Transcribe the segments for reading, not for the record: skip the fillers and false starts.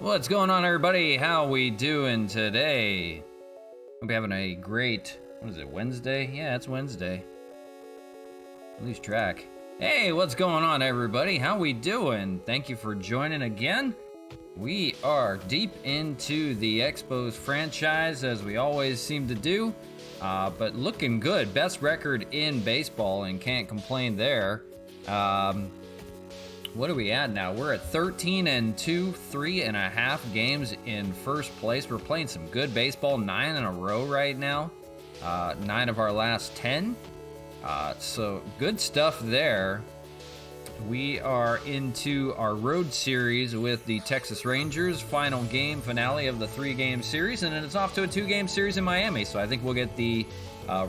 What's going on, everybody? How we doing today? Hope you're having a great, what is it, Wednesday? Yeah, it's Wednesday. I lose track. Hey, what's going on, everybody? How we doing? Thank you for joining again. We are deep into the EXPOS franchise, as we always seem to do, but looking good. Best record in baseball, and can't complain there. What are we at now? We're at 13-2, 3.5 games in first place. We're playing some good baseball, 9 in a row right now. 9 of our last 10. So good stuff there. We are into our road series with the Texas Rangers, final game finale of the 3-game series, and then it's off to a 2-game series in Miami. So I think we'll get the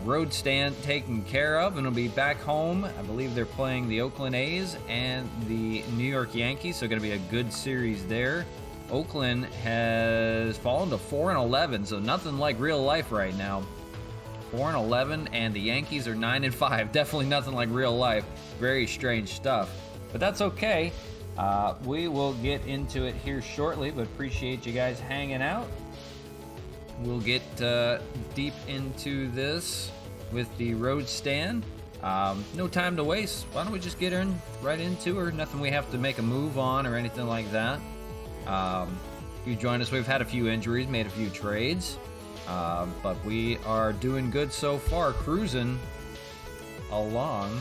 road stand taken care of, and it'll be back home. I believe they're playing the Oakland A's and the New York Yankees, so going to be a good series there. Oakland has fallen to 4-11, so nothing like real life right now. 4-11, and the Yankees are 9-5. Definitely nothing like real life. Very strange stuff, but that's okay. We will get into it here shortly, but appreciate you guys hanging out. We'll get deep into this with the road stand. No time to waste. Why don't we just get right into her? Nothing we have to make a move on or anything like that. You join us. We've had a few injuries, made a few trades, but we are doing good so far, cruising along.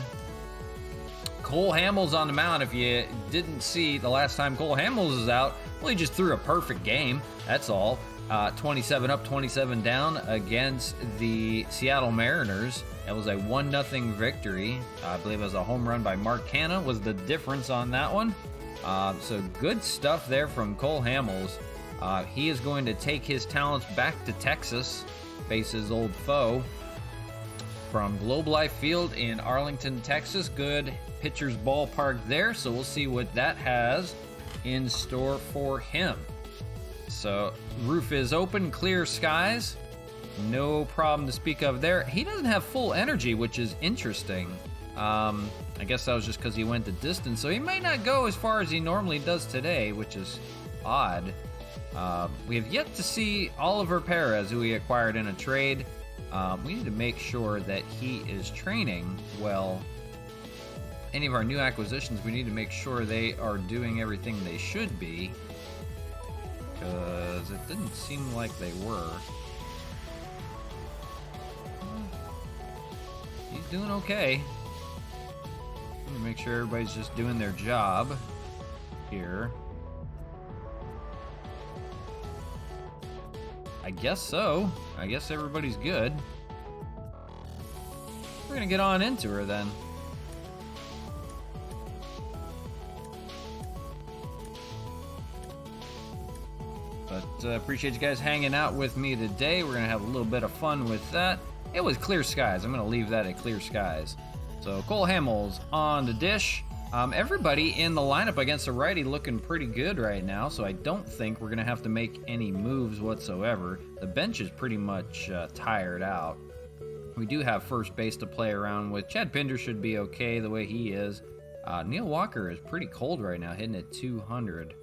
Cole Hamels on the mound. If you didn't see the last time Cole Hamels was out, well, he just threw a perfect game. That's all. 27 up, 27 down against the Seattle Mariners. That was a 1-0 victory. I believe it was a home run by Mark Canha was the difference on that one. So good stuff there from Cole Hamels. He is going to take his talents back to Texas, face his old foe from Globe Life Field in Arlington, Texas. Good pitcher's ballpark there, so we'll see what that has in store for him. So roof is open, clear skies, no problem to speak of there. He doesn't have full energy, which is interesting. I guess that was just because he went the distance, so he might not go as far as he normally does today, which is odd. We have yet to see Oliver Perez, who we acquired in a trade. We need to make sure that he is training well. Any of our new acquisitions, we need to make sure they are doing everything they should be, because it didn't seem like they were. He's doing okay. Let me make sure everybody's just doing their job here. I guess so. I guess everybody's good. We're gonna get on into her then. But appreciate you guys hanging out with me today. We're gonna have a little bit of fun with that. It was clear skies. I'm gonna leave that at clear skies. So Cole Hamels on the dish. Everybody in the lineup against the righty looking pretty good right now, so I don't think we're gonna have to make any moves whatsoever. The bench is pretty much tired out. We do have first base to play around with. Chad Pinder should be okay the way he is. Neil Walker is pretty cold right now, hitting at 200.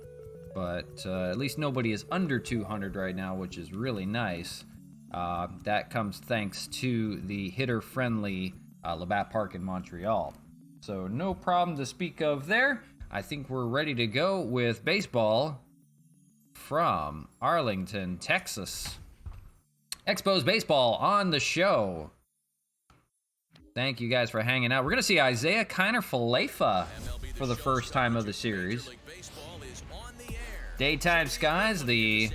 But at least nobody is under 200 right now, which is really nice. That comes thanks to the hitter-friendly Labatt Park in Montreal. So no problem to speak of there. I think we're ready to go with baseball from Arlington, Texas. EXPOS Baseball on the show. Thank you guys for hanging out. We're going to see Isaiah Kiner-Falefa for the first time of the series. Daytime skies, the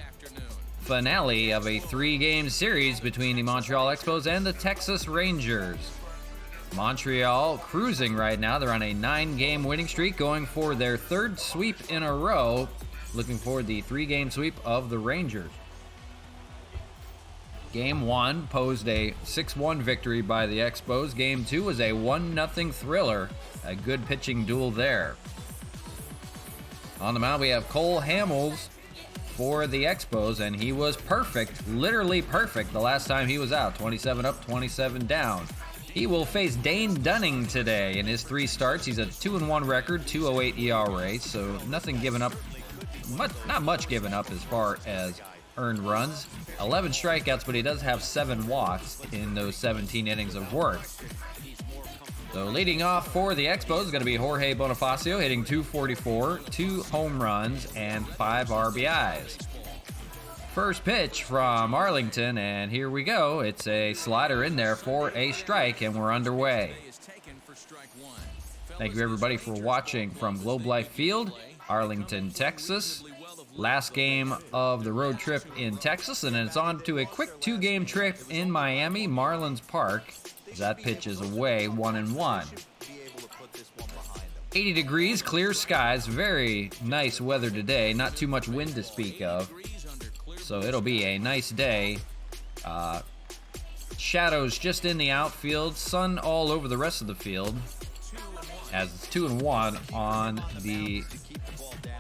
finale of a 3-game series between the Montreal Expos and the Texas Rangers. Montreal cruising right now. They're on a 9-game winning streak, going for their 3rd sweep in a row, looking for the 3-game sweep of the Rangers. Game 1 posed a 6-1 victory by the Expos. Game 2 was a 1-0 thriller. A good pitching duel there. On the mound, we have Cole Hamels for the Expos, and he was perfect, literally perfect, the last time he was out. 27 up, 27 down. He will face Dane Dunning today in his 3 starts. He's a 2-1 record, 2.08 ERA, so nothing given up not much given up as far as earned runs. 11 strikeouts, but he does have 7 walks in those 17 innings of work. So leading off for the Expos is going to be Jorge Bonifacio, hitting .244, 2 home runs, and 5 RBIs. First pitch from Arlington, and here we go. It's a slider in there for a strike, and we're underway. Thank you, everybody, for watching from Globe Life Field, Arlington, Texas. Last game of the road trip in Texas, and then it's on to a quick 2-game trip in Miami, Marlins Park. That pitch is away, 1-1. 80 degrees, clear skies, very nice weather today. Not too much wind to speak of, so it'll be a nice day. Shadows just in the outfield, sun all over the rest of the field. As it's 2-1 on the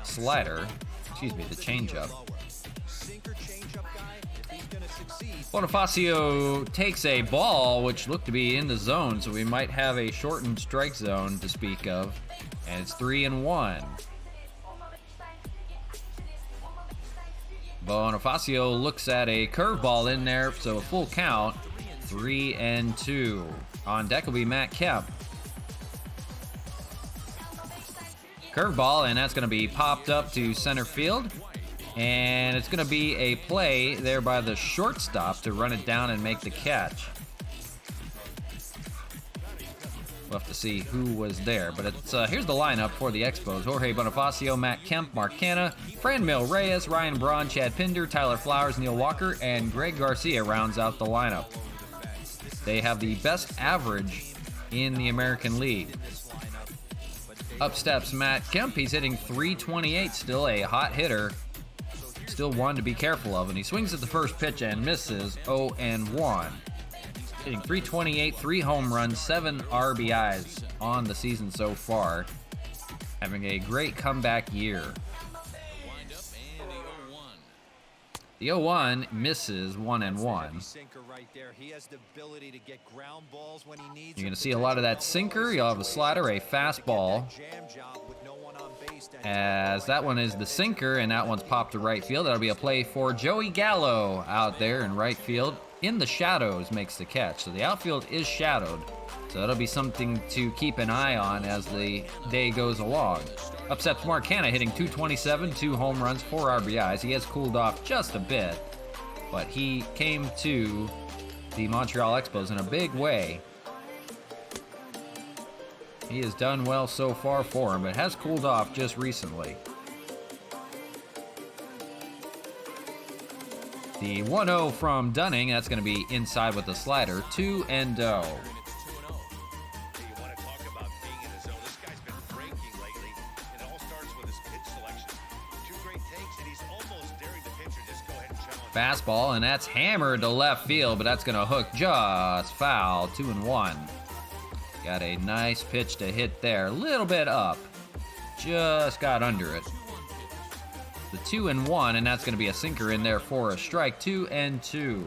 slider, excuse me, the changeup. Bonifacio takes a ball, which looked to be in the zone, so we might have a shortened strike zone to speak of, and it's 3-1. Bonifacio looks at a curveball in there, so a full count, 3-2. On deck will be Matt Kemp. Curveball, and that's going to be popped up to center field. And it's going to be a play there by the shortstop to run it down and make the catch. We'll have to see who was there. But it's here's the lineup for the Expos. Jorge Bonifacio, Matt Kemp, Mark Canha, Franmil Reyes, Ryan Braun, Chad Pinder, Tyler Flowers, Neil Walker, and Greg Garcia rounds out the lineup. They have the best average in the American League. Up steps Matt Kemp. He's hitting .328, still a hot hitter. Still one to be careful of, and he swings at the first pitch and misses, 0-1. Hitting .328, 3 home runs, 7 RBIs on the season so far. Having a great comeback year. The 0-1 misses, 1-1. You're going to see a lot of that sinker. You'll have a slider, a fastball. As that one is the sinker, and that one's popped to right field. That'll be a play for Joey Gallo out there in right field. In the shadows makes the catch. So the outfield is shadowed. So that'll be something to keep an eye on as the day goes along. Up steps Mark Canha, hitting .227, 2 home runs, 4 RBIs. He has cooled off just a bit, but he came to the Montreal Expos in a big way. He has done well so far for him, but has cooled off just recently. The 1-0 from Dunning, that's going to be inside with the slider, 2-0. Fastball, and that's hammered to left field, but that's going to hook just foul, 2-1. Got a nice pitch to hit there. A little bit up. Just got under it. The 2-1, and that's going to be a sinker in there for a strike. 2-2.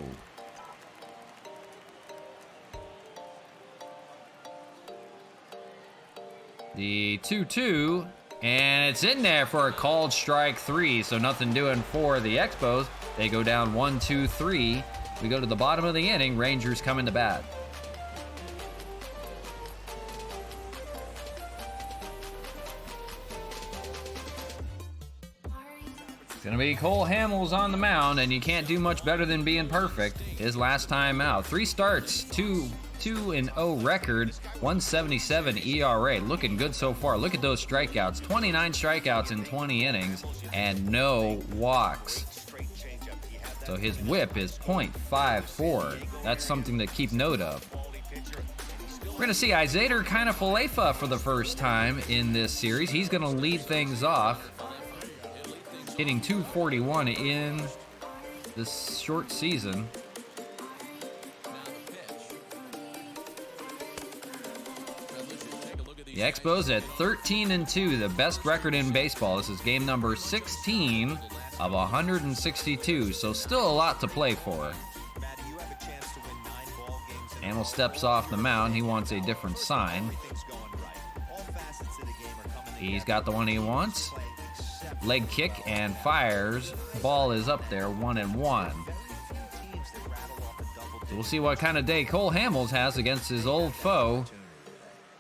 The 2-2, and it's in there for a called strike 3. So nothing doing for the Expos. They go down 1-2-3. We go to the bottom of the inning. Rangers coming to bat. It's going to be Cole Hamels on the mound, and you can't do much better than being perfect. His last time out. 3 starts, 2-0 record, 177 ERA. Looking good so far. Look at those strikeouts. 29 strikeouts in 20 innings, and no walks. So his whip is .54. That's something to keep note of. We're going to see Izader Kiner-Falefa for the first time in this series. He's going to lead things off, hitting .241 in this short season. The Expos at 13-2, the best record in baseball. This is game number 16 of 162, so still a lot to play for. Hamel steps off the mound. He wants a different sign. He's got the one he wants. leg kick and fires. Ball is up there, 1-1. So we'll see what kind of day Cole Hamels has against his old foe,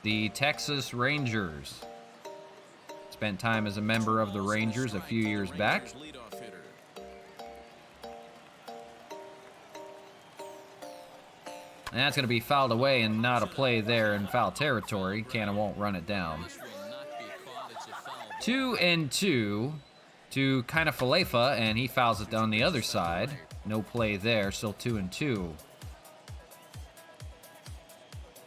the Texas Rangers. Spent time as a member of the Rangers a few years back. And that's going to be fouled away and not a play there in foul territory. Cannon won't run it down. 2-2 to kind of Falefa, and he fouls it down the other side. No play there, still 2-2.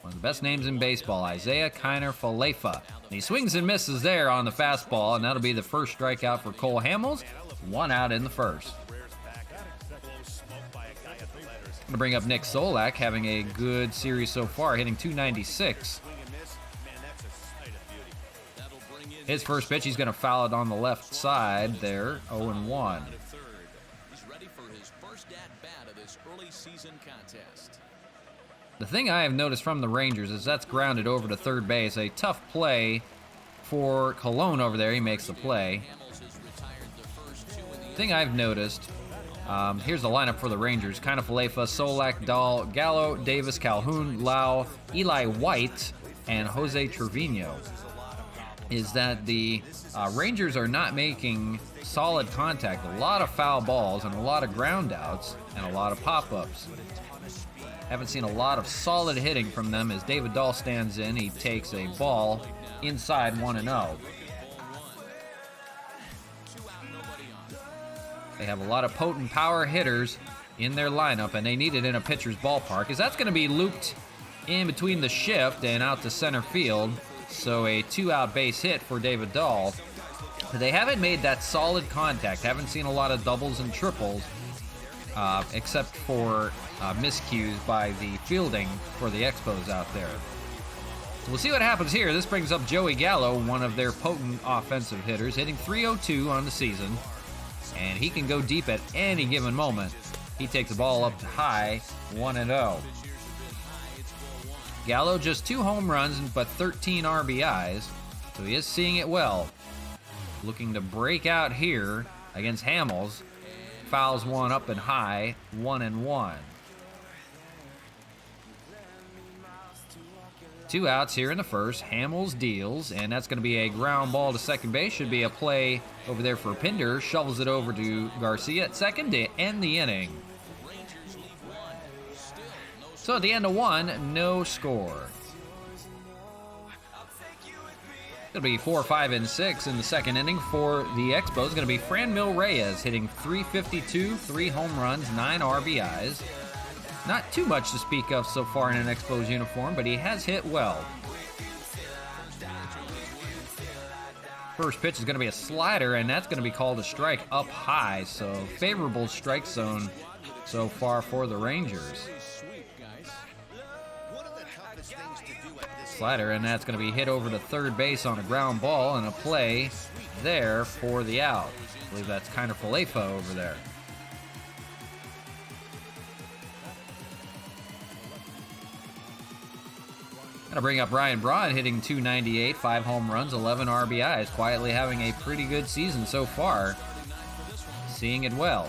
One of the best names in baseball, Isaiah Kiner Falefa. And he swings and misses there on the fastball, and that'll be the first strikeout for Cole Hamels. 1 out in the first. I'm going to bring up Nick Solak, having a good series so far, hitting .296. His first pitch, he's going to foul it on the left side there, 0-1. The thing I have noticed from the Rangers is that's grounded over to third base. A tough play for Colon over there. He makes the play. The thing I've noticed, here's the lineup for the Rangers. Kind of Falefa, Solak, Dahl, Gallo, Davis, Calhoun, Lau, Eli White, and Jose Trevino. Is that the Rangers are not making solid contact. A lot of foul balls and a lot of ground outs and a lot of pop-ups. Haven't seen a lot of solid hitting from them as David Dahl stands in. He takes a ball inside 1-0. They have a lot of potent power hitters in their lineup, and they need it in a pitcher's ballpark, because that's going to be looped in between the shift and out to center field. So a 2-out base hit for David Dahl. But they haven't made that solid contact. Haven't seen a lot of doubles and triples, except for miscues by the fielding for the Expos out there. So we'll see what happens here. This brings up Joey Gallo, one of their potent offensive hitters, hitting .302 on the season. And he can go deep at any given moment. He takes the ball up high, 1-0. Gallo just 2 home runs, but 13 RBIs, so he is seeing it well. Looking to break out here against Hamels. Fouls one up and high, 1-1. 2 outs here in the first. Hamels deals, and that's going to be a ground ball to second base. Should be a play over there for Pinder. Shovels it over to Garcia at second to end the inning. So at the end of 1, no score. It'll be 4, 5, and 6 in the second inning for the Expos. It's going to be Franmil Reyes hitting .352, 3 home runs, 9 RBIs. Not too much to speak of so far in an Expos uniform, but he has hit well. First pitch is going to be a slider, and that's going to be called a strike up high. So favorable strike zone so far for the Rangers. Slider, and that's going to be hit over to third base on a ground ball, and a play there for the out. I believe that's kind of Falefa over there. Gonna bring up Ryan Braun, hitting .298, 5 home runs, 11 RBIs, quietly having a pretty good season so far. Seeing it well.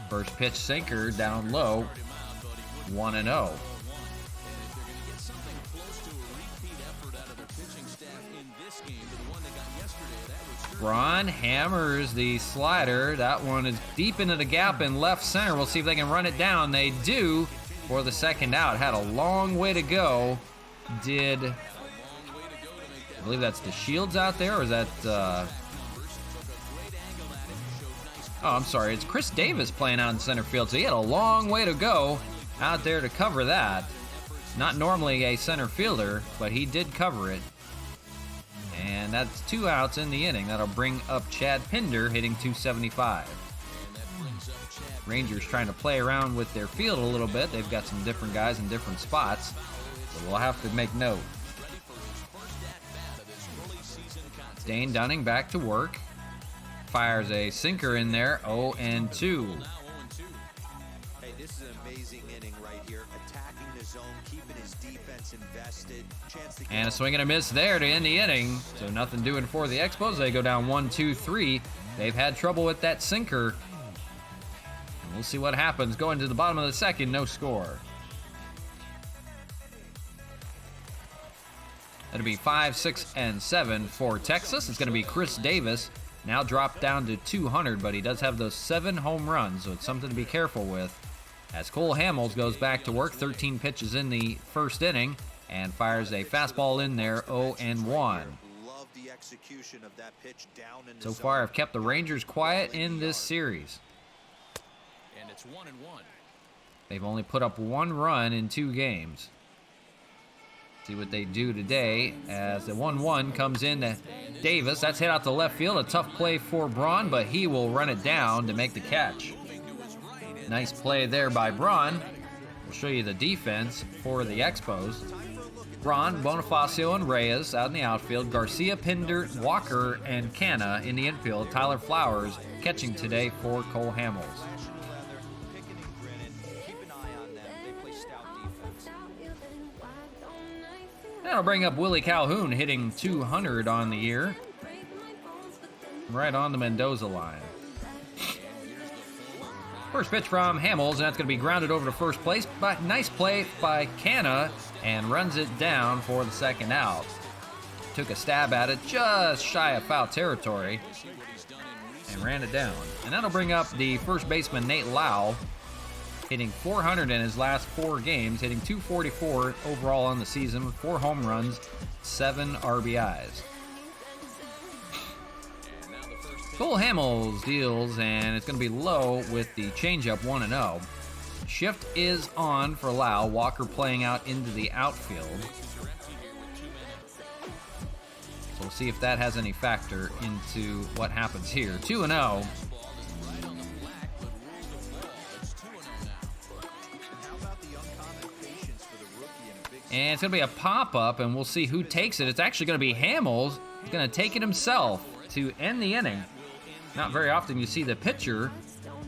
First pitch sinker down low, 1-0. Braun hammers the slider. That one is deep into the gap in left center. We'll see if they can run it down. They do for the second out. Had a long way to go. I believe that's the Shields out there, or is that oh, I'm sorry, it's Chris Davis playing out in center field, so he had a long way to go out there to cover that. Not normally a center fielder, but he did cover it. And that's 2 outs in the inning. That'll bring up Chad Pinder, hitting .275. Rangers trying to play around with their field a little bit. They've got some different guys in different spots, so we'll have to make note. Dane Dunning back to work. Fires a sinker in there, 0-2. Hey, this is an amazing inning right here. Attacking this And a swing and a miss there to end the inning. So nothing doing for the Expos. They go down 1-2-3. They've had trouble with that sinker. And we'll see what happens. Going to the bottom of the second, no score. It'll be 5, 6, and 7 for Texas. It's going to be Chris Davis. Now dropped down to 200, but he does have those 7 home runs, so it's something to be careful with. As Cole Hamels goes back to work, 13 pitches in the first inning, and fires a fastball in there, 0-1. So far, I've kept the Rangers quiet in this series. And it's 1-1. They've only put up 1 run in 2 games. See what they do today as the 1-1 comes in to Davis. That's hit out to left field. A tough play for Braun, but he will run it down to make the catch. Nice play there by Braun. We'll show you the defense for the Expos. Braun, Bonifacio, and Reyes out in the outfield. Garcia, Pinder, Walker, and Canna in the infield. Tyler Flowers catching today for Cole Hamels. That'll bring up Willie Calhoun, hitting 200 on the year. Right on the Mendoza line. First pitch from Hamels, and that's going to be grounded over to first place. But nice play by Canna, and runs it down for the second out. Took a stab at it just shy of foul territory, and ran it down. And that'll bring up the first baseman, Nate Lau, hitting 400 in his last 4 games, hitting 244 overall on the season with 4 home runs, 7 RBIs. Cole Hamels deals, and it's going to be low with the changeup, 1-0. Shift is on for Lau. Walker playing out into the outfield. So we'll see if that has any factor into what happens here. 2-0. And it's going to be a pop-up, and we'll see who takes it. It's actually going to be Hamels. He's going to take it himself to end the inning. Not very often you see the pitcher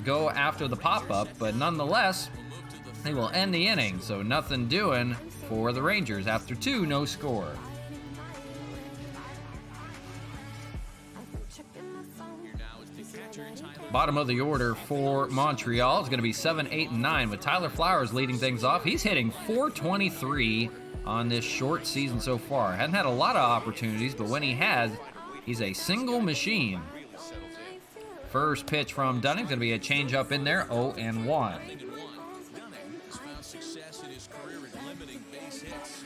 go after the pop-up, but nonetheless, they will end the inning. So nothing doing for the Rangers. After 2, no score. Bottom of the order for Montreal is going to be 7, 8, and 9, with Tyler Flowers leading things off. He's hitting .423 on this short season so far. Hasn't had a lot of opportunities, but when he has, he's a single machine. First pitch from Dunning's going to be a changeup in there, 0-1.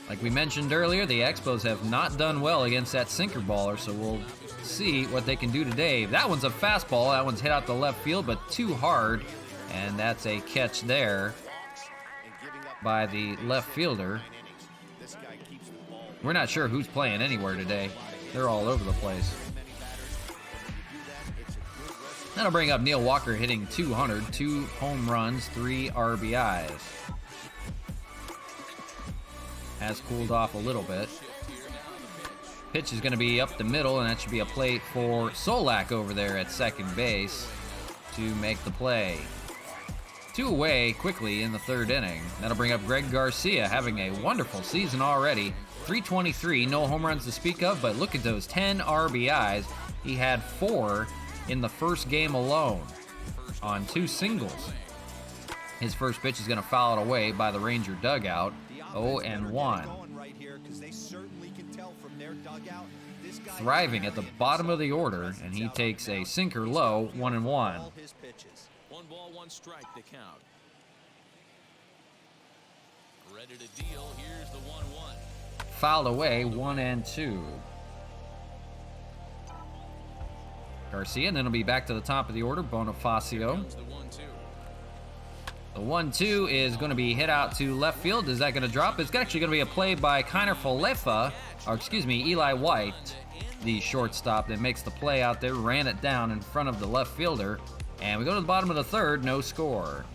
Like we mentioned earlier, the Expos have not done well against that sinker baller, so we'll see what they can do today. That one's a fastball. That one's hit out the left field, but too hard, and that's a catch there by the left fielder. We're not sure who's playing anywhere today. They're all over the place. That'll bring up Neil Walker hitting 200, 2 home runs, 3 RBIs. Has cooled off a little bit. Pitch is going to be up the middle, and that should be a play for Solak over there at second base to make the play. 2 away quickly in the 3rd inning. That'll bring up Greg Garcia, having a wonderful season already. .323, no home runs to speak of, but look at those 10 RBIs. He had 4 in the first game alone on 2 singles. His first pitch is going to foul it away by the Ranger dugout, 0-1. Thriving at the bottom of the order, and he takes a sinker low, 1-1. 1 ball, 1 strike, the count. Ready to deal. Here's the 1-1. Fouled away, 1-2. Garcia, and then it'll be back to the top of the order, Bonifacio. The 1-2 is going to be hit out to left field. Is that going to drop? It's actually going to be a play by Eli White, the shortstop that makes the play out there, ran it down in front of the left fielder. And we go to the bottom of the 3rd, no score.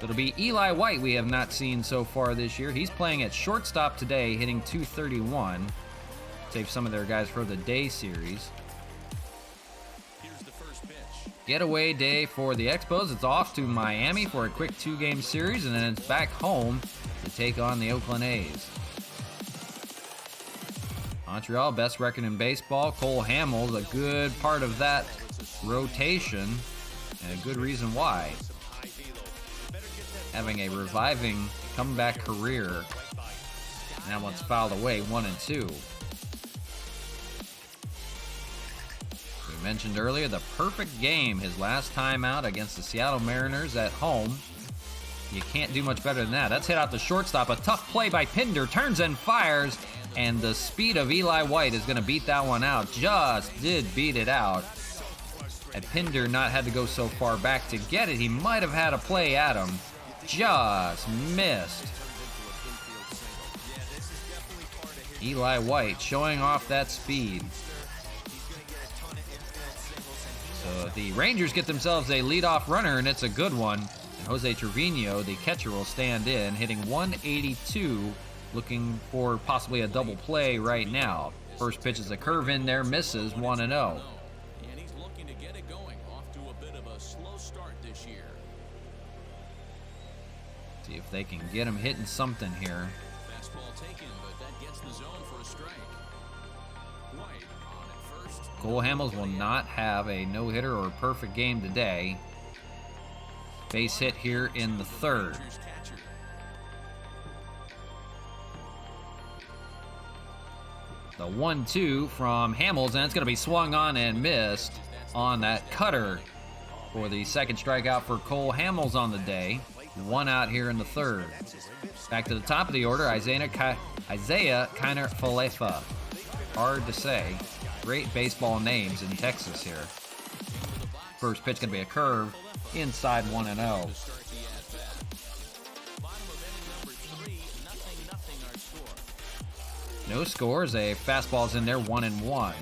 It'll be Eli White we have not seen so far this year. He's playing at shortstop today, hitting .231. Save some of their guys for the day series. Here's the first pitch. Getaway day for the Expos. It's off to Miami for a quick 2-game series, and then it's back home to take on the Oakland A's. Montreal, best record in baseball. Cole Hamels, a good part of that rotation, and a good reason why. Having a reviving comeback career. That one's fouled away, 1-2. We mentioned earlier the perfect game his last time out against the Seattle Mariners at home. You can't do much better than that. That's hit out the shortstop. A tough play by Pinder. Turns and fires. And the speed of Eli White is going to beat that one out. Just did beat it out. Had Pinder not had to go so far back to get it, he might have had a play at him. Just missed. Eli White showing off that speed. So the Rangers get themselves a leadoff runner, and it's a good one. And Jose Trevino, the catcher, will stand in, hitting 182, looking for possibly a double play right now. First pitch is a curve in there, misses, 1-0. And he's looking to get it going, off to a bit of a slow start this year. See if they can get him hitting something here. Fastball taken, but that gets the zone for a strike. White on at first. Cole Hamels will not have a no-hitter or perfect game today. Base hit here in the third. The 1-2 from Hamels, and it's going to be swung on and missed on that cutter for the second strikeout for Cole Hamels on the day. 1 out here in the third. Back to the top of the order, Isaiah Kiner Falefa. Hard to say. Great baseball names in Texas here. First pitch going to be a curve, inside 1-0. No scores, a fastball's in there, 1-1.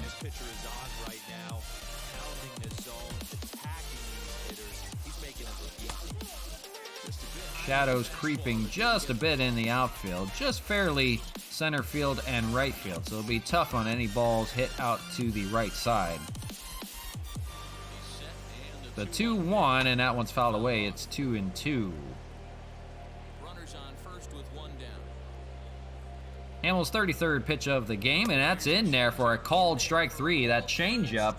Shadows creeping just a bit in the outfield, just fairly center field and right field, so it'll be tough on any balls hit out to the right side. The 2-1, and that one's fouled away. It's 2-2. Runners on first with one down. Hamels' 33rd pitch of the game, and that's in there for a called strike 3. That changeup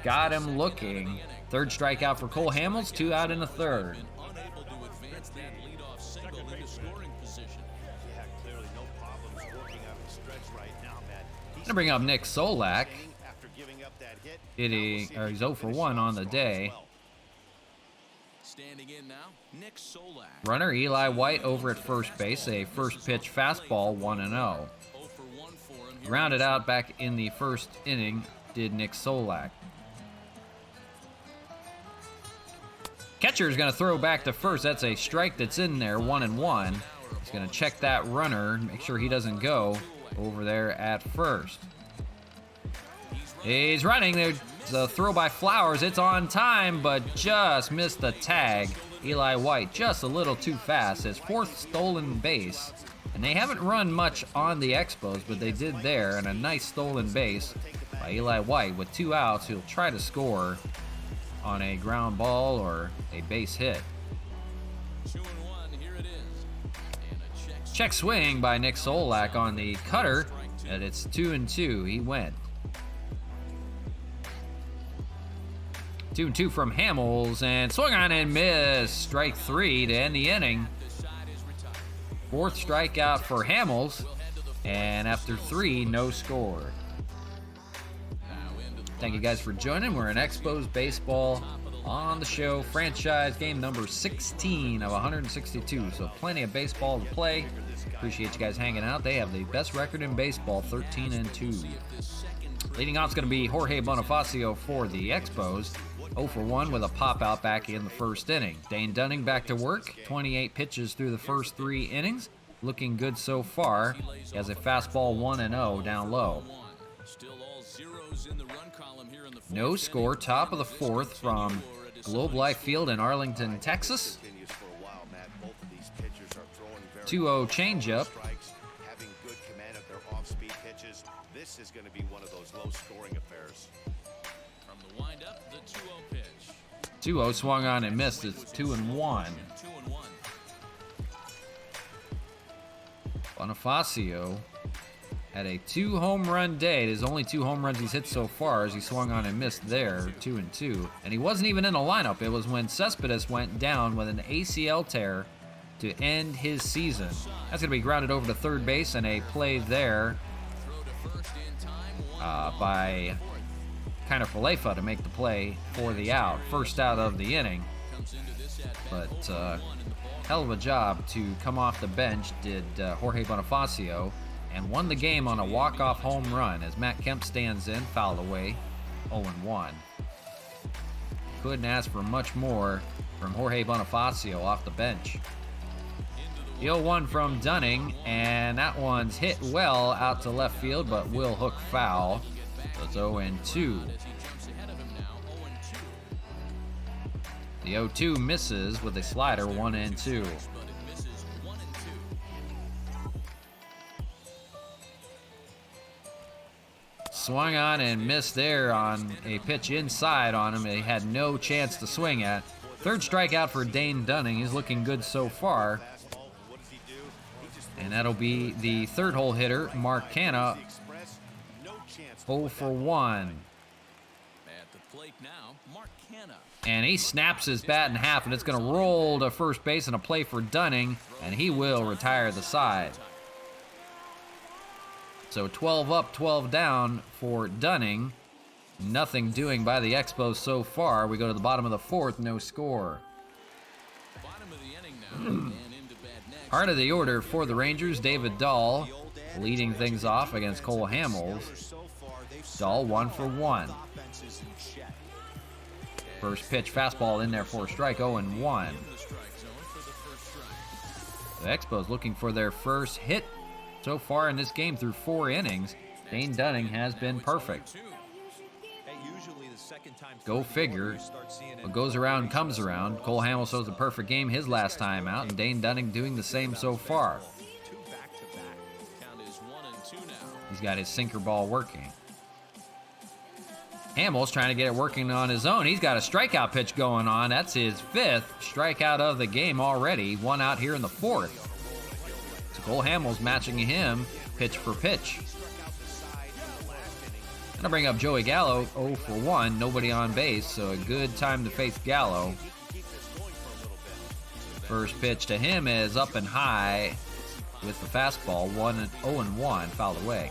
got him looking. Third strikeout for Cole Hamels, 2 out in the third. Unable to advance that leadoff single into scoring position. Yeah, clearly no problems working out the stretch right now, Matt. Gonna bring up Nick Solak. After giving up that hit, He's 0 for 1 on the day. Standing in now, Nick Solak. Runner Eli White over at first base, a first pitch fastball, 1-0. 0 for 1 for him here. Rounded out back in the first inning did Nick Solak. Catcher's going to throw back to first. That's a strike that's in there, 1-1. He's going to check that runner, make sure he doesn't go over there at first. He's running. There's a throw by Flowers. It's on time, but just missed the tag. Eli White just a little too fast. His 4th stolen base. And they haven't run much on the Expos, but they did there. And a nice stolen base by Eli White. With 2 outs, he'll try to score on a ground ball or a base hit. 2-1, here it is. And a Check swing by Nick Solak on the cutter, and it's 2-2. He went. 2-2 from Hamels, and swung on and missed. Strike 3 to end the inning. 4th strikeout for Hamels, and after 3, no score. Thank you guys for joining. We're in Expos Baseball on the show. Franchise game number 16 of 162, so plenty of baseball to play. Appreciate you guys hanging out. They have the best record in baseball, 13-2. Leading off is going to be Jorge Bonifacio for the Expos. 0 for 1 with a pop-out back in the first inning. Dane Dunning back to work. 28 pitches through the first 3 innings. Looking good so far. He has a fastball 1-0 down low. No score, top of the 4th from Globe Life Field in Arlington, Texas. 2-0 changeup. having good command of their off-speed pitches. This is going to be one of those low-scoring affairs. From the windup, the 2-0 pitch. 2-0 swung on and missed. It's 2-1. Bonifacio had a 2-home run day. His only 2 home runs he's hit so far as he swung on and missed there, 2-2. And he wasn't even in the lineup. It was when Cespedes went down with an ACL tear to end his season. That's going to be grounded over to third base, and a play there by kind of Falefa to make the play for the out. First out of the inning. But hell of a job to come off the bench did Jorge Bonifacio, and won the game on a walk-off home run as Matt Kemp stands in, fouled away, 0-1. Couldn't ask for much more from Jorge Bonifacio off the bench. The 0-1 from Dunning, and that one's hit well out to left field, but will hook foul. So it's 0-2. The 0-2 misses with a slider, 1-2. Swung on and missed there on a pitch inside on him. He had no chance to swing at. Third strikeout for Dane Dunning. He's looking good so far. And that'll be the third hole hitter, Mark Canha, 0 for 1. At the plate now, Mark Canha. And he snaps his bat in half, and it's going to roll to first base and a play for Dunning, and he will retire the side. So 12 up, 12 down for Dunning. Nothing doing by the Expos so far. We go to the bottom of the fourth, no score. Bottom of the inning now, and into bat next. Heart of the order for the Rangers, David Dahl leading things off against Cole Hamels. Dahl 1 for 1. First pitch fastball in there for a strike, 0-1. The Expos looking for their first hit so far in this game through 4 innings. Dane Dunning has been perfect. Go figure. What goes around comes around. Cole Hamels shows a perfect game his last time out, and Dane Dunning doing the same so far. He's got his sinker ball working. Hamels trying to get it working on his own. He's got a strikeout pitch going on. That's his 5th strikeout of the game already. 1 out here in the 4th. So Cole Hamels matching him pitch for pitch. Gonna bring up Joey Gallo, 0 for 1. Nobody on base, so a good time to face Gallo. First pitch to him is up and high with the fastball. 0-1, fouled away.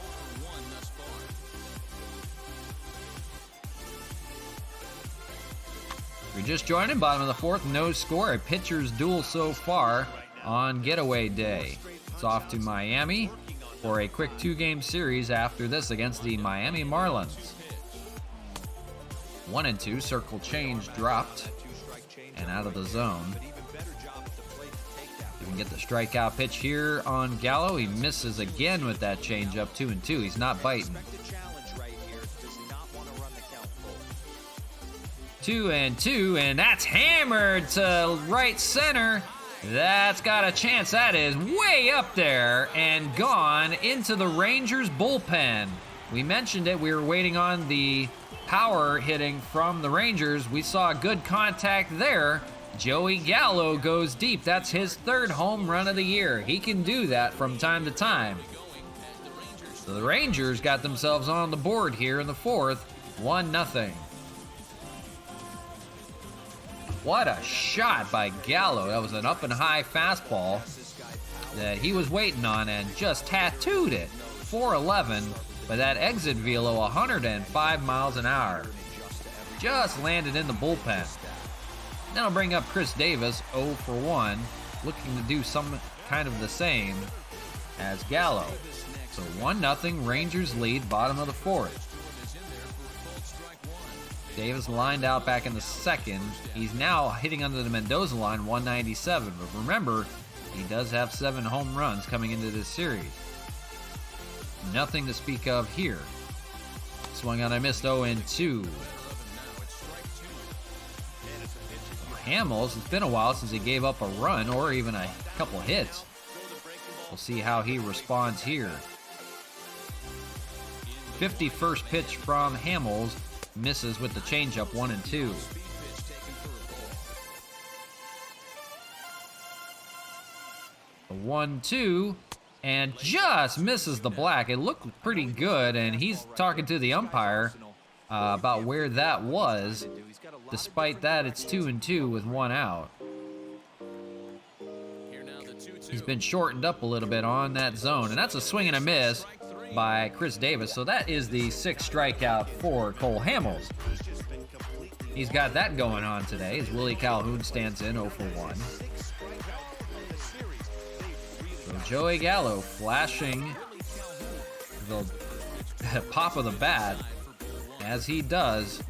If you're just joining, bottom of the 4th, no score. A pitcher's duel so far on getaway day. It's off to Miami for a quick 2-game series after this against the Miami Marlins. 1-2, circle change dropped and out of the zone. You can get the strikeout pitch here on Gallo. He misses again with that changeup, 2-2. He's not biting. 2-2, and that's hammered to right center. That's got a chance. That is way up there and gone into the Rangers bullpen. We mentioned it. We were waiting on the power hitting from the Rangers. We saw good contact there. Joey Gallo goes deep. That's his 3rd home run of the year. He can do that from time to time. So the Rangers got themselves on the board here in the 4th, 1-0. What a shot by Gallo. That was an up and high fastball that he was waiting on and just tattooed it. 4-11, but that exit velo 105 miles an hour. Just landed in the bullpen. Then I'll bring up Chris Davis, 0 for 1, looking to do some kind of the same as Gallo. So 1-0, Rangers lead, bottom of the 4th. Davis lined out back in the 2nd. He's now hitting under the Mendoza line, 197. But remember, he does have 7 home runs coming into this series. Nothing to speak of here. Swung on, I missed, 0-2. Hamels, it's been a while since he gave up a run or even a couple hits. We'll see how he responds here. 51st pitch from Hamels. Misses with the changeup, 1-2. 1-2, and just misses the black. It looked pretty good, and he's talking to the umpire about where that was. Despite that, it's 2-2 with 1 out. He's been shortened up a little bit on that zone, and that's a swing and a miss by Chris Davis. So that is the 6th strikeout for Cole Hamels. He's got that going on today as Willie Calhoun stands in 0 for 1. So Joey Gallo flashing the pop of the bat as he does.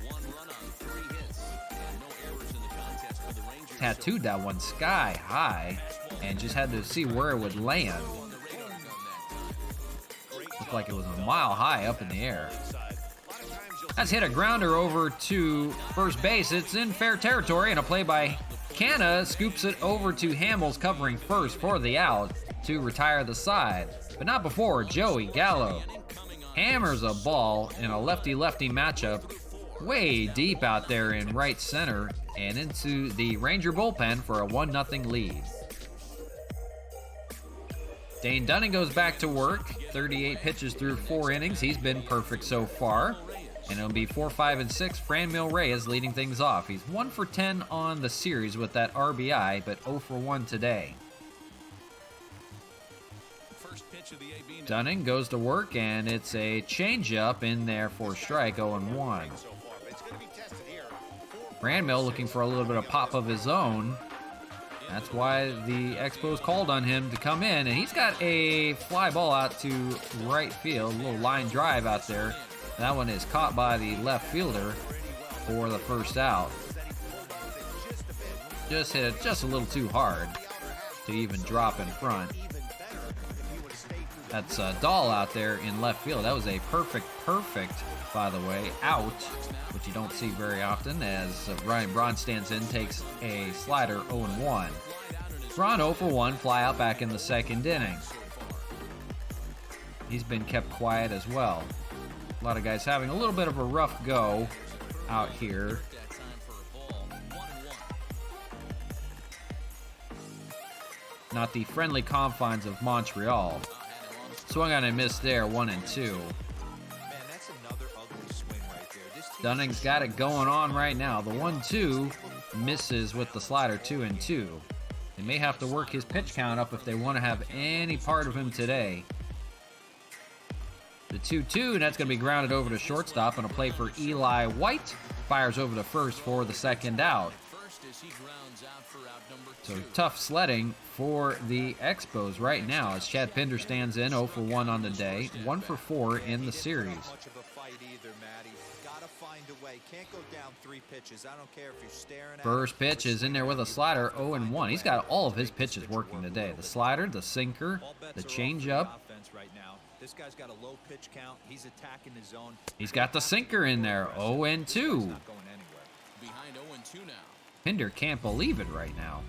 Tattooed that one sky high and just had to see where it would land. Looked like it was a mile high up in the air. That's hit a grounder over to first base. It's in fair territory, and a play by Canna scoops it over to Hamels, covering first for the out to retire the side. But not before Joey Gallo hammers a ball in a lefty-lefty matchup way deep out there in right center and into the Ranger bullpen for a 1-0 lead. Dane Dunning goes back to work. 38 pitches through 4 innings. He's been perfect so far. And it'll be 4, 5, and 6. Franmil Reyes leading things off. He's 1 for 10 on the series with that RBI, but 0 for 1 today. Dunning goes to work, and it's a changeup in there for strike, 0-1. Franmil looking for a little bit of pop of his own. That's why the Expos called on him to come in, and he's got a fly ball out to right field, a little line drive out there. That one is caught by the left fielder for the first out. Just hit it just a little too hard to even drop in front. That's Dahl out there in left field. That was a perfect, by the way, out, which you don't see very often as Ryan Braun stands in, takes a slider, 0-1. Braun 0 for 1, fly out back in the 2nd inning. He's been kept quiet as well. A lot of guys having a little bit of a rough go out here. Not the friendly confines of Montreal. Swung on and missed there, 1-2. Dunning's got it going on right now. The 1-2 misses with the slider, 2-2. They may have to work his pitch count up if they want to have any part of him today. The 2-2, and that's going to be grounded over to shortstop, and a play for Eli White. Fires over to first for the 2nd out. So tough sledding for the Expos right now as Chad Pinder stands in 0 for 1 on the day, 1 for 4 in the series. First pitch is in there with a slider, 0-1. He's got all of his pitches working today. The slider, the sinker, the changeup. This guy's got a low pitch count. He's attacking his zone. He's got the sinker in there, 0-2. Pinder can't believe it right now.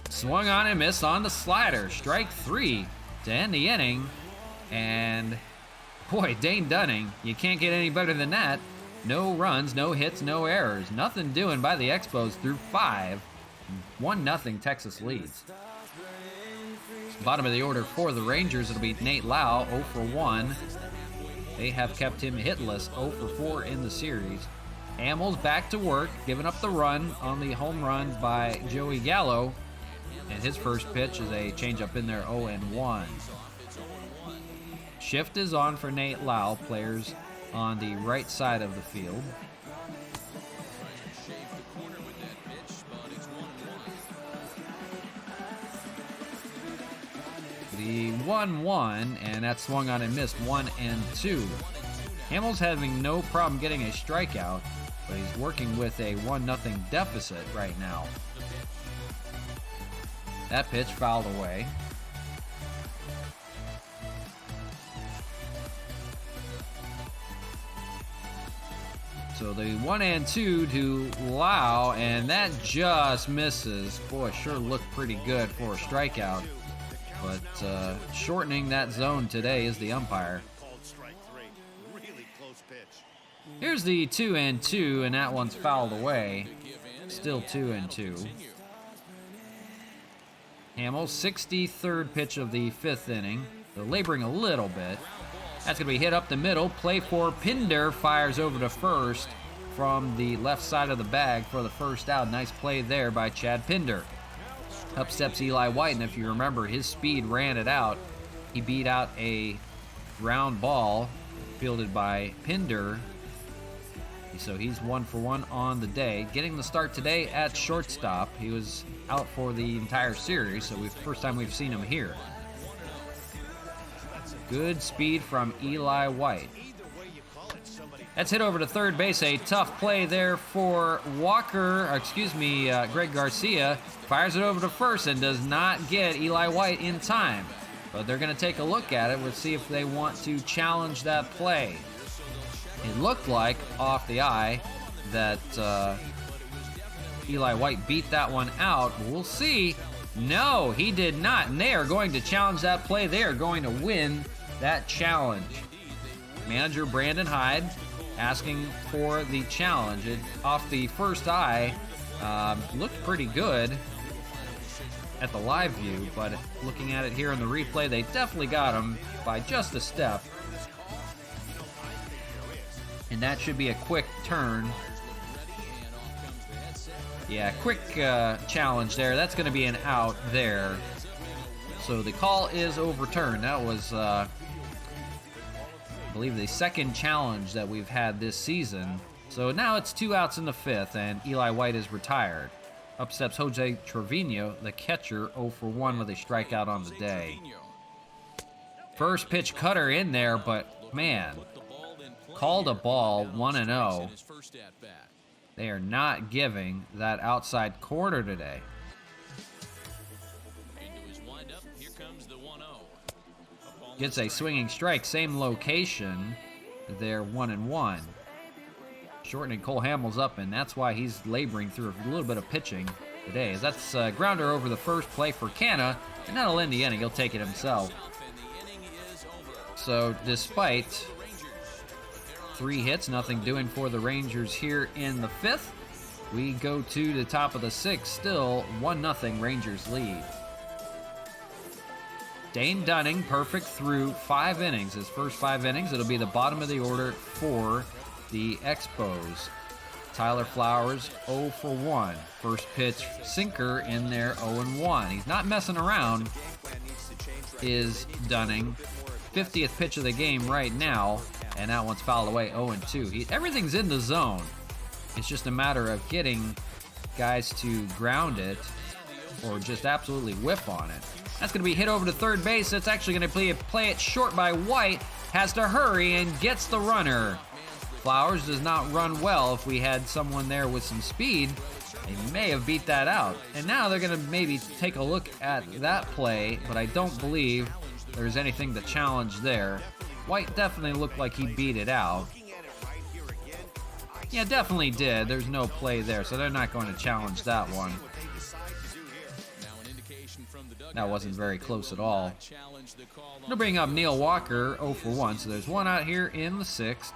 Swung on and missed on the slider. Strike 3 to end the inning. And boy, Dane Dunning, you can't get any better than that. No runs, no hits, no errors. Nothing doing by the Expos through 5. 1-0 Texas leads. Bottom of the order for the Rangers, it'll be Nate Lau, 0 for 1. They have kept him hitless, 0 for 4 in the series. Hamels back to work, giving up the run on the home run by Joey Gallo. And his first pitch is a changeup in there, 0-1. Shift is on for Nate Lau, players on the right side of the field. The 1-1, and that swung on and missed, 1-2. Hamels having no problem getting a strikeout, but he's working with a 1-0 deficit right now. That pitch fouled away. So the 1-2 to Lau, and that just misses. Boy, sure looked pretty good for a strikeout. But shortening that zone today is the umpire. Here's the 2-2, and that one's fouled away. Still 2-2. Hamels, 63rd pitch of the 5th inning. They're laboring a little bit. That's going to be hit up the middle. Play for Pinder. Fires over to first from the left side of the bag for the first out. Nice play there by Chad Pinder. Up steps Eli White, and if you remember, his speed ran it out. He beat out a ground ball fielded by Pinder. So he's 1 for 1 on the day. Getting the start today at shortstop. He was out for the entire series, so first time we've seen him here. Good speed from Eli White. That's hit over to third base. A tough play there for Greg Garcia. Fires it over to first and does not get Eli White in time. But they're going to take a look at it. We'll see if they want to challenge that play. It looked like, off the eye, that Eli White beat that one out. We'll see. No, he did not. And they are going to challenge that play. They are going to win that challenge. Manager Brandon Hyde asking for the challenge. It, off the first eye, looked pretty good at the live view, but looking at it here in the replay, they definitely got him by just a step. And that should be a quick turn. Yeah, quick challenge there. That's going to be an out there. So the call is overturned. That was, I believe, the second challenge that we've had this season. So now it's 2 outs in the 5th, and Eli White is retired. Up steps Jose Trevino, the catcher, 0 for 1 with a strikeout on the day. First pitch cutter in there, but man, called a ball, 1-0. They are not giving that outside corner today. Gets a swinging strike, same location. They're 1-1. Shortening Cole Hamels up, and that's why he's laboring through a little bit of pitching today. That's a grounder over the first, play for Canna, and that'll end the inning. He'll take it himself. So despite 3 hits, nothing doing for the Rangers here in the 5th, we go to the top of the 6th, still 1-0 Rangers lead. Dane Dunning, perfect through 5 innings. His first 5 innings, it'll be the bottom of the order for the Expos. Tyler Flowers, 0 for 1. First pitch sinker in there, 0-1. He's not messing around, is Dunning. 50th pitch of the game right now, and that one's fouled away, 0-2. Everything's in the zone. It's just a matter of getting guys to ground it or just absolutely whiff on it. That's going to be hit over to third base. That's actually going to play it short by White. Has to hurry and gets the runner. Flowers does not run well. If we had someone there with some speed, they may have beat that out. And now they're going to maybe take a look at that play, but I don't believe there's anything to challenge there. White definitely looked like he beat it out. Yeah, definitely did. There's no play there, so they're not going to challenge that one. That wasn't very close at all. They'll bring up Neil Walker, 0 for 1, so there's 1 out here in the 6th.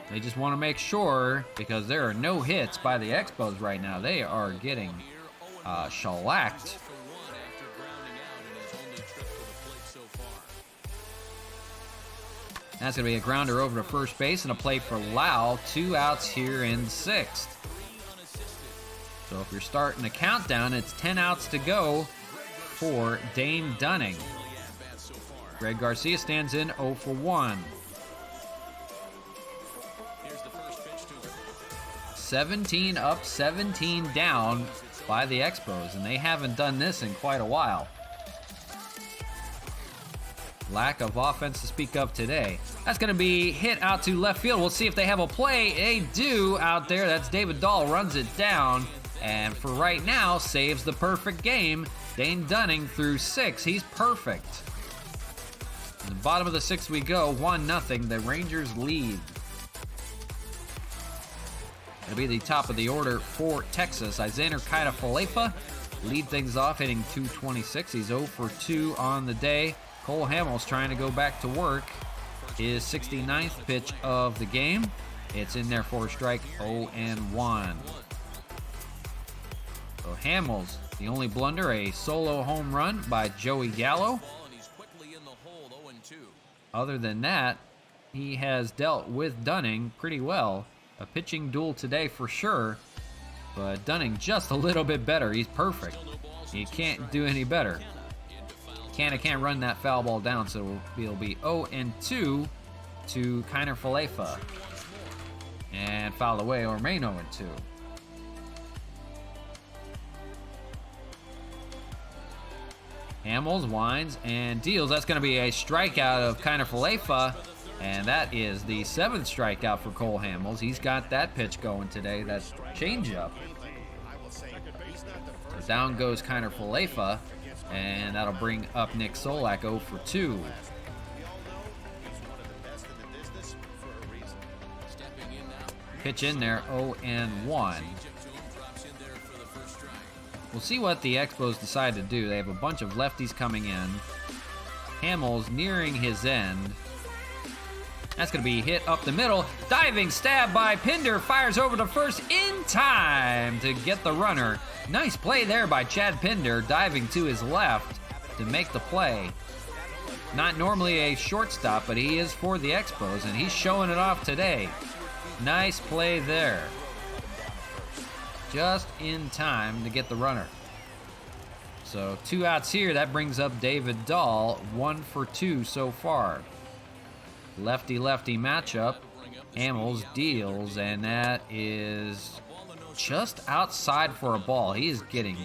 They just want to make sure, because there are no hits by the Expos right now. They are getting shellacked. That's going to be a grounder over to first base and a play for Lau. 2 outs here in the 6th. So if you're starting a countdown, it's 10 outs to go for Dane Dunning. Greg Garcia stands in 0 for 1. 17 up, 17 down by the Expos, and they haven't done this in quite a while. Lack of offense to speak of today. That's going to be hit out to left field. We'll see if they have a play. They do out there. That's David Dahl, runs it down, and for right now, saves the perfect game. Dane Dunning through 6. He's perfect. In the bottom of the 6th we go, 1-0. The Rangers lead. It'll be the top of the order for Texas. Izander Kaita-Falefa lead things off, hitting .226. He's 0 for 2 on the day. Cole Hamels trying to go back to work. His 69th pitch of the game. It's in there for a strike, 0-1. So Hamels The only blunder, a solo home run by Joey Gallo. And he's quickly in the hole, 0-2. Other than that, he has dealt with Dunning pretty well. A pitching duel today for sure, but Dunning just a little bit better. He's perfect. He can't do any better. Can't run that foul ball down, so it'll be 0-2 to Kiner Falefa. And foul away or remain 0-2. Hamels winds and deals. That's going to be a strikeout of Kiner Falefa, and that is the 7th strikeout for Cole Hamels. He's got that pitch going today, that changeup. So down goes Kiner Falefa, and that'll bring up Nick Solak 0 for 2. Pitch in there, 0-1. We'll see what the Expos decide to do. They have a bunch of lefties coming in. Hamels nearing his end. That's going to be hit up the middle. Diving stab by Pinder. Fires over to first in time to get the runner. Nice play there by Chad Pinder, diving to his left to make the play. Not normally a shortstop, but he is for the Expos, and he's showing it off today. Nice play there. Just in time to get the runner. So 2 outs here. That brings up David Dahl, 1 for 2 so far. Lefty-lefty matchup. Hamels deals, and that is just outside for a ball. He is getting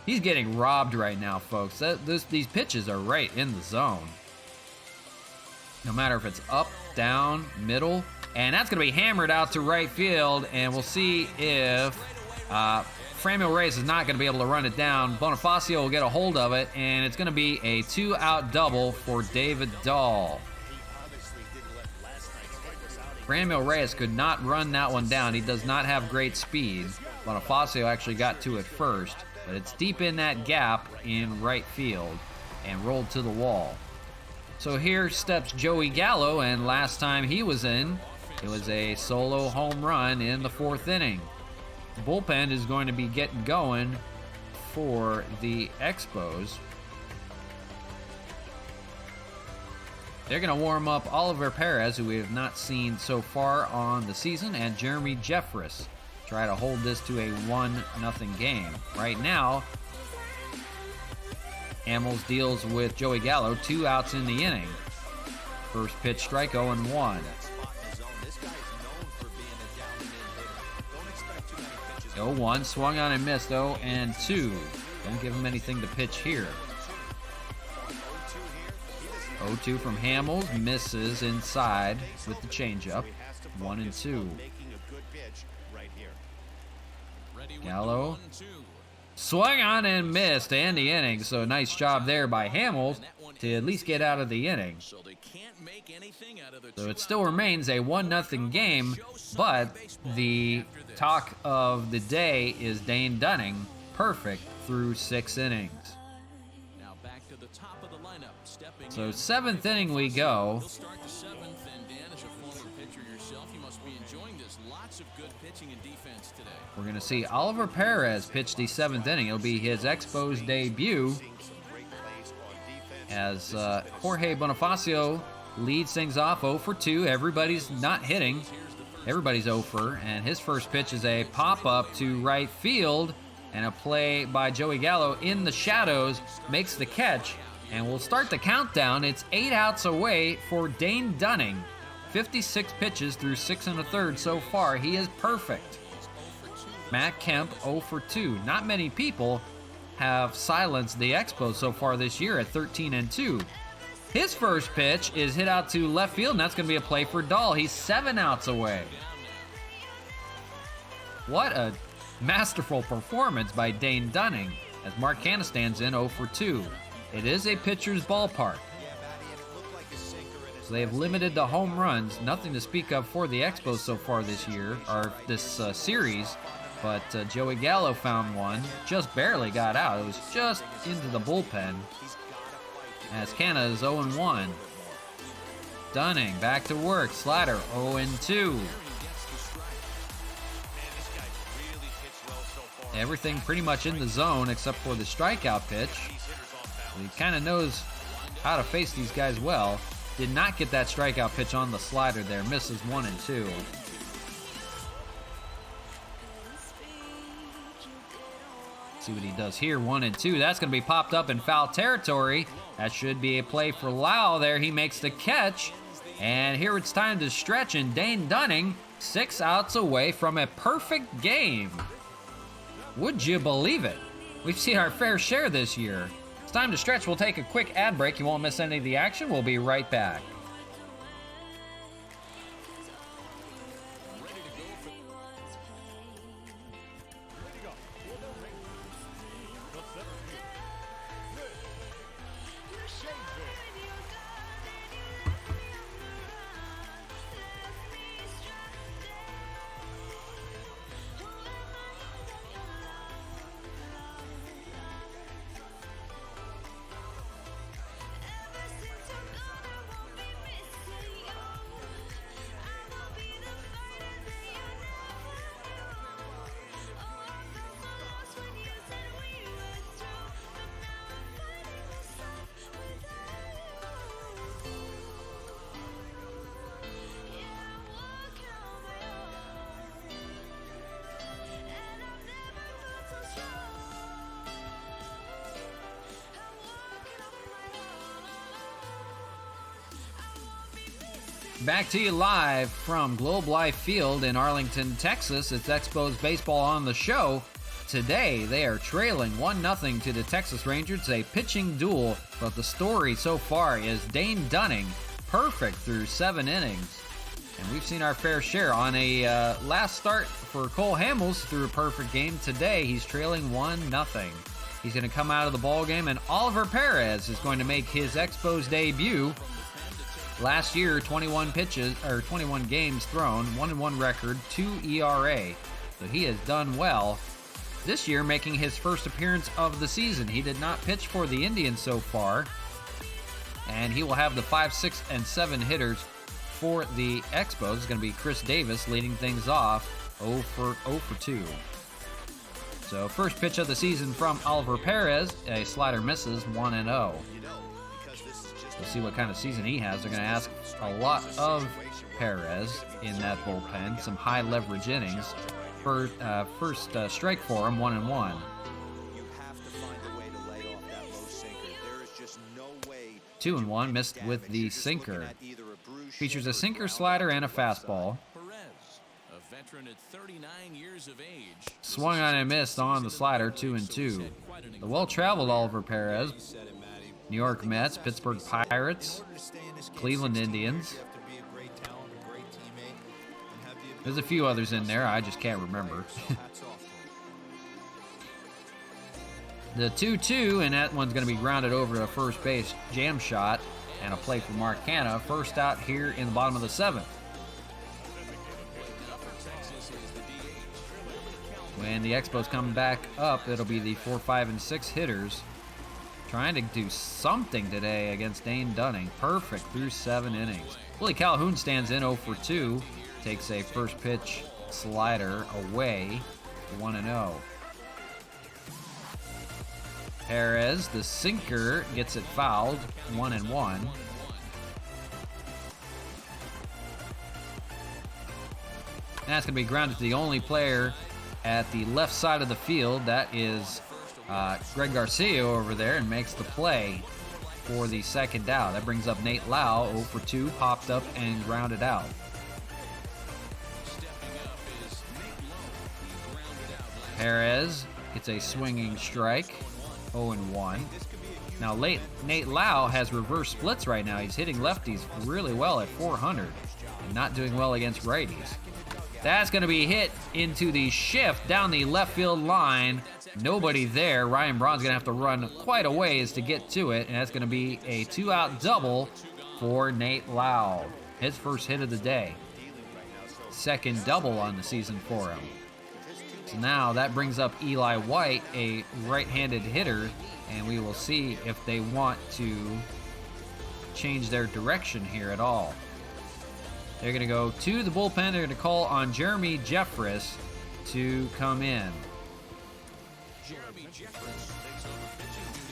he's getting robbed right now, folks. These pitches are right in the zone. No matter if it's up, down, middle. And that's going to be hammered out to right field, and we'll see if Franmil Reyes is not going to be able to run it down. Bonifacio will get a hold of it, and it's going to be a 2-out double for David Dahl. Franmil Reyes could not run that one down. He does not have great speed. Bonifacio actually got to it first, but it's deep in that gap in right field and rolled to the wall. So here steps Joey Gallo, and last time he was in, it was a solo home run in the 4th inning. The bullpen is going to be getting going for the Expos. They're going to warm up Oliver Perez, who we have not seen so far on the season, and Jeremy Jeffress. Try to hold this to a 1-0 game. Right now, Hamels deals with Joey Gallo, 2 outs in the inning. First pitch strike, 0-1. 0-1, swung on and missed, 0-2. Don't give him anything to pitch here. 0-2 from Hamels, misses inside with the changeup. 1-2. Gallo swung on and missed to end the inning, so nice job there by Hamels to at least get out of the inning. So it still remains a 1-0 game, but the talk of the day is Dane Dunning, perfect through 6 innings. So 7th inning we go. We're going to see Oliver Perez pitch the 7th inning. It'll be his Expos debut as Jorge Bonifacio leads things off 0 for 2. Everybody's not hitting. Everybody's 0 for, and his first pitch is a pop-up to right field, and a play by Joey Gallo in the shadows makes the catch, and we'll start the countdown. It's 8 outs away for Dane Dunning. 56 pitches through 6 1/3 so far. He is perfect. Matt Kemp 0 for 2. Not many people have silenced the Expos so far this year at 13-2. His first pitch is hit out to left field, and that's going to be a play for Dahl. He's 7 outs away. What a masterful performance by Dane Dunning as Mark Canna stands in 0 for 2. It is a pitcher's ballpark, so they have limited the home runs. Nothing to speak of for the Expos so far this year, or this series. But Joey Gallo found one, just barely got out. It was just into the bullpen. As Canna is 0-1. Dunning back to work. Slider 0-2. everything pretty much in the zone except for the strikeout pitch. He kind of knows how to face these guys well. Did not get that strikeout pitch on the slider there. Misses 1 and 2. See what he does here. 1 and 2. That's going to be popped up in foul territory. That should be a play for Lau there. He makes the catch. And here it's time to stretch, and Dane Dunning 6 outs away from a perfect game. Would you believe it? We've seen our fair share this year. It's time to stretch. We'll take a quick ad break. You won't miss any of the action. We'll be right back. Back to you live from Globe Life Field in Arlington, Texas. It's Expos Baseball on the show. Today, they are trailing 1-0 to the Texas Rangers. It's a pitching duel, but the story so far is Dane Dunning, perfect through 7 innings. And we've seen our fair share. On a last start for Cole Hamels through a perfect game. Today, he's trailing 1-0. He's going to come out of the ball game, and Oliver Perez is going to make his Expos debut. Last year, 21 games thrown, 1-1 record, 2 ERA. So he has done well. This year, making his first appearance of the season. He did not pitch for the Indians so far. And he will have the 5, 6, and 7 hitters for the Expos. It's going to be Chris Davis leading things off 0 for 2. So first pitch of the season from Oliver Perez. A slider misses 1-0. We'll see what kind of season he has. They're going to ask a lot of Perez in that bullpen. Some high leverage innings. First strike for him, 1-1. 2-1, missed with the sinker. Features a sinker, slider, and a fastball. Swung on and missed on the slider, 2-2. The well-traveled Oliver Perez. New York Mets, Pittsburgh Pirates, Cleveland Indians. There's a few others in there, I just can't remember. The 2-2, and that one's going to be grounded over to first base. Jam shot and a play for Mark Hanna. First out here in the bottom of the 7th. When the Expos come back up, it'll be the 4, 5, and 6 hitters. Trying to do something today against Dane Dunning. Perfect through 7 innings. Willie Calhoun stands in 0 for 2. Takes a first pitch slider away. 1-0. Perez, the sinker, gets it fouled. 1-1. And that's going to be grounded to the only player at the left side of the field. That is Greg Garcia over there, and makes the play for the second out. That brings up Nate Lau, 0 for 2, popped up and grounded out. Perez gets a swinging strike, 0-1. Now Nate Lau has reverse splits right now. He's hitting lefties really well at 400 and not doing well against righties. That's going to be hit into the shift down the left field line. Nobody there. Ryan Braun's going to have to run quite a ways to get to it, and that's going to be a 2-out double for Nate Lau. His first hit of the day. Second double on the season for him. So now that brings up Eli White, a right-handed hitter, and we will see if they want to change their direction here at all. They're going to go to the bullpen. They're going to call on Jeremy Jeffress to come in.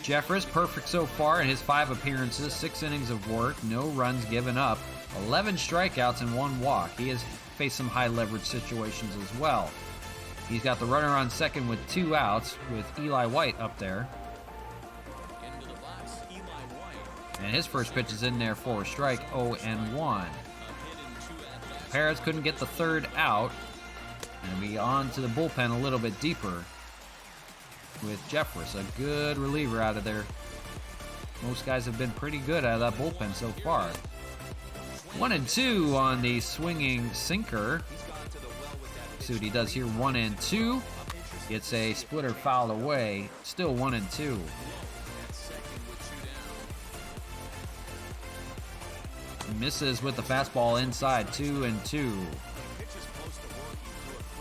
Jeffress, perfect so far in his 5 appearances, 6 innings of work, no runs given up, 11 strikeouts and 1 walk. He has faced some high leverage situations as well. He's got the runner on second with 2 outs with Eli White up there. And his first pitch is in there for a strike, 0-1. Perez couldn't get the 3rd out. And be on to the bullpen a little bit deeper with Jeffress, a good reliever out of there. Most guys have been pretty good out of that bullpen so far. 1-2 on the swinging sinker. See what he does here, 1-2. Gets a splitter fouled away, still 1-2. Misses with the fastball inside, 2-2.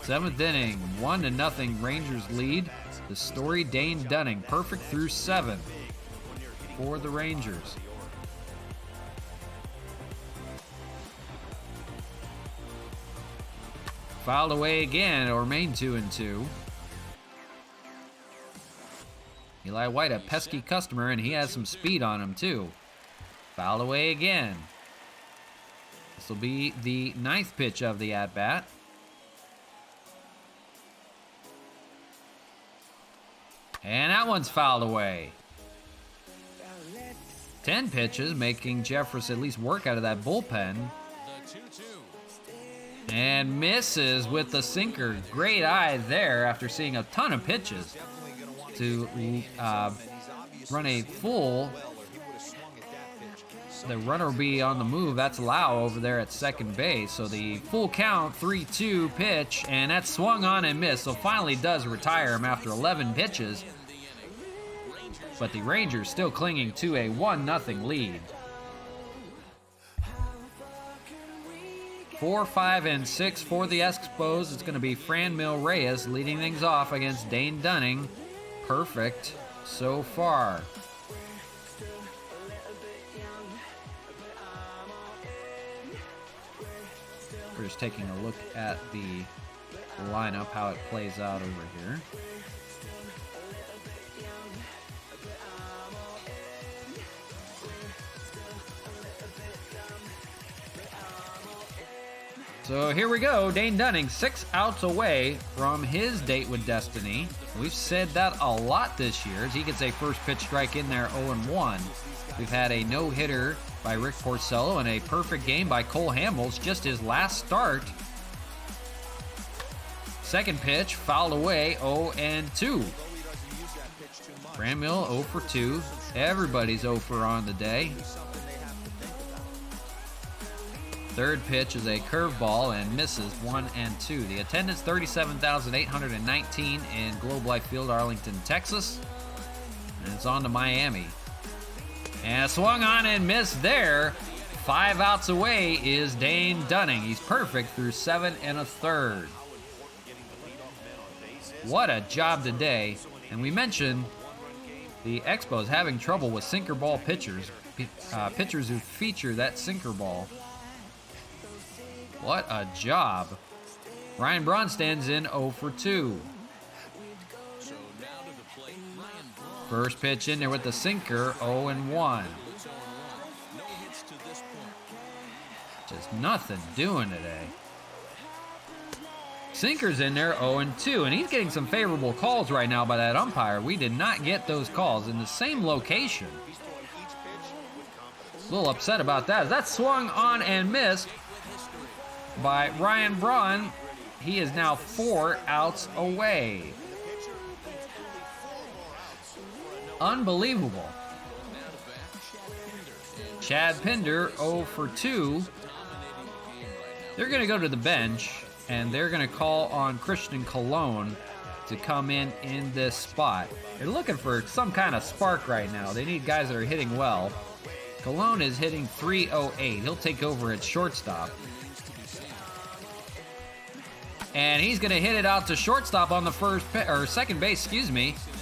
7th inning, 1-0 Rangers lead. The story, Dane Dunning, perfect through 7 for the Rangers. Fouled away again, it'll remain 2-2. Eli White, a pesky customer, and he has some speed on him too. Fouled away again. This will be the 9th pitch of the at-bat. And that one's fouled away. 10 pitches, making Jeffress at least work out of that bullpen. And misses with the sinker. Great eye there after seeing a ton of pitches to run a full. The runner will be on the move. That's Lau over there at second base. So the full count, 3-2 pitch, and that's swung on and missed. So finally does retire him after 11 pitches. But the Rangers still clinging to a 1-0 lead. 4, 5, and 6 for the Expos. It's going to be Franmil Reyes leading things off against Dane Dunning. Perfect so far. We're just taking a look at the lineup, how it plays out over here. So here we go, Dane Dunning, 6 outs away from his date with destiny. We've said that a lot this year as he gets a first pitch strike in there, 0-1. We've had a no-hitter by Rick Porcello and a perfect game by Cole Hamels, just his last start. Second pitch, fouled away, 0-2. Franmil 0 for 2. Everybody's 0 for on the day. Third pitch is a curveball and misses, 1-2. The attendance, 37,819 in Globe Life Field, Arlington, Texas. And it's on to Miami. And swung on and missed there. 5 outs away is Dane Dunning. He's perfect through 7 1/3. What a job today. And we mentioned the Expos having trouble with sinker ball pitchers. Pitchers who feature that sinker ball. What a job. Ryan Braun stands in 0 for 2. First pitch in there with the sinker, 0-1. Just nothing doing today. Sinker's in there, 0-2, and he's getting some favorable calls right now by that umpire. We did not get those calls in the same location. A little upset about that. That swung on and missed by Ryan Braun. He is now 4 outs away. Unbelievable. Chad Pinder 0 for 2. They're going to go to the bench, and they're going to call on Christian Colon to come in this spot. They're looking for some kind of spark right now. They need guys that are hitting well. Colon is hitting .308. He'll take over at shortstop. And he's going to hit it out to shortstop on the second base,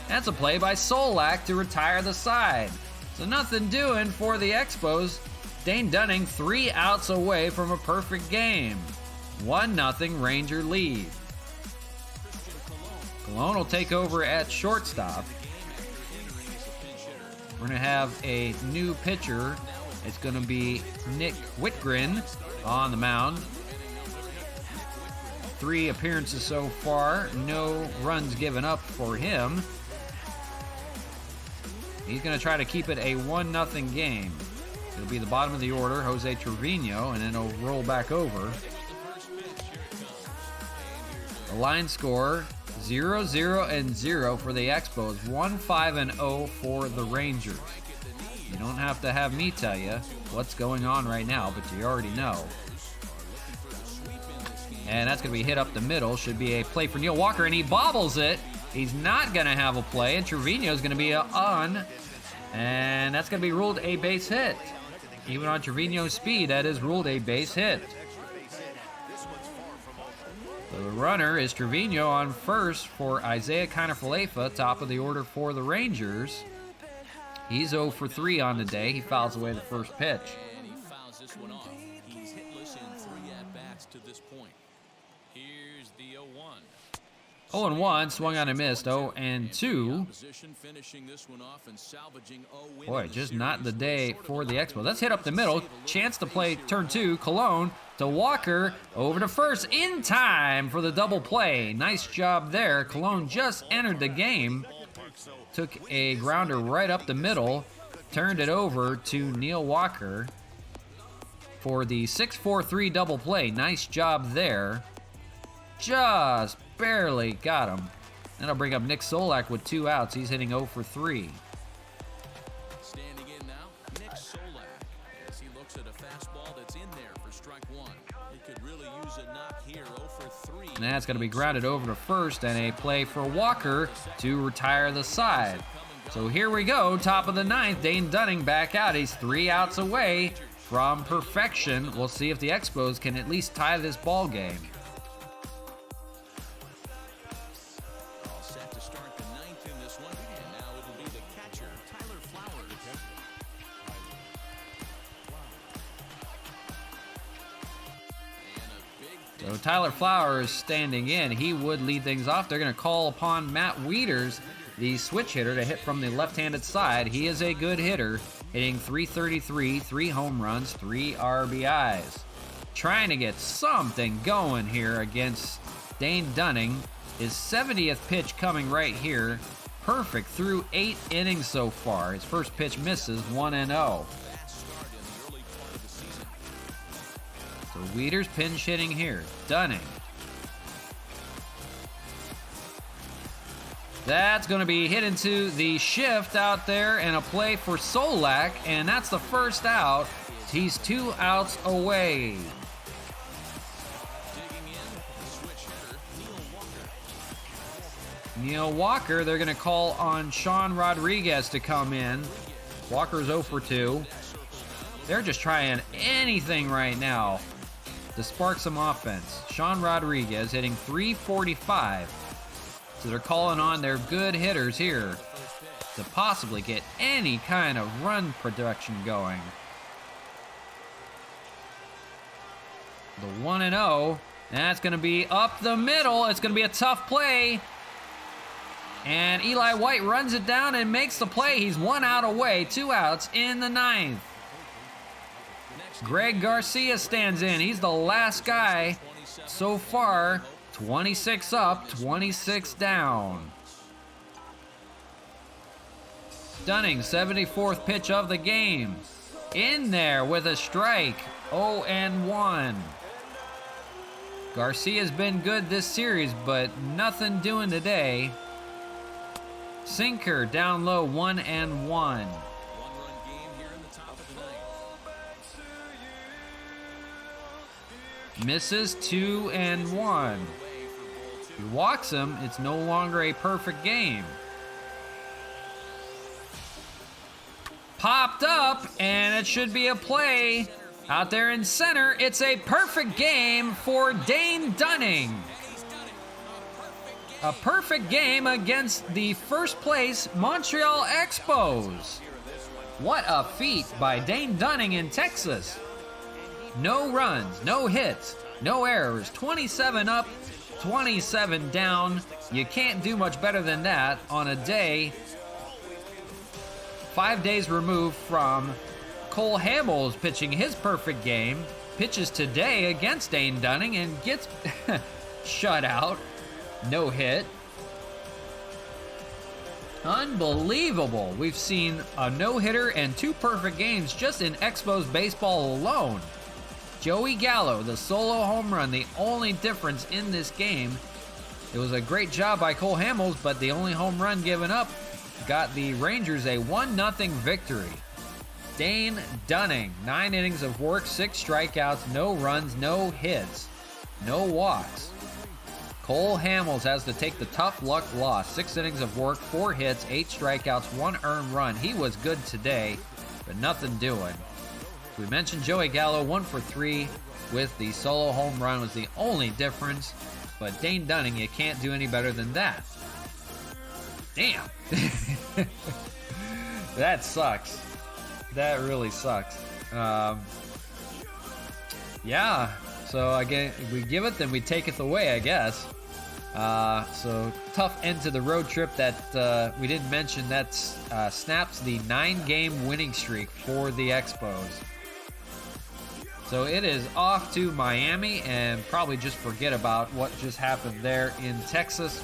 That's a play by Solak to retire the side. So nothing doing for the Expos. Dane Dunning 3 outs away from a perfect game. 1-0 Ranger lead. Colon will take over at shortstop. We're going to have a new pitcher. It's going to be Nick Witgren on the mound. 3 appearances so far. No runs given up for him. He's going to try to keep it a 1-0 game. It'll be the bottom of the order, Jose Trevino, and then it'll roll back over. The line score, 0-0-0 for the Expos, 1-5-0 for the Rangers. You don't have to have me tell you what's going on right now, but you already know. And that's going to be hit up the middle. Should be a play for Neil Walker, and he bobbles it. He's not going to have a play, and Trevino's going to be on. And that's going to be ruled a base hit. Even on Trevino's speed, that is ruled a base hit. The runner is Trevino on first for Isaiah Kiner-Falefa, top of the order for the Rangers. He's 0 for 3 on the day. He fouls away the first pitch. And he fouls this one off. He's hitless in 3 at-bats to this point. Here's the 0-1. 0-1, swung on and missed. 0-2. Boy, just not the day for the Expos. Let's hit up the middle. Chance to play turn 2. Colon to Walker. Over to first in time for the double play. Nice job there. Colon just entered the game. Took a grounder right up the middle. Turned it over to Neil Walker for the 6-4-3 double play. Nice job there. Just barely got him. That'll bring up Nick Solak with 2 outs. He's hitting 0 for 3. Standing in now, Nick Solak, as he looks at a fastball that's in there for strike 1. He could really use a knock here, 0 for 3. And that's going to be grounded over to first, and a play for Walker to retire the side. So here we go, top of the 9th. Dane Dunning back out. He's 3 outs away from perfection. We'll see if the Expos can at least tie this ball game. So Tyler Flowers standing in. He would lead things off. They're going to call upon Matt Wieters, the switch hitter, to hit from the left-handed side. He is a good hitter, hitting .333, 3 home runs, 3 RBIs. Trying to get something going here against Dane Dunning. His 70th pitch coming right here. Perfect through 8 innings so far. His first pitch misses, 1-0. So Wieters pinch hitting here. Dunning. That's going to be hit into the shift out there, and a play for Solak, and that's the first out. He's 2 outs away. Neil Walker, they're going to call on Sean Rodriguez to come in. Walker's 0 for 2. They're just trying anything right now to spark some offense. Sean Rodriguez hitting .345. So they're calling on their good hitters here to possibly get any kind of run production going. The 1-0, that's going to be up the middle. It's going to be a tough play. And Eli White runs it down and makes the play. He's 1 out away, 2 outs in the 9th. Greg Garcia stands in. He's the last guy so far. 26 up, 26 down. Dunning, 74th pitch of the game. In there with a strike, 0-1. Garcia's been good this series, but nothing doing today. Sinker down low, 1-1. Misses, 2-1. He walks him. It's no longer a perfect game. Popped up, and it should be a play. Out there in center, it's a perfect game for Dane Dunning. A perfect game against the first place Montreal Expos. What a feat by Dane Dunning in Texas. No runs, no hits, no errors, 27 up, 27 down. You can't do much better than that on a day 5 days removed from Cole Hamels pitching his perfect game. Pitches today against Dane Dunning and gets shut out. No hit. Unbelievable. We've seen a no-hitter and 2 perfect games just in Expos baseball alone. Joey Gallo, the solo home run, the only difference in this game. It was a great job by Cole Hamels, but the only home run given up got the Rangers a 1-0 victory. Dane Dunning, 9 innings of work, 6 strikeouts, no runs, no hits, no walks. Cole Hamels has to take the tough luck loss. 6 innings of work, 4 hits, 8 strikeouts, 1 earned run. He was good today, but nothing doing. We mentioned Joey Gallo, 1 for 3 with the solo home run was the only difference. But Dane Dunning, you can't do any better than that. Damn. That sucks. That really sucks. Yeah. So again, we give it, then we take it away, I guess. So tough end to the road trip that we didn't mention. That snaps the 9-game winning streak for the Expos. So it is off to Miami and probably just forget about what just happened there in Texas.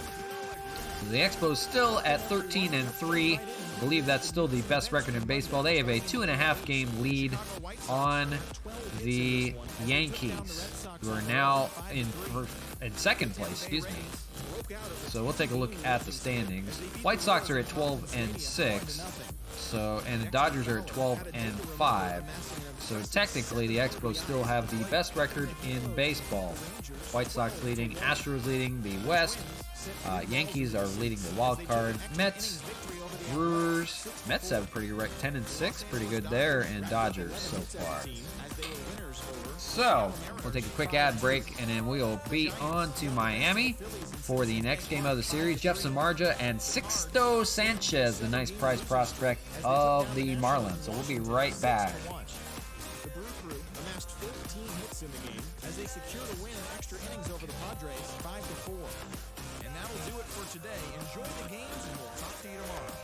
So the Expos still at 13-3. I believe that's still the best record in baseball. They have a 2.5-game lead on the Yankees, who are now in second place, excuse me. So we'll take a look at the standings. White Sox are at 12-6. And the Dodgers are at 12-5. So technically, the Expos still have the best record in baseball. White Sox leading, Astros leading the West. Yankees are leading the wild card. Mets, Brewers. Mets have a pretty good record, 10-6, pretty good there, and Dodgers so far. So we'll take a quick ad break, and then we'll be on to Miami for the next game of the series. Jeff Samardzija and Sixto Sanchez, the nice prize prospect of the Marlins. So we'll be right back. The Brew Crew amassed 14 hits in the game as they secured a win in extra innings over the Padres 5-4. And that'll do it for today. Enjoy the games, and we'll talk to you tomorrow.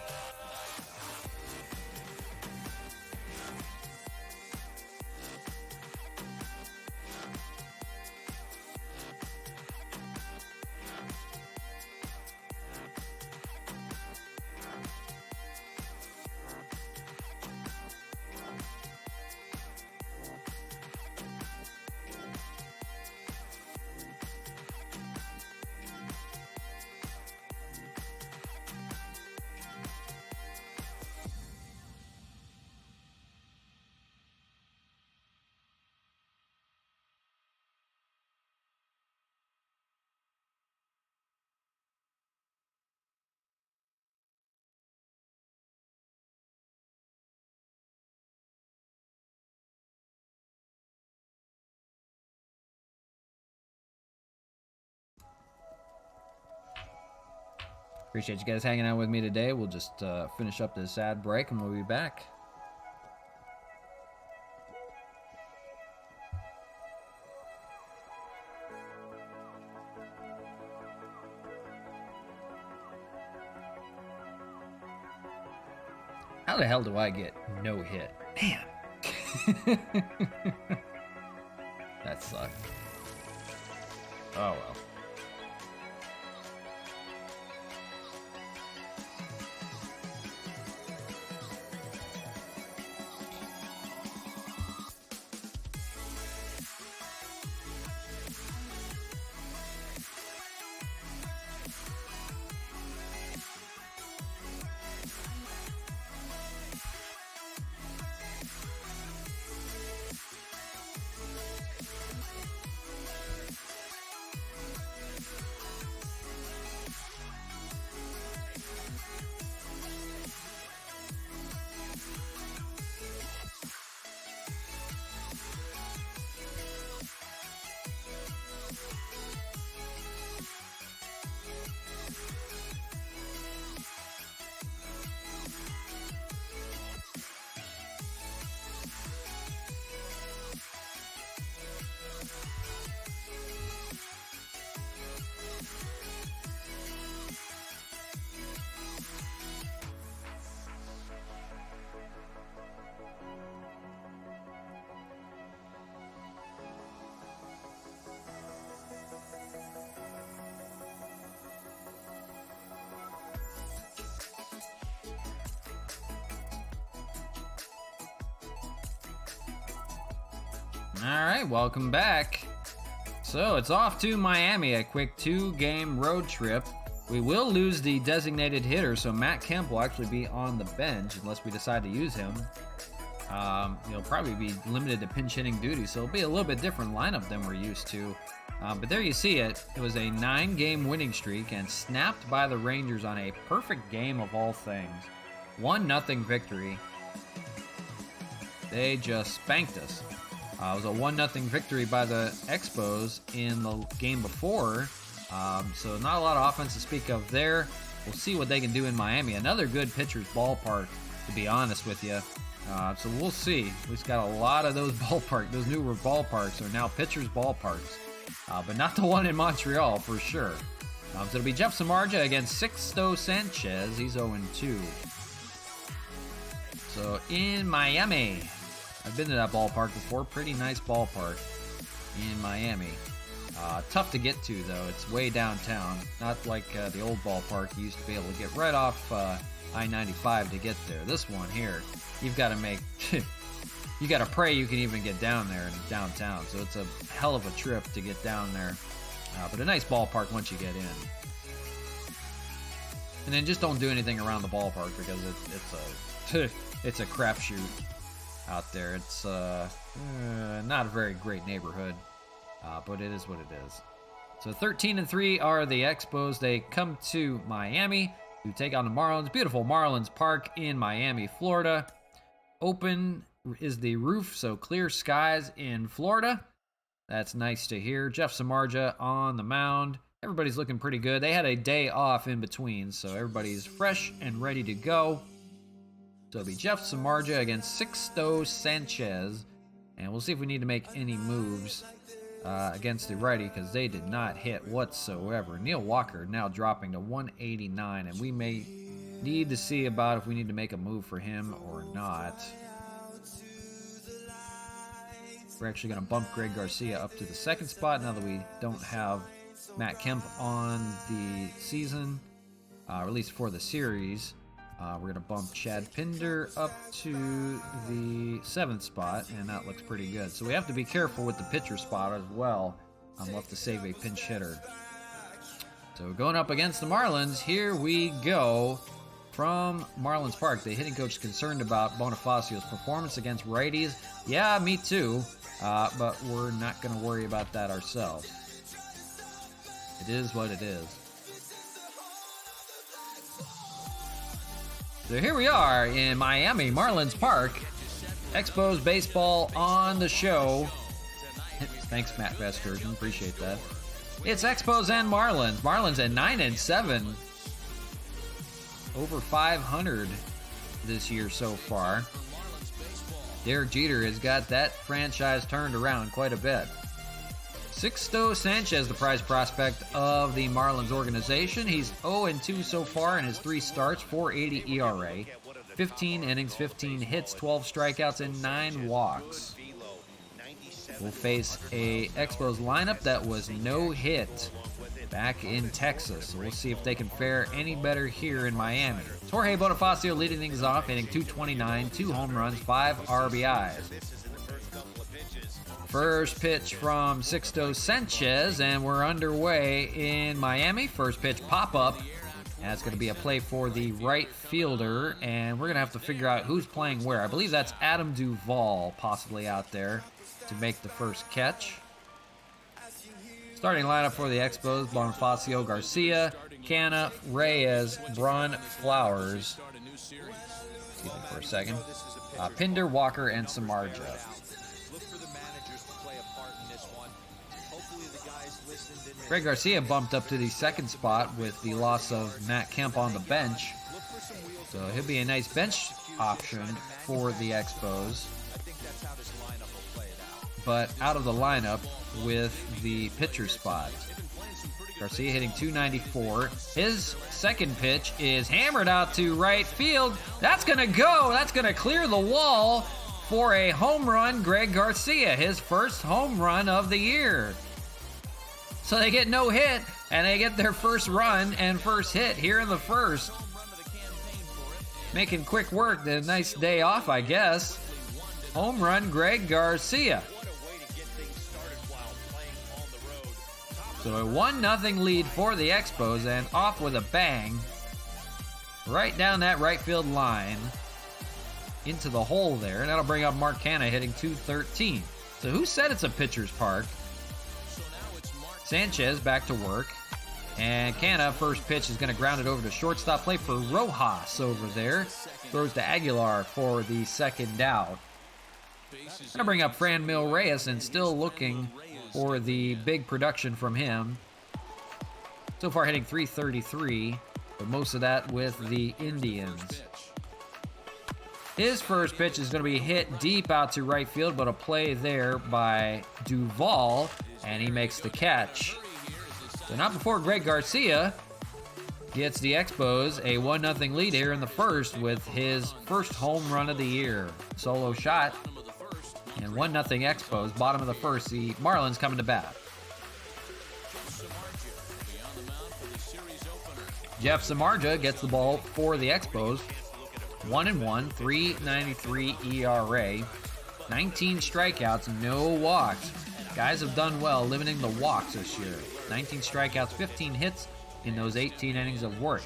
Appreciate you guys hanging out with me today. We'll just finish up this ad break and we'll be back. How the hell do I get no hit? Damn. That sucked. Oh well. All right, welcome back. So it's off to Miami, a quick 2-game road trip. We will lose the designated hitter, so Matt Kemp will actually be on the bench unless we decide to use him. He'll probably be limited to pinch hitting duty, so it'll be a little bit different lineup than we're used to. But there you see it. It was a 9-game winning streak and snapped by the Rangers on a perfect game of all things. 1-0 victory. They just spanked us. It was a 1-0 victory by the Expos in the game before. So not a lot of offense to speak of there. We'll see what they can do in Miami. Another good pitcher's ballpark, to be honest with you. So we'll see. We've got a lot of those those newer ballparks are now pitcher's ballparks. But not the one in Montreal for sure. So it'll be Jeff Samardzija against Sixto Sanchez. He's 0-2. So in Miami, I've been to that ballpark before. Pretty nice ballpark in Miami. Tough to get to, though. It's way downtown. Not like the old ballpark. You used to be able to get right off I-95 to get there. This one here, you've got to make... you got to pray you can even get down there in downtown. So it's a hell of a trip to get down there. But a nice ballpark once you get in. And then just don't do anything around the ballpark because it's a crapshoot out there. It's not a very great neighborhood, but it is what it is. So 13-3 are the Expos. They come to Miami to take on the Marlins. Beautiful Marlins Park in Miami, Florida. Open is the roof, so clear skies in Florida. That's nice to hear. Jeff Samardzija on the mound. Everybody's looking pretty good. They had a day off in between, so everybody's fresh and ready to go. So it'll be Jeff Samardzija against Sixto Sanchez. And we'll see if we need to make any moves against the righty, because they did not hit whatsoever. Neil Walker now dropping to 189, and we may need to see about if we need to make a move for him or not. We're actually going to bump Greg Garcia up to the second spot now that we don't have Matt Kemp on the season, or at least for the series. We're going to bump Chad Pinder up to the 7th spot, and that looks pretty good. So we have to be careful with the pitcher spot as well. We'll have to save a pinch hitter. So going up against the Marlins, here we go. From Marlins Park, the hitting coach is concerned about Bonifacio's performance against righties. Yeah, me too, but we're not going to worry about that ourselves. It is what it is. So here we are in Miami, Marlins Park. Expos baseball on the show. Thanks, Matt Vesturgeon. Appreciate that. It's Expos and Marlins. Marlins at 9-7. Over 500 this year so far. Derek Jeter has got that franchise turned around quite a bit. Sixto Sanchez, the prize prospect of the Marlins organization. He's 0-2 so far in his 3 starts, 4.80 ERA, 15 innings, 15 hits, 12 strikeouts, and 9 walks. We'll face a Expos lineup that was no hit back in Texas. So we'll see if they can fare any better here in Miami. Jorge Bonifacio leading things off, hitting .229, 2 home runs, 5 RBIs. First pitch from Sixto Sanchez, and we're underway in Miami. First pitch pop-up. That's going to be a play for the right fielder, and we're going to have to figure out who's playing where. I believe that's Adam Duvall possibly out there to make the first catch. Starting lineup for the Expos: Bonifacio, Garcia, Canna, Reyes, Braun, Flowers. Excuse me for a second. Pinder, Walker, and Samardzija. Greg Garcia bumped up to the 2nd spot with the loss of Matt Kemp on the bench. So he'll be a nice bench option for the Expos. But out of the lineup with the pitcher spot. Garcia hitting .294. His second pitch is hammered out to right field. That's going to go. That's going to clear the wall for a home run. Greg Garcia, his first home run of the year. So they get no hit, and they get their first run and first hit here in the first. Making quick work. A nice day off, I guess. Home run, Greg Garcia. So a 1-0 lead for the Expos, and off with a bang. Right down that right field line. Into the hole there, and that'll bring up Mark Canha hitting .213. So who said it's a pitcher's park? Sanchez back to work. And Canha, first pitch, is going to ground it over to shortstop. Play for Rojas over there. Throws to Aguilar for the second out. Going to bring up Franmil Reyes, and still looking for the big production from him. So far hitting .333, but most of that with the Indians. His first pitch is going to be hit deep out to right field, but a play there by Duvall, and he makes the catch. So not before Greg Garcia gets the Expos a 1-0 lead here in the first with his first home run of the year. Solo shot, and 1-0 Expos, bottom of the first. The Marlins coming to bat. Jeff Samardzija gets the ball for the Expos. 1-1, 3.93 ERA, 19 strikeouts, no walks. Guys have done well limiting the walks this year. 19 strikeouts, 15 hits in those 18 innings of work.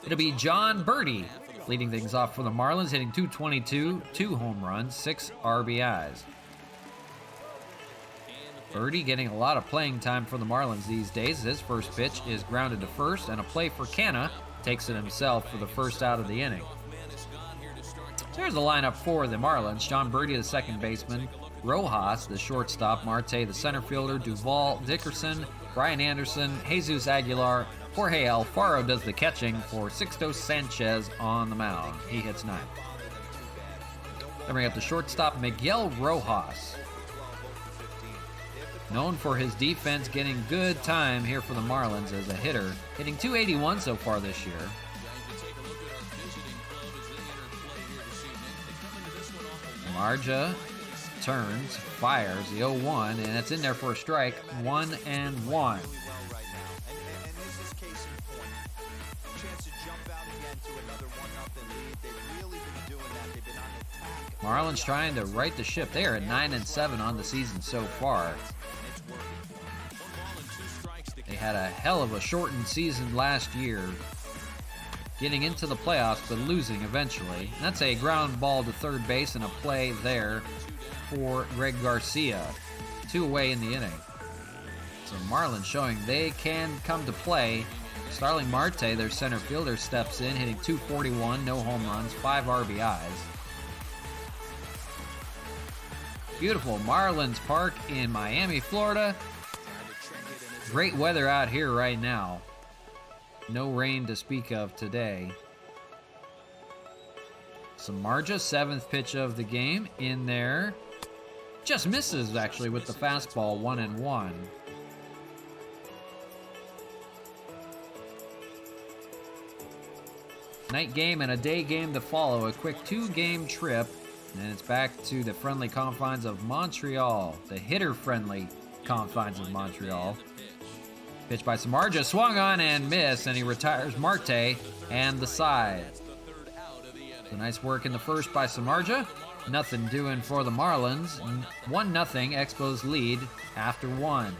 It'll be John Birdie leading things off for the Marlins, hitting .222, 2 home runs, 6 RBIs. Birdie getting a lot of playing time for the Marlins these days. His first pitch is grounded to first, and a play for Canha takes it himself for the first out of the inning. So here's the lineup for the Marlins. John Birdie, the second baseman. Rojas, the shortstop. Marte, the center fielder. Duvall, Dickerson, Brian Anderson, Jesus Aguilar. Jorge Alfaro does the catching for Sixto Sanchez on the mound. He hits 9. Then we have the shortstop, Miguel Rojas. Known for his defense, getting good time here for the Marlins as a hitter. Hitting .281 so far this year. Samardzija turns, fires the 0-1, and it's in there for a strike. 1-1. Marlins trying to right the ship. They are at 9-7 on the season so far. They had a hell of a shortened season last year, getting into the playoffs but losing eventually. And that's a ground ball to third base and a play there for Greg Garcia. 2 away in the inning. So Marlins showing they can come to play. Starling Marte, their center fielder, steps in, hitting .241, no home runs, 5 RBIs. Beautiful Marlins Park in Miami, Florida. Great weather out here right now. No rain to speak of today. Samardzija, 7th pitch of the game, in there. Just misses, actually, with the fastball, 1-1. Night game and a day game to follow. A quick 2-game trip. And it's back to the friendly confines of Montreal. The hitter-friendly confines of Montreal. Pitch by Samardzija, swung on and missed, and he retires Marte and the side. So nice work in the first by Samardzija. Nothing doing for the Marlins. 1-0 Expos lead after 1.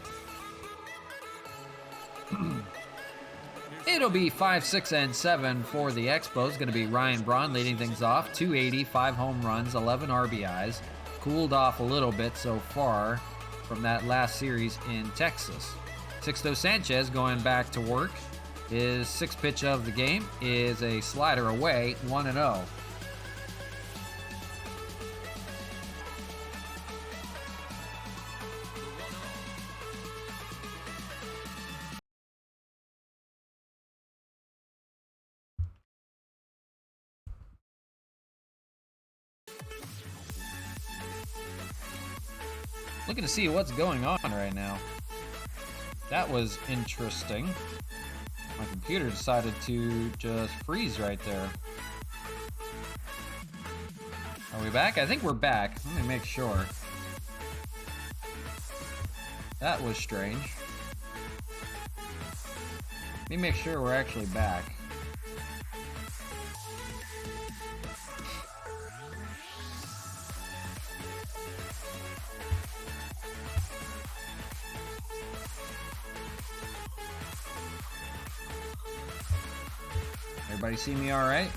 It'll be 5, 6, and 7 for the Expos. Going to be Ryan Braun leading things off. .280, 5 home runs, 11 RBIs. Cooled off a little bit so far from that last series in Texas. Sixto Sanchez going back to work. His 6th pitch of the game is a slider away, 1-0. Looking to see what's going on right now. That was interesting. My computer decided to just freeze right there. Are we back? I think we're back. Let me make sure. That was strange. Let me make sure we're actually back. Everybody see me all right?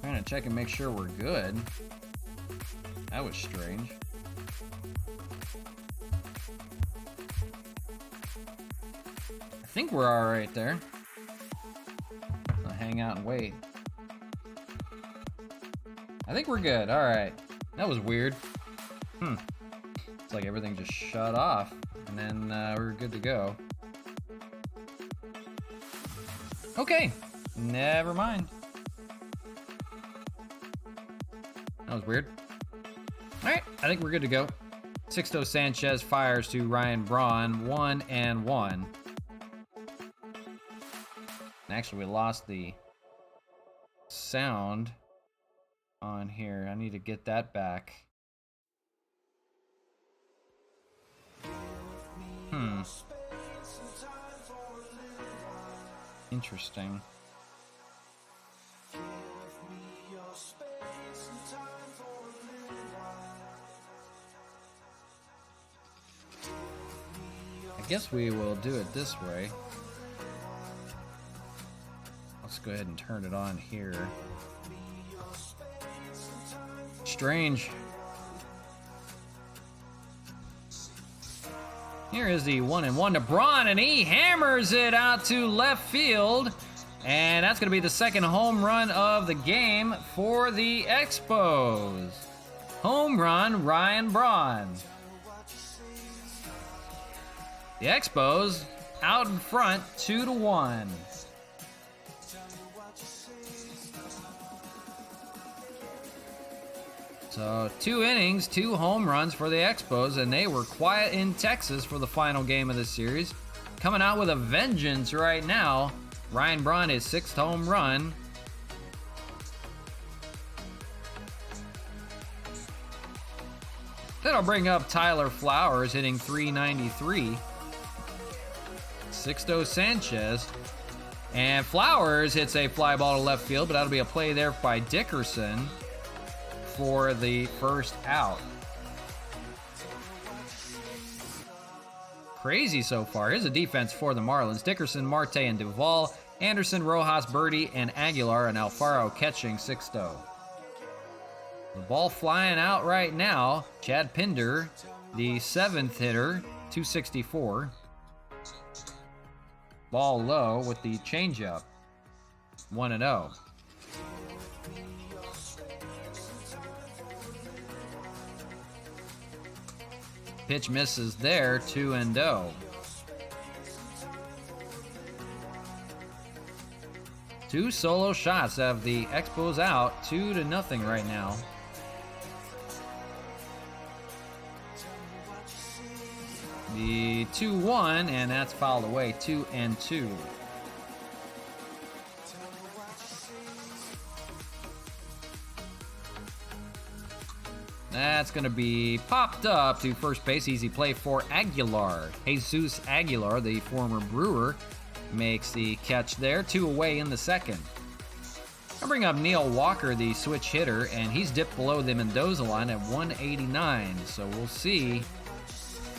Trying to check and make sure we're good. That was strange. I think we're all right there. I'll hang out and wait. I think we're good. All right. That was weird. It's like everything just shut off, and then we're good to go. Okay. Never mind. That was weird. All right. I think we're good to go. Sixto Sanchez fires to Ryan Braun. 1-1. Actually, we lost the sound on here. I need to get that back. Interesting. I guess we will do it this way. Let's go ahead and turn it on here. Strange. Here is the 1-1 to Braun, and he hammers it out to left field. And that's going to be the second home run of the game for the Expos. Home run, Ryan Braun. The Expos out in front, 2-1. So 2 innings, 2 home runs for the Expos, and they were quiet in Texas for the final game of the series. Coming out with a vengeance right now. Ryan Braun, his 6th home run. That'll bring up Tyler Flowers hitting .393. Sixto Sanchez. And Flowers hits a fly ball to left field, but that'll be a play there by Dickerson for the first out. Crazy so far. Here's a defense for the Marlins. Dickerson, Marte, and Duvall. Anderson, Rojas, Birdie, and Aguilar, and Alfaro catching Sixto. The ball flying out right now. Chad Pinder, the 7th hitter, 264. Ball low with the changeup. 1-0. Pitch misses there, 2-0. 2 solo shots have the Expos out, 2-0 right now. The 2-1, and that's fouled away, 2-2. That's going to be popped up to first base. Easy play for Aguilar. Jesus Aguilar, the former Brewer, makes the catch there. 2 away in the second. I'll bring up Neil Walker, the switch hitter, and he's dipped below the Mendoza line at 189. So we'll see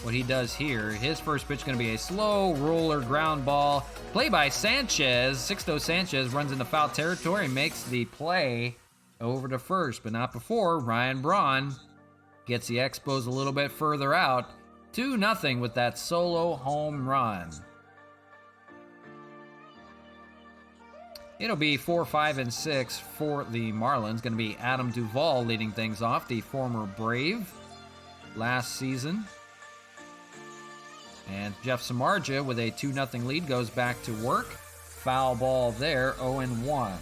what he does here. His first pitch going to be a slow roller ground ball. Play by Sanchez. Sixto Sanchez runs into foul territory and makes the play over to first, but not before. Ryan Braun gets the Expos a little bit further out. 2-0 with that solo home run. It'll be 4, 5, and 6 for the Marlins. Going to be Adam Duvall leading things off, the former Brave last season. And Jeff Samardzija with a 2-0 lead goes back to work. Foul ball there, 0-1.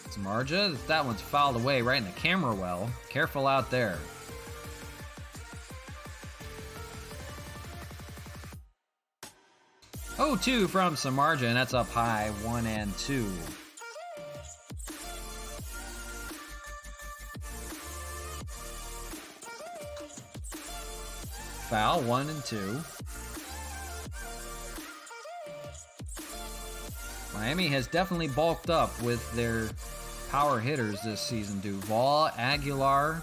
Samardzija, that one's fouled away right in the camera well. Careful out there. Oh, 2 from Samardzija, and that's up high, 1-2. Foul, 1-2. Miami has definitely bulked up with their power hitters this season. Duvall, Aguilar.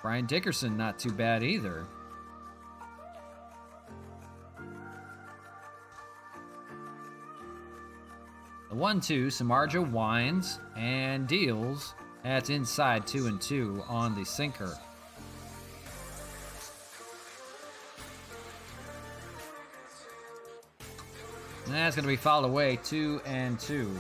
Brian Dickerson, not too bad either. The 1-2, Samardzija winds and deals. That's inside 2-2 on the sinker. And that's going to be fouled away, 2-2.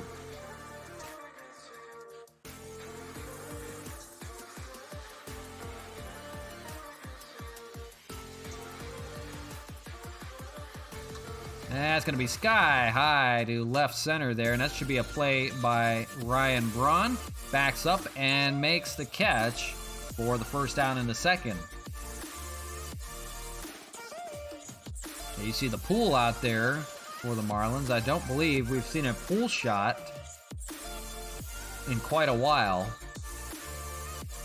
That's going to be sky high to left center there, and that should be a play by Ryan Braun. Backs up and makes the catch for the first down in the second. You see the pool out there for the Marlins. I don't believe we've seen a pool shot in quite a while.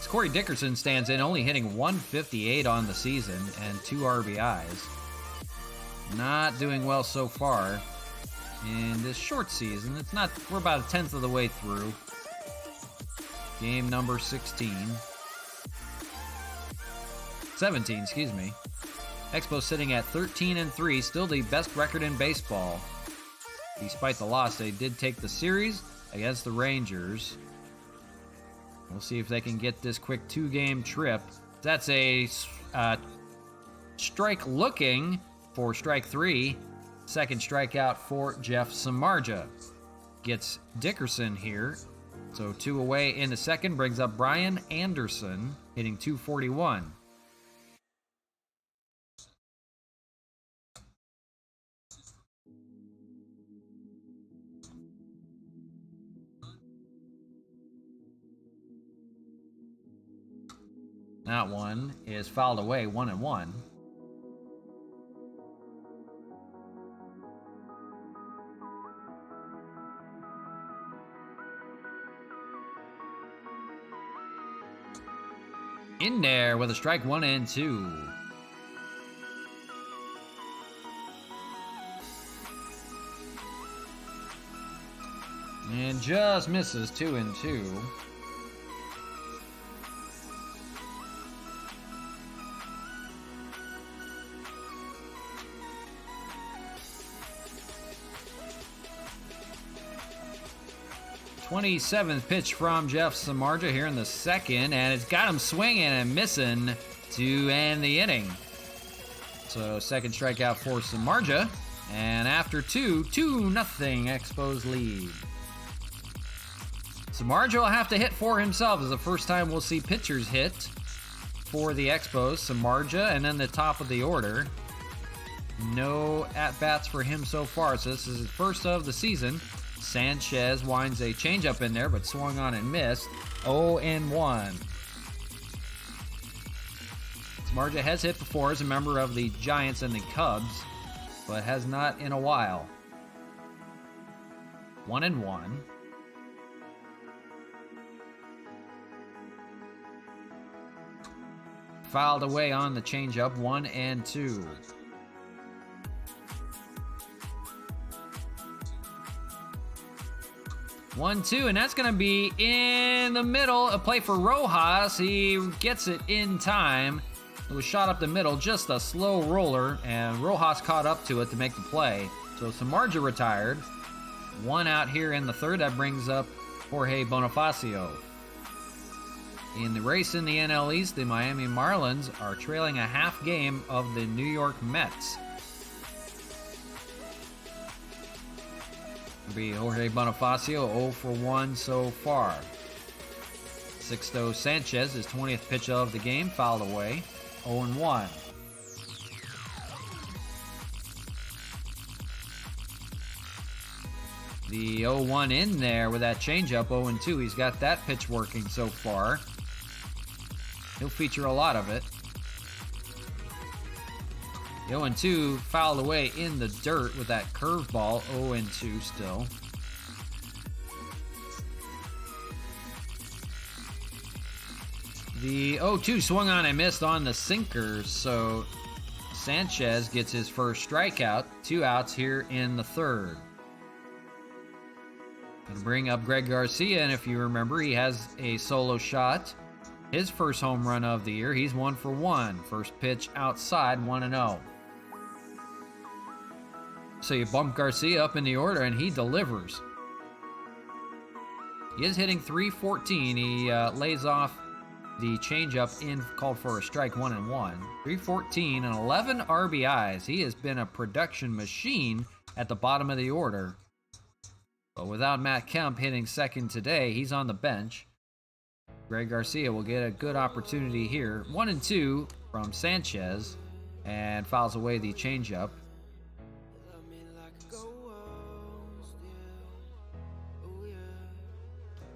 Corey Dickerson stands in, only hitting 158 on the season and 2 RBIs. Not doing well so far in this short season. We're about 1/10 of the way through. Game number 17, excuse me. EXPOS sitting at 13-3, still the best record in baseball. Despite the loss, they did take the series against the Rangers. We'll see if they can get this quick 2-game trip. That's a strike looking for strike 3. Second strikeout for Jeff Samardzija. Gets Dickerson here. So 2 away in the second, brings up Brian Anderson, hitting .241. That one is fouled away, 1-1. In there with a strike, 1-2. And just misses, 2-2. '27th pitch from Jeff Samardzija here in the second, and it's got him swinging and missing to end the inning. So second strikeout for Samardzija, and after 2-0 EXPOS lead. Samardzija will have to hit for himself. This is the first time we'll see pitchers hit for the Expos. Samardzija, and then the top of the order. No at-bats for him so far, so this is his first of the season. Sanchez winds a changeup in there, but swung on and missed. 0-1. Samardzija has hit before as a member of the Giants and the Cubs, but has not in a while. 1-1. Fouled away on the changeup, 1-2. One, two, and that's going to be in the middle. A play for Rojas. He gets it in time. It was shot up the middle, just a slow roller, and Rojas caught up to it to make the play. So Samardzija retired. 1 out here in the third. That brings up Jorge Bonifacio. In the race in the NL East, the Miami Marlins are trailing a half game of the New York Mets. Be Jorge Bonifacio, 0-for-1 so far. Sixto Sanchez, his 20th pitch of the game, fouled away, 0-1. The 0-1 in there with that changeup, 0-2. He's got that pitch working so far. He'll feature a lot of it. The 0-2 fouled away in the dirt with that curveball, 0-2 still. The 0-2 swung on and missed on the sinker, so Sanchez gets his first strikeout. 2 outs here in the third. Gonna bring up Greg Garcia, and if you remember, he has a solo shot. His first home run of the year. He's 1 for 1. First pitch outside, 1-0. So you bump Garcia up in the order, and he delivers. He is hitting .314. He lays off the changeup in, called for a strike, 1-1. .314 and 11 RBIs. He has been a production machine at the bottom of the order. But without Matt Kemp hitting second today, he's on the bench. Greg Garcia will get a good opportunity here. 1-2 from Sanchez, and fouls away the changeup.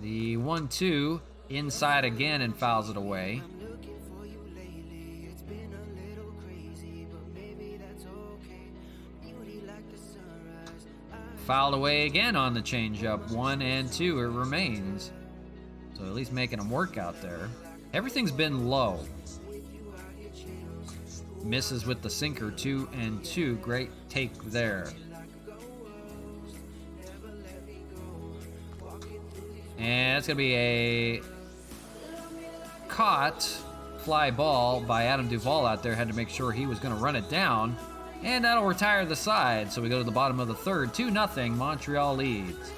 The 1-2 inside again and fouls it away. Fouled away again on the changeup. 1-2 it remains. So at least making him work out there. Everything's been low. Misses with the sinker. 2-2. Great take there. And it's going to be a caught fly ball by Adam Duvall out there. Had to make sure he was going to run it down. And that'll retire the side. So we go to the bottom of the third. 2-0. Montreal leads.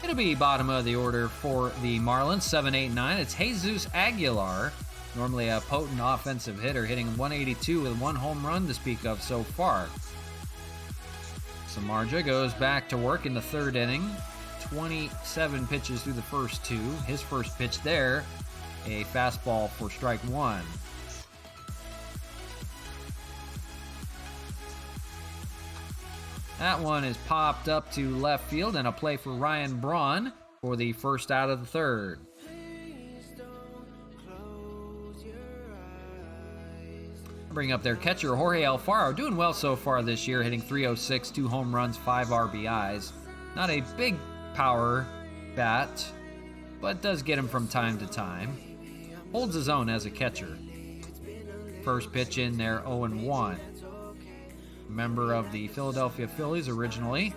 It'll be bottom of the order for the Marlins. 7-8-9. It's Jesus Aguilar. Normally a potent offensive hitter, hitting .182 with 1 home run to speak of so far. Samardzija goes back to work in the third inning. 27 pitches through the first 2. His first pitch there, a fastball for strike 1. That one is popped up to left field, and a play for Ryan Braun for the first out of the third. Bring up their catcher, Jorge Alfaro, doing well so far this year, hitting .306, 2 home runs, 5 RBIs. Not a big power bat, but does get him from time to time. Holds his own as a catcher. First pitch in there, 0-1. Member of the Philadelphia Phillies originally,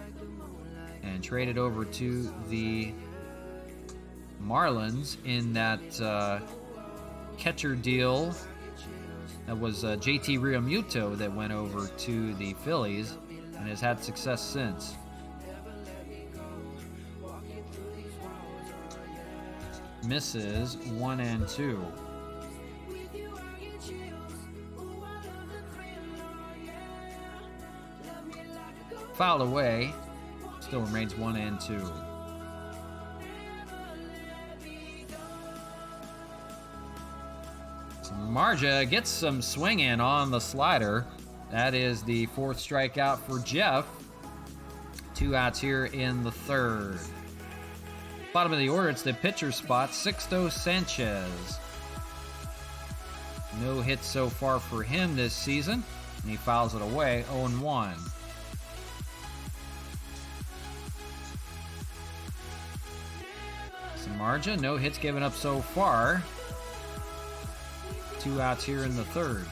and traded over to the Marlins in that catcher deal. That was JT Realmuto that went over to the Phillies and has had success since. Misses 1-2. Fouled away. Still remains 1-2. Samardzija gets some swing in on the slider. That is the 4th strikeout for Jeff. 2 outs here in the third. Bottom of the order, it's the pitcher spot, Sixto Sanchez. No hits so far for him this season, and he fouls it away, 0-1. Samardzija, no hits given up so far. 2 outs here in the third.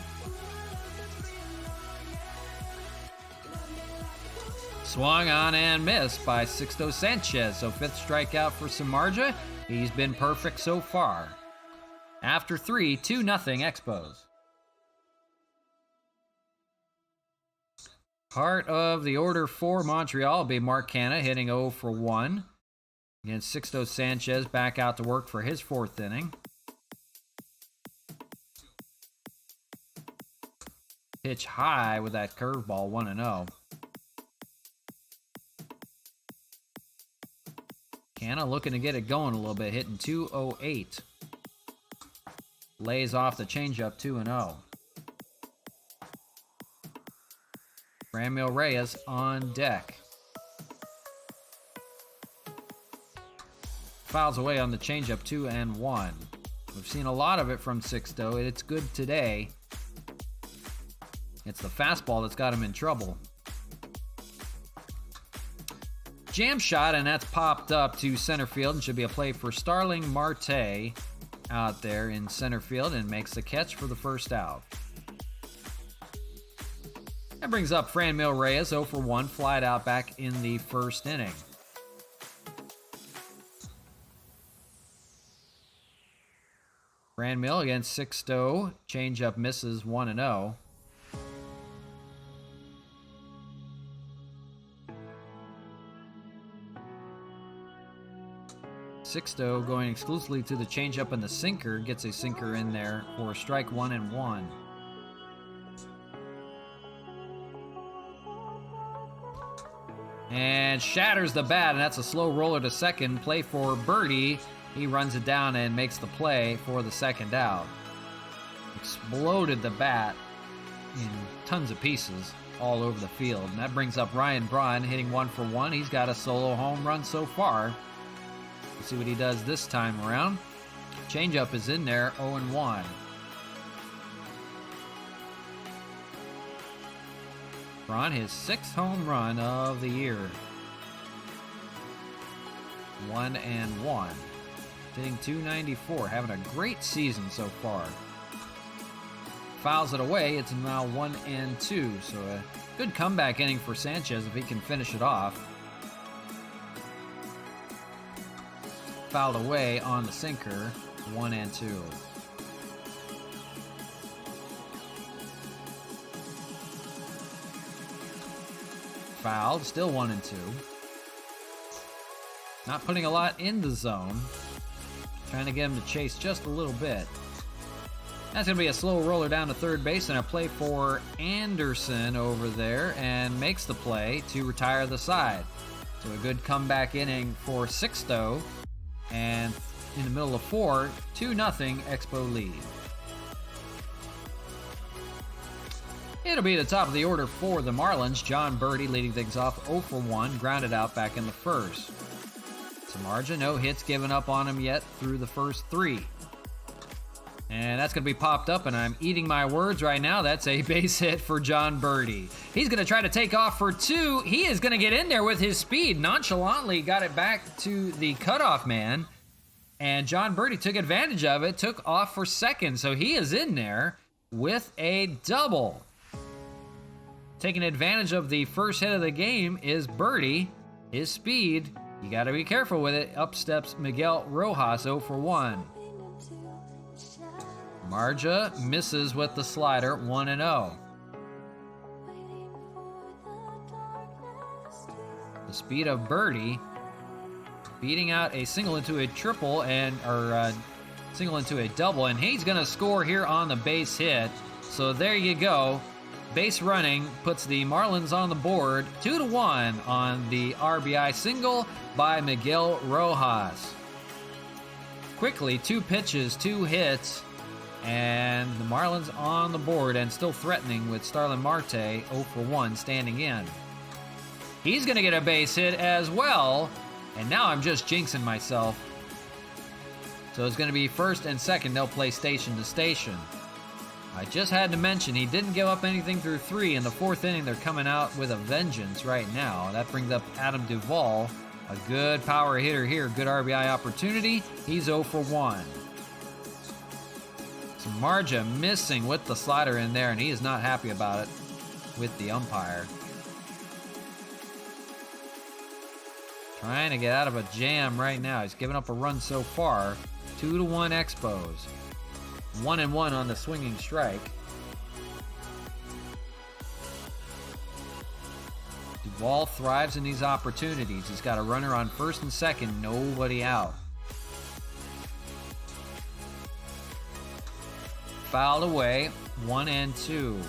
Swung on and missed by Sixto Sanchez. So 5th strikeout for Samardzija. He's been perfect so far. After 3, 2-0 Expos. Heart of the order for Montreal will be Mark Canha hitting 0 for 1. Against Sixto Sanchez back out to work for his 4th inning. Pitch high with that curveball, 1-0. Canha looking to get it going a little bit, hitting 208. Lays off the changeup, 2-0. Ramil Reyes on deck. Fouls away on the changeup, 2-1. We've seen a lot of it from Sixto. It's good today. It's the fastball that's got him in trouble. Jam shot, and that's popped up to center field and should be a play for Starling Marte. out there in center field and makes the catch for the first out. That brings up Franmil Reyes, 0 for 1, flied out back in the first inning. Franmil against Sixto, changeup misses 1-0. Sixto going exclusively to the changeup and the sinker, gets a sinker in there for strike 1-1. And shatters the bat, and that's a slow roller to second. Play for Birdie. He runs it down and makes the play for the second out. Exploded the bat in tons of pieces all over the field. And that brings up Ryan Braun, hitting 1 for 1. He's got a solo home run so far. Let's see what he does this time around. Changeup is in there, 0-1. Braun, his 6th home run of the year. 1-1. Hitting .294, having a great season so far. Fouls it away, it's now 1-2, so a good comeback inning for Sanchez if he can finish it off. Fouled away on the sinker, 1-2. Fouled, still 1-2. Not putting a lot in the zone. Trying to get him to chase just a little bit. That's going to be a slow roller down to third base and a play for Anderson over there, and makes the play to retire the side. So a good comeback inning for Sixto, and in the middle of 4, 2-0 Expo lead. It'll be the top of the order for the Marlins. John Birdie leading things off, 0 for 1, grounded out back in the first. Samardzija, no hits given up on him yet through the first 3. And that's going to be popped up, and I'm eating my words right now. That's a base hit for John Birdie. He's going to try to take off for 2. He is going to get in there with his speed. Nonchalantly got it back to the cutoff man. And John Birdie took advantage of it, took off for second. So he is in there with a double. Taking advantage of the first hit of the game is Birdie. His speed, you got to be careful with it. Up steps Miguel Rojas, 0 for 1. Marja misses with the slider, 1-0. The speed of Birdie beating out a single into a triple single into a double, and he's going to score here on the base hit. So there you go. Base running puts the Marlins on the board, 2-1 on the RBI single by Miguel Rojas. Quickly, 2 pitches, 2 hits, and the Marlins on the board and still threatening with Starlin Marte, 0 for 1, standing in. He's going to get a base hit as well, and now I'm just jinxing myself. So it's going to be first and second. They'll play station to station. I just had to mention he didn't give up anything through 3. In the 4th inning, they're coming out with a vengeance right now. That brings up Adam Duvall, a good power hitter here, good RBI opportunity. He's 0 for 1. Samardzija missing with the slider in there, and he is not happy about it with the umpire. Trying to get out of a jam right now. He's given up a run so far. 2-1 Expos. 1-1 on the swinging strike. Duvall thrives in these opportunities. He's got a runner on first and second, nobody out. Fouled away, 1-2.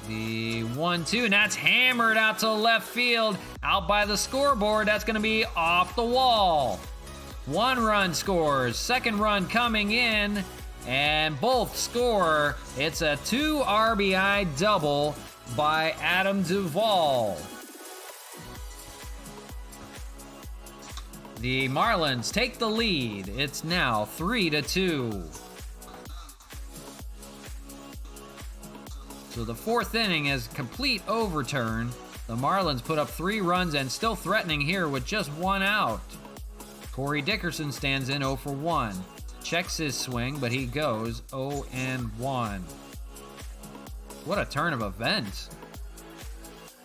The 1-2, and that's hammered out to left field. Out by the scoreboard, that's going to be off the wall. 1 run scores, 2nd run coming in, and both score. It's a 2 RBI double by Adam Duvall. The Marlins take the lead. It's now 3-2. So the 4th inning is complete overturn. The Marlins put up 3 runs and still threatening here with just 1 out. Corey Dickerson stands in 0 for 1. Checks his swing, but he goes 0 and 1. What a turn of events.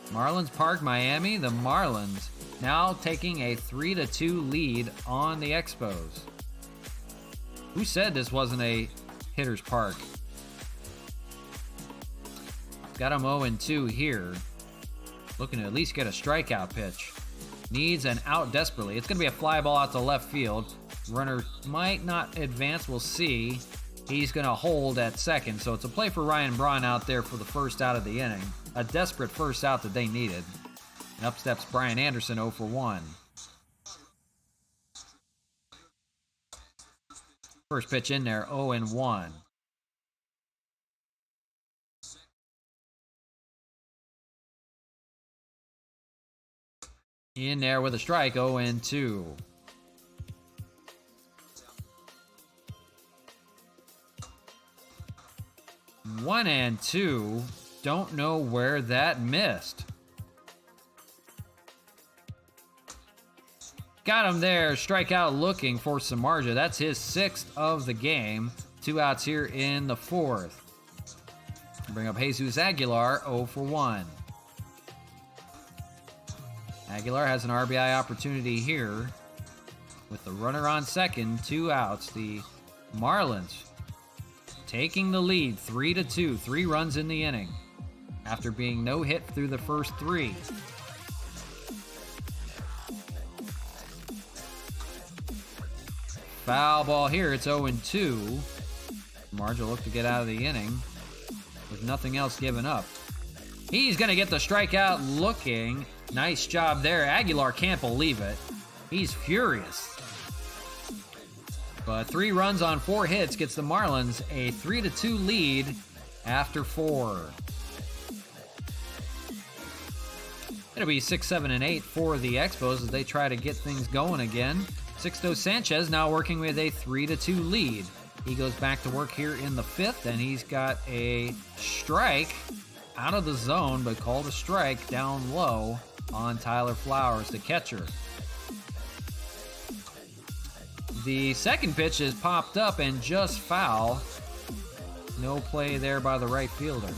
Marlins Park, Miami. The Marlins now taking a 3-2 lead on the Expos. Who said this wasn't a hitter's park? Got him 0-2 here. Looking to at least get a strikeout pitch. Needs an out desperately. It's going to be a fly ball out to left field. Runner might not advance. We'll see. He's going to hold at second. So it's a play for Ryan Braun out there for the first out of the inning. A desperate first out that they needed. And up steps Brian Anderson 0 for 1. First pitch in there, 0 and 1. In there with a strike, 0 and 2. One and 2. Don't know where that missed. Got him there. Strikeout looking for Samardzija. That's his 6th of the game. 2 outs here in the 4th. Bring up Jesus Aguilar, 0 for 1. Aguilar has an RBI opportunity here with the runner on second, 2 outs. The Marlins taking the lead 3-2, 3 runs in the inning after being no hit through the first 3. Foul ball here. It's 0-2. Marge will look to get out of the inning with nothing else given up. He's going to get the strikeout looking. Nice job there. Aguilar can't believe it. He's furious. But 3 runs on 4 hits gets the Marlins a 3-2 lead after 4. It'll be 6, 7, and 8 for the Expos as they try to get things going again. Sixto Sanchez now working with a 3-2 lead. He goes back to work here in the 5th, and he's got a strike out of the zone, but called a strike down low on Tyler Flowers, the catcher. The second pitch is popped up and just foul. No play there by the right fielder.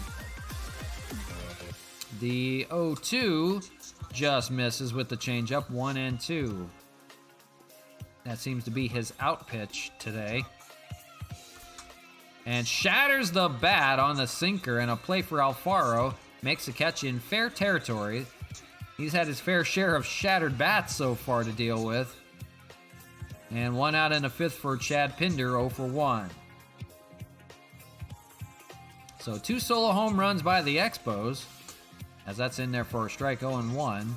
The 0-2 just misses with the changeup, 1 and 2. That seems to be his out pitch today. And shatters the bat on the sinker, and a play for Alfaro. Makes a catch in fair territory. He's had his fair share of shattered bats so far to deal with. And 1 out in the 5th for Chad Pinder, 0 for 1. So 2 solo home runs by the Expos, as that's in there for a strike, 0 and 1.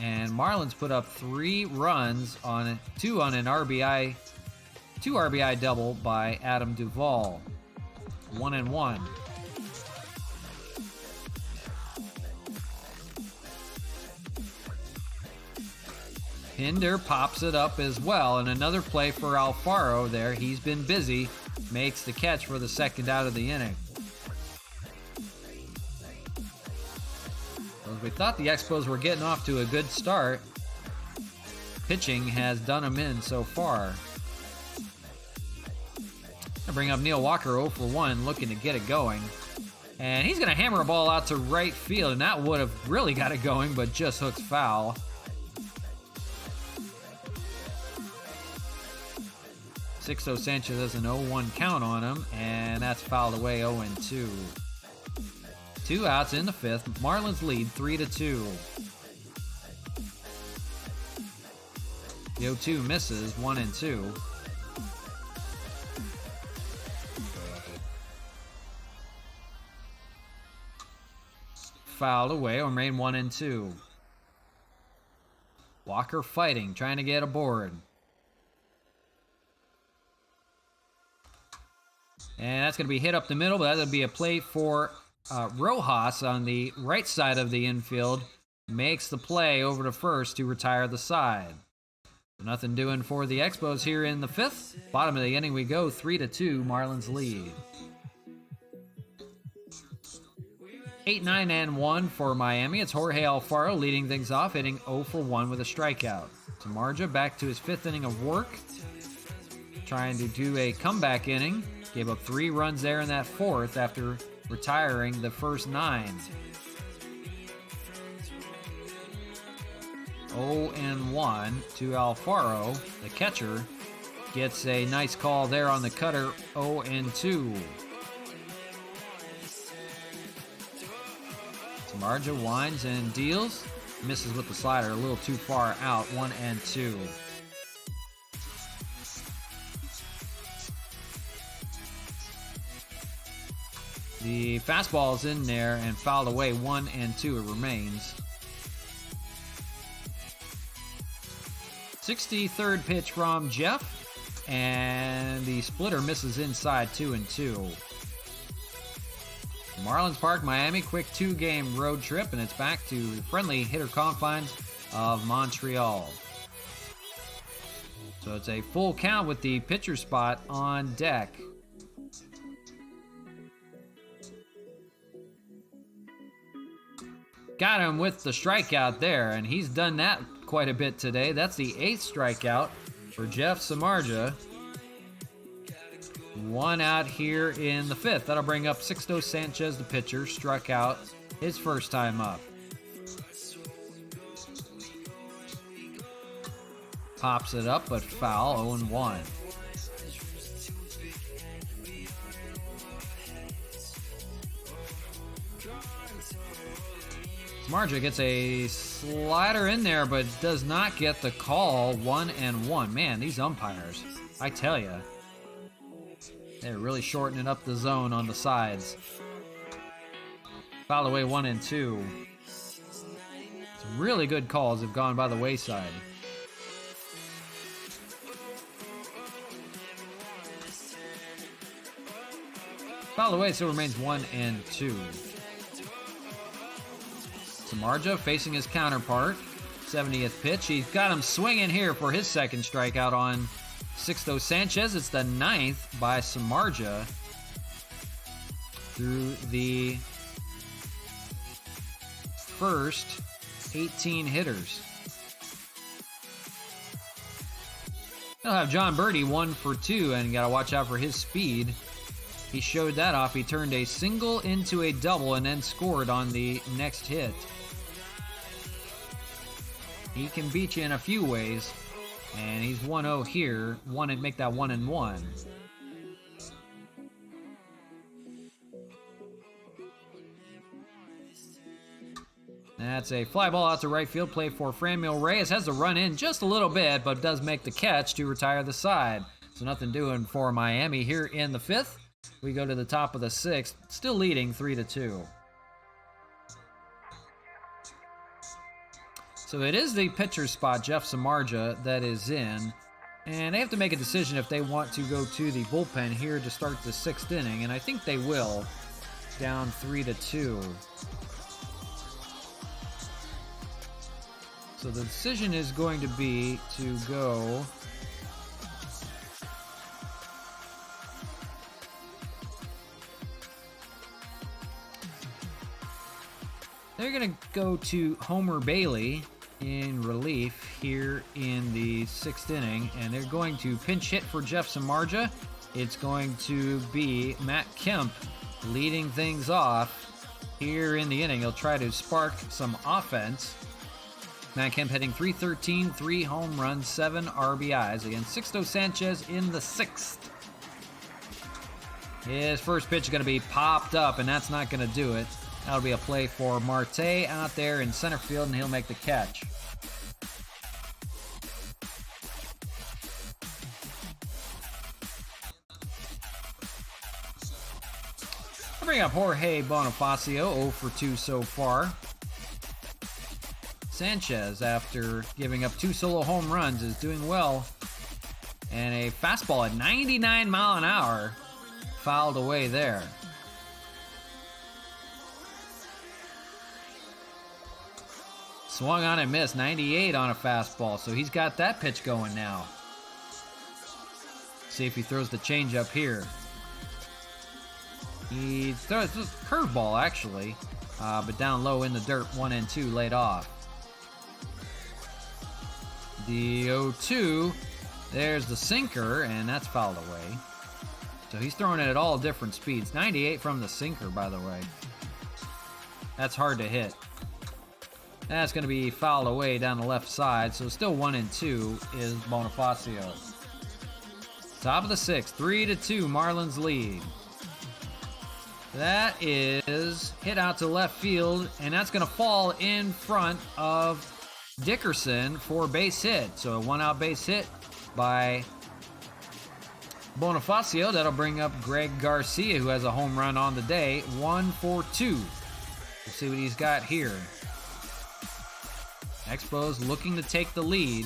And Marlins put up 3 runs on 2 on an RBI, 2 RBI double by Adam Duvall. 1 and 1. Pinder pops it up as well, and another play for Alfaro there. He's been busy, makes the catch for the second out of the inning. Well, we thought the Expos were getting off to a good start. Pitching has done them in so far. I bring up Neil Walker, 0 for 1, looking to get it going. And he's going to hammer a ball out to right field, and that would have really got it going, but just hooks foul. Sixto Sanchez has an 0-1 count on him, and that's fouled away, 0-2. 2 outs in the 5th. Marlins lead 3-2. The 0-2 misses, 1 and 2. Fouled away, or remain 1 and 2. Walker fighting, trying to get aboard. And that's going to be hit up the middle, but that'll be a play for Rojas on the right side of the infield. Makes the play over to first to retire the side. Nothing doing for the Expos here in the 5th. Bottom of the inning we go, 3-2, Marlins lead. 8, 9, and 1 for Miami. It's Jorge Alfaro leading things off, hitting 0 for 1 with a strikeout. Samardzija back to his 5th inning of work. Trying to do a comeback inning. Gave up 3 runs there in that 4th after retiring the first 9. 0-1 to Alfaro. The catcher gets a nice call there on the cutter. 0-2. Samardzija winds and deals. Misses with the slider a little too far out. 1-2. The fastball is in there and fouled away. 1-2 it remains. 63rd pitch from Jeff, and the splitter misses inside. 2-2. Marlins Park, Miami, quick 2-game road trip, and it's back to the friendly hitter confines of Montreal. So it's a full count with the pitcher spot on deck. Got him with the strikeout there, and he's done that quite a bit today. That's the 8th strikeout for Jeff Samardzija. 1 out here in the 5th. That'll bring up Sixto Sanchez, the pitcher, struck out his first time up. Pops it up, but foul. 0-1. Samardzija gets a slider in there, but does not get the call. 1-1. Man, these umpires, I tell you, they're really shortening up the zone on the sides. Foul away. 1-2. Some really good calls have gone by the wayside. Foul away, so it remains 1-2. Samardzija facing his counterpart. 70th pitch. He's got him swinging here for his 2nd strikeout on Sixto Sanchez. It's the 9th by Samardzija through the first 18 hitters. He'll have John Birdie 1 for 2, and got to watch out for his speed. He showed that off. He turned a single into a double and then scored on the next hit. He can beat you in a few ways, and he's 1-0 here. Make that 1-1. That's a fly ball out to right field. Play for Franmil Reyes. Has to run in just a little bit, but does make the catch to retire the side. So nothing doing for Miami here in the 5th. We go to the top of the 6th, still leading 3-2. So it is the pitcher spot, Jeff Samardzija, that is in. And they have to make a decision if they want to go to the bullpen here to start the 6th inning. And I think they will. Down 3-2. So the decision is going to be to go... They're going to go to Homer Bailey in relief here in the 6th inning, and they're going to pinch hit for Jeff Samardzija. It's going to be Matt Kemp leading things off here in the inning. He'll try to spark some offense. Matt Kemp hitting .313, 3 home runs, 7 RBIs against Sixto Sanchez in the 6th. His first pitch is going to be popped up, and that's not going to do it. That'll be a play for Marte out there in center field, and he'll make the catch. I bring up Jorge Bonifacio, 0 for 2 so far. Sanchez, after giving up 2 solo home runs, is doing well. And a fastball at 99 mile an hour fouled away there. Swung on and missed, 98 on a fastball, so he's got that pitch going now. See if he throws the changeup here. He throws a curveball, actually, but down low in the dirt, 1-2 laid off. The 0-2. There's the sinker, and that's fouled away. So he's throwing it at all different speeds. 98 from the sinker, by the way. That's hard to hit. That's going to be fouled away down the left side. So still 1-2 is Bonifacio. Top of the 6th, 3-2, Marlins lead. That is hit out to left field, and that's going to fall in front of Dickerson for a base hit. So a 1-out base hit by Bonifacio. That'll bring up Greg Garcia, who has a home run on the day. 1-2. We'll see what he's got here. Expos looking to take the lead.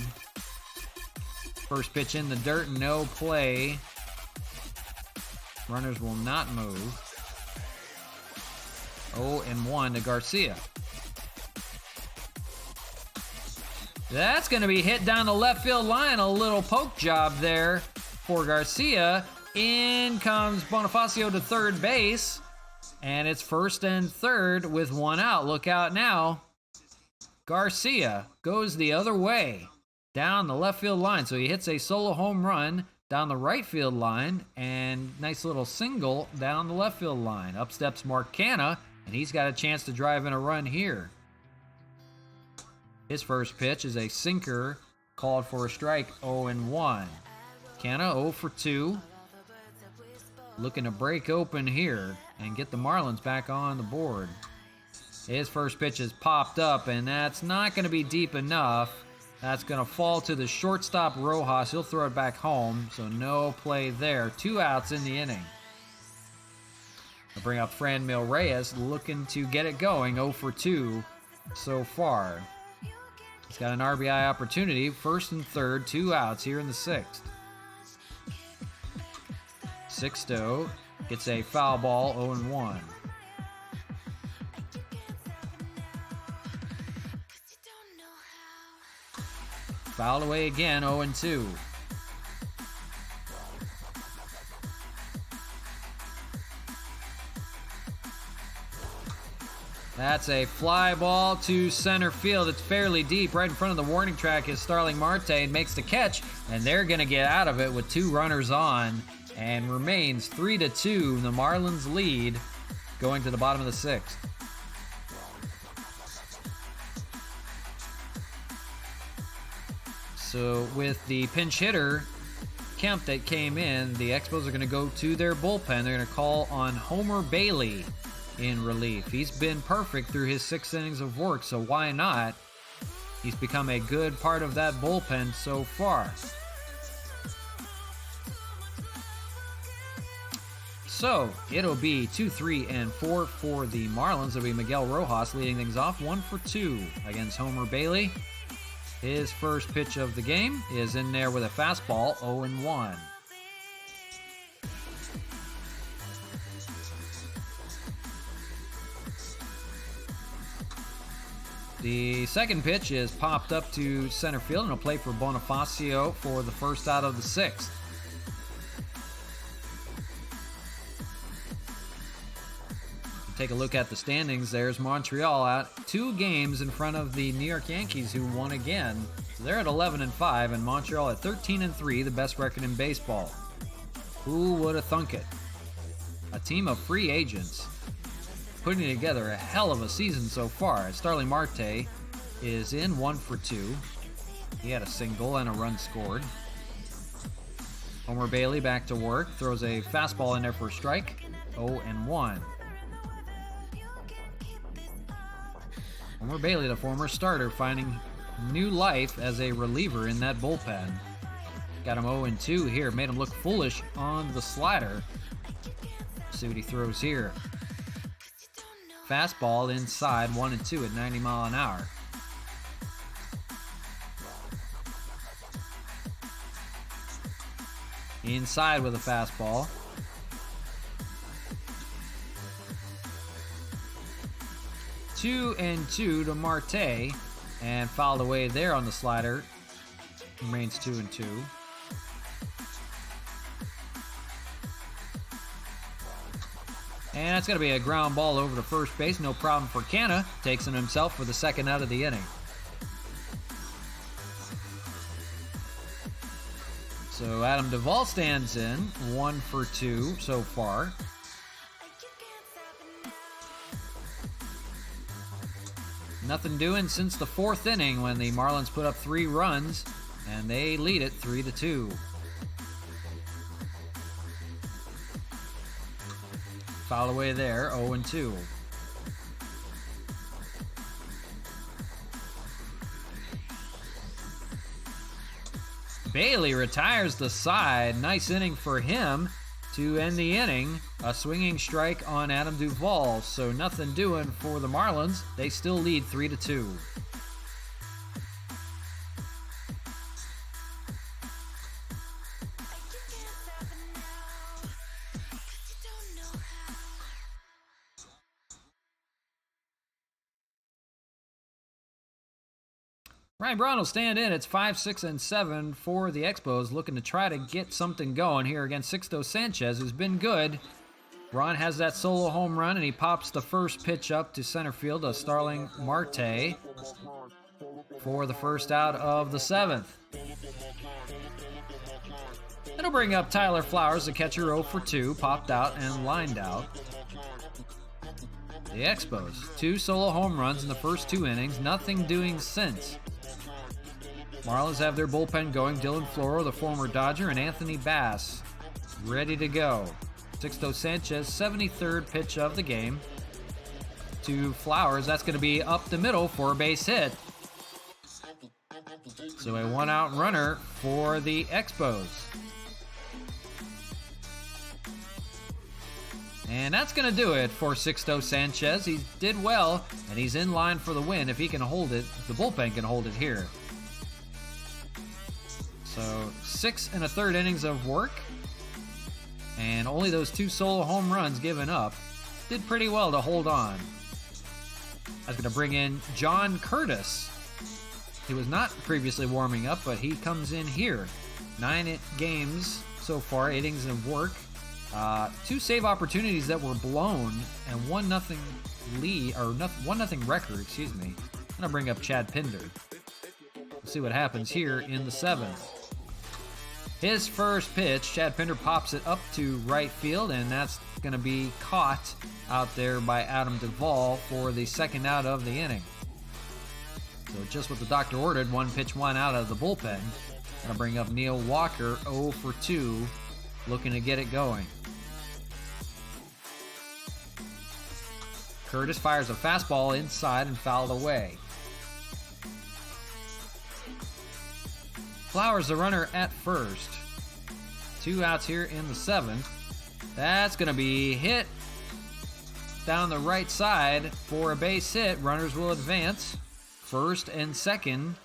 First pitch in the dirt, no play. Runners will not move. 0-1 to Garcia. That's going to be hit down the left field line. A little poke job there for Garcia. In comes Bonifacio to third base. And it's first and third with 1 out. Look out now. Garcia goes the other way down the left field line. So he hits a solo home run down the right field line. And nice little single down the left field line. Up steps Mark Canha. And he's got a chance to drive in a run here. His first pitch is a sinker, called for a strike, 0-1. Canha 0-2. Looking to break open here and get the Marlins back on the board. His first pitch is popped up, and that's not going to be deep enough. That's going to fall to the shortstop, Rojas. He'll throw it back home, so no play there. 2 outs in the inning. I'll bring up Franmil Reyes, looking to get it going, 0-2 so far. He's got an RBI opportunity, first and third, 2 outs here in the 6th. Sixto gets a foul ball, 0-1. Fouled away again, 0-2. That's a fly ball to center field. It's fairly deep. Right in front of the warning track is Starling Marte, and makes the catch, and they're going to get out of it with 2 runners on, and remains 3-2. The Marlins lead going to the bottom of the 6th. So with the pinch hitter Kemp that came in, the Expos are going to go to their bullpen. They're going to call on Homer Bailey in relief. He's been perfect through his 6 innings of work, so why not? He's become a good part of that bullpen so far. So it'll be 2, 3, and 4 for the Marlins. It'll be Miguel Rojas leading things off, 1-2 against Homer Bailey. His first pitch of the game is in there with a fastball, 0-1. The second pitch is popped up to center field, and a play for Bonifacio for the first out of the 6th. Take a look at the standings. There's Montreal out 2 games in front of the New York Yankees, who won again. So they're at 11-5, and Montreal at 13-3, the best record in baseball. Who would have thunk it? A team of free agents putting together a hell of a season so far. Starling Marte is in 1-2. He had a single and a run scored. Homer Bailey back to work, throws a fastball in there for a strike, 0-1. Homer Bailey, the former starter, finding new life as a reliever in that bullpen. Got him 0-2 here, made him look foolish on the slider. See what he throws here. Fastball inside, 1-2 at 90 mile an hour. Inside with a fastball. Two and 2 to Marte, and fouled away there on the slider. Remains 2-2. And it's going to be a ground ball over to first base. No problem for Canha. Takes him himself for the second out of the inning. So Adam Duvall stands in, 1 for 2 so far. Nothing doing since the 4th inning when the Marlins put up 3 runs, and they lead it 3-2. Foul away there, 0-2. Bailey retires the side. Nice inning for him to end the inning. A swinging strike on Adam Duvall. So nothing doing for the Marlins. They still lead 3-2. Ryan Braun will stand in. It's 5, 6, and 7 for the Expos, looking to try to get something going here against Sixto Sanchez, who's been good. Braun has that solo home run, and he pops the first pitch up to center field to Starling Marte for the first out of the 7th. It'll bring up Tyler Flowers, the catcher, 0 for 2, popped out and lined out. The Expos, 2 solo home runs in the first 2 innings, nothing doing since. Marlins have their bullpen going. Dylan Floro, the former Dodger, and Anthony Bass ready to go. Sixto Sanchez, 73rd pitch of the game to Flowers. That's going to be up the middle for a base hit. So a 1-out runner for the Expos. And that's going to do it for Sixto Sanchez. He did well, and he's in line for the win. If he can hold it, the bullpen can hold it here. So 6 1/3 innings of work, and only those 2 solo home runs given up. Did pretty well to hold on. I was going to bring in John Curtis. He was not previously warming up, but he comes in here. 9 games so far, 8 innings of work. 2 save opportunities that were blown, and 1-0 lead, or 1-0 record, excuse me. I'm going to bring up Chad Pinder. We'll see what happens here in the 7th. His first pitch, Chad Pinder pops it up to right field, and that's going to be caught out there by Adam Duvall for the 2nd out of the inning. So just what the doctor ordered, 1 pitch, 1 out of the bullpen. Going to bring up Neil Walker, 0 for 2, looking to get it going. Curtis fires a fastball inside and fouled away. Flowers the runner at first. 2 outs here in the 7th. That's going to be hit down the right side for a base hit. Runners will advance. 1st and 2nd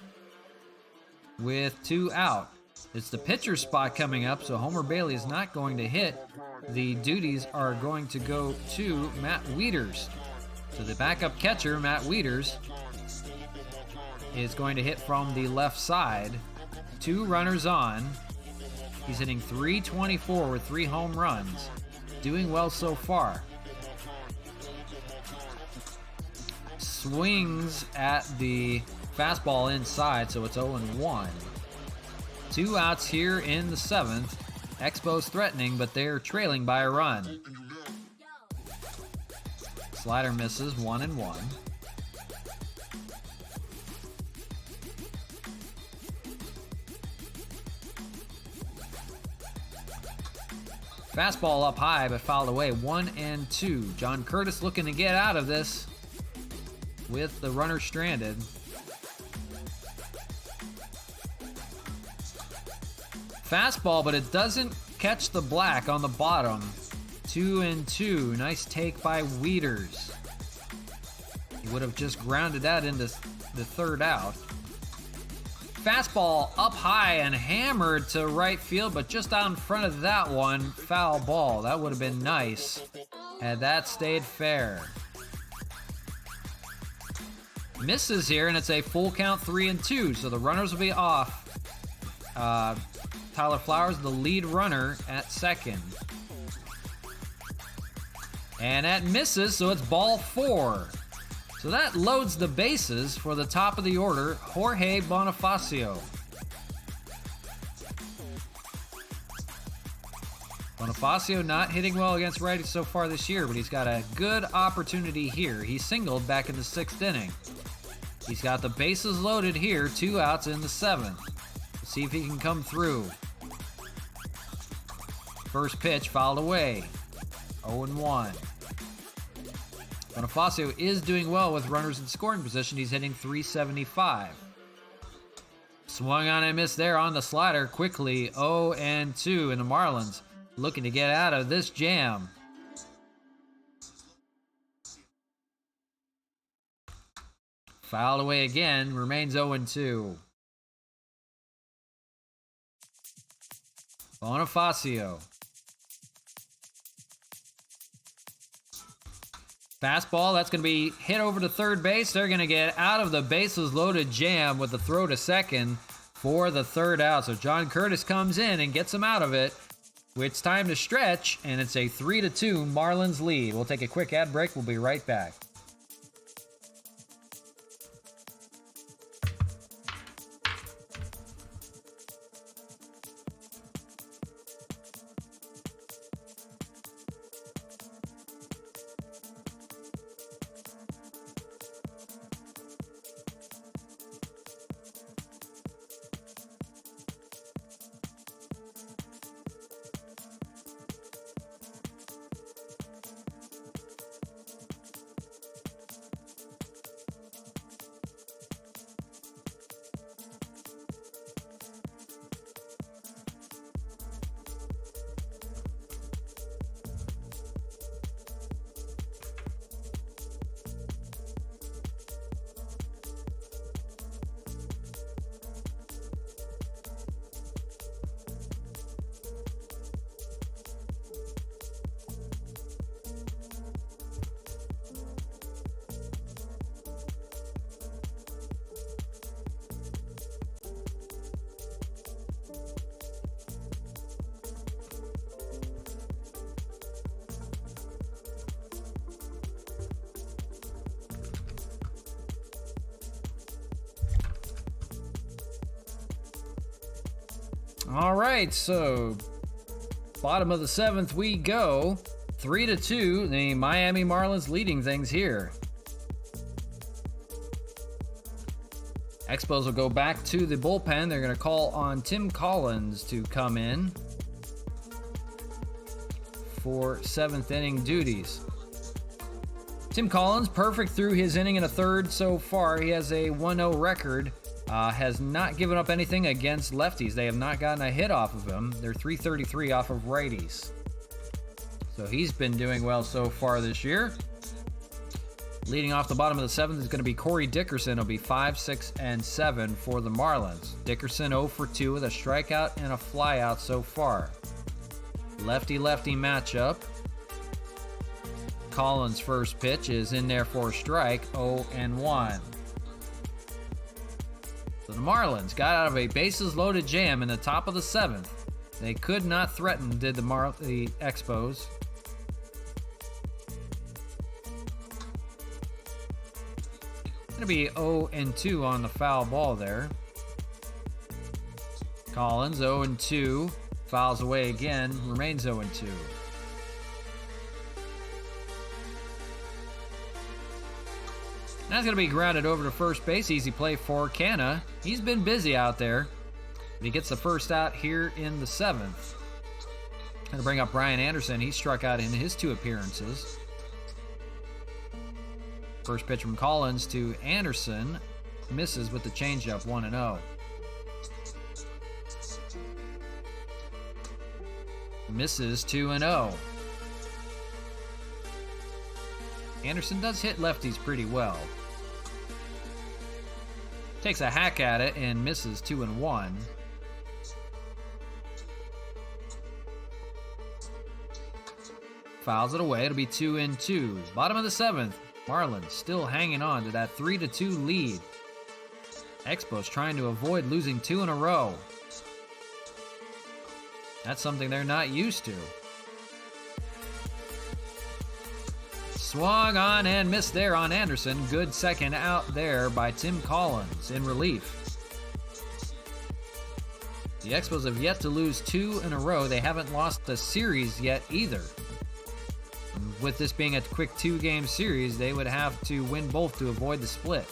with 2 out. It's the pitcher spot coming up, so Homer Bailey is not going to hit. The duties are going to go to Matt Wieters. So the backup catcher, Matt Wieters, is going to hit from the left side. 2 runners on. He's hitting .324 with 3 home runs. Doing well so far. Swings at the fastball inside, so it's 0-1. 2 outs here in the 7th. Expos threatening, but they're trailing by a run. Slider misses, 1-1. Fastball up high, but fouled away, 1-2. John Curtis looking to get out of this with the runner stranded. Fastball, but it doesn't catch the black on the bottom. 2-2. Nice take by Wieters. He would have just grounded that into the 3rd out. Fastball up high and hammered to right field, but just out in front of that one, foul ball. That would have been nice had that stayed fair. Misses here, and it's a full count, 3-2, so the runners will be off. Tyler Flowers, the lead runner at 2nd. And that misses, so it's ball 4. So that loads the bases for the top of the order, Jorge Bonifacio. Bonifacio not hitting well against righties so far this year, but he's got a good opportunity here. He singled back in the 6th inning. He's got the bases loaded here, 2 outs in the 7th. Let's see if he can come through. First pitch fouled away. 0-1. Bonifacio is doing well with runners in scoring position. He's hitting .375. Swung on and missed there on the slider quickly. 0-2, and the Marlins looking to get out of this jam. Fouled away again, remains 0-2. Bonifacio. Fastball, that's going to be hit over to third base. They're going to get out of the bases loaded jam with the throw to second for the 3rd out. So John Curtis comes in and gets him out of it. It's time to stretch, and it's a 3-2 Marlins lead. We'll take a quick ad break. We'll be right back. All right, so bottom of the 7th we go. 3-2, the Miami Marlins leading things here. Expos will go back to the bullpen. They're going to call on Tim Collins to come in for 7th inning duties. Tim Collins, perfect through his inning and a third so far. He has a 1-0 record. Has not given up anything against lefties. They have not gotten a hit off of him. They're .333 off of righties. So he's been doing well so far this year. Leading off the bottom of the 7th is going to be Corey Dickerson. It'll be 5, 6, and 7 for the Marlins. Dickerson 0 for 2 with a strikeout and a flyout so far. Lefty-lefty matchup. Collins' first pitch is in there for a strike, 0-1. So the Marlins got out of a bases-loaded jam in the top of the 7th. They could not threaten, did the Expos. Going to be 0-2 on the foul ball there. Collins 0-2, fouls away again, remains 0-2. That's going to be grounded over to first base. Easy play for Canna. He's been busy out there. He gets the first out here in the 7th. Going to bring up Brian Anderson. He struck out in his 2 appearances. First pitch from Collins to Anderson. Misses with the changeup, 1-0. Misses, 2-0. Anderson does hit lefties pretty well. Takes a hack at it and misses, 2-1. Fouls it away. It'll be 2-2. Bottom of the 7th. Marlins still hanging on to that 3-2 lead. Expos trying to avoid losing 2 in a row. That's something they're not used to. Swung on and missed there on Anderson. Good second out there by Tim Collins in relief. The Expos have yet to lose 2 in a row. They haven't lost a series yet either. And with this being a quick 2-game series, they would have to win both to avoid the split.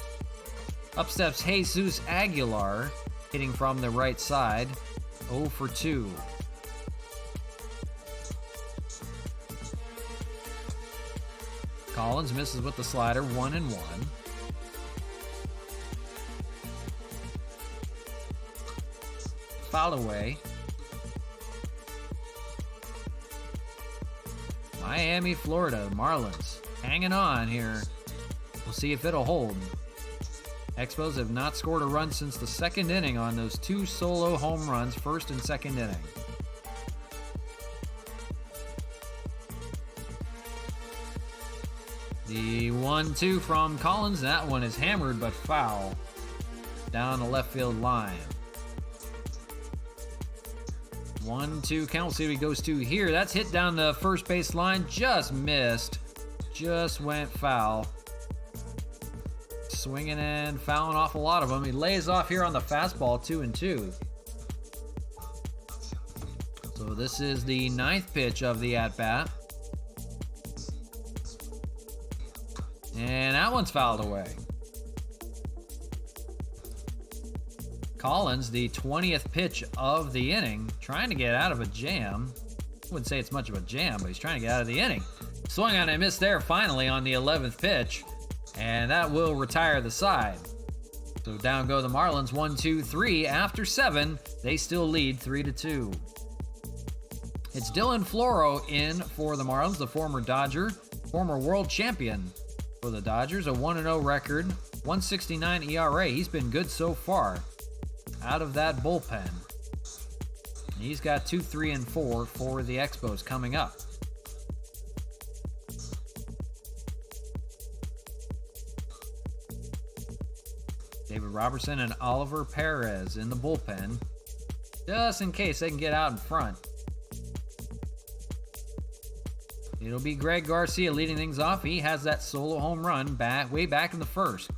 Up steps Jesus Aguilar, hitting from the right side, 0 for 2. Collins misses with the slider, 1-1. Foul away. Miami, Florida, Marlins hanging on here. We'll see if it'll hold. Expos have not scored a run since the second inning on those 2 solo home runs, first and second inning. The 1-2 from Collins. That one is hammered but foul down the left field line. 1-2 count. We'll see what he goes to here. That's hit down the first base line. Just missed. Just went foul. Swinging and fouling off a lot of them. He lays off here on the fastball, 2-2. So this is the 9th pitch of the at-bat. And that one's fouled away. Collins, the 20th pitch of the inning, trying to get out of a jam. I wouldn't say it's much of a jam, but he's trying to get out of the inning. Swung on and missed there finally on the 11th pitch, and that will retire the side. So down go the Marlins, 1-2-3. After 7, they still lead 3-2. It's Dylan Floro in for the Marlins, the former Dodger, former world champion for the Dodgers, a 1-0 record, 1.69 ERA. He's been good so far out of that bullpen. He's got 2, 3, and 4 for the Expos coming up. David Robertson and Oliver Perez in the bullpen, just in case they can get out in front. It'll be Greg Garcia leading things off. He has that solo home run way back in the first.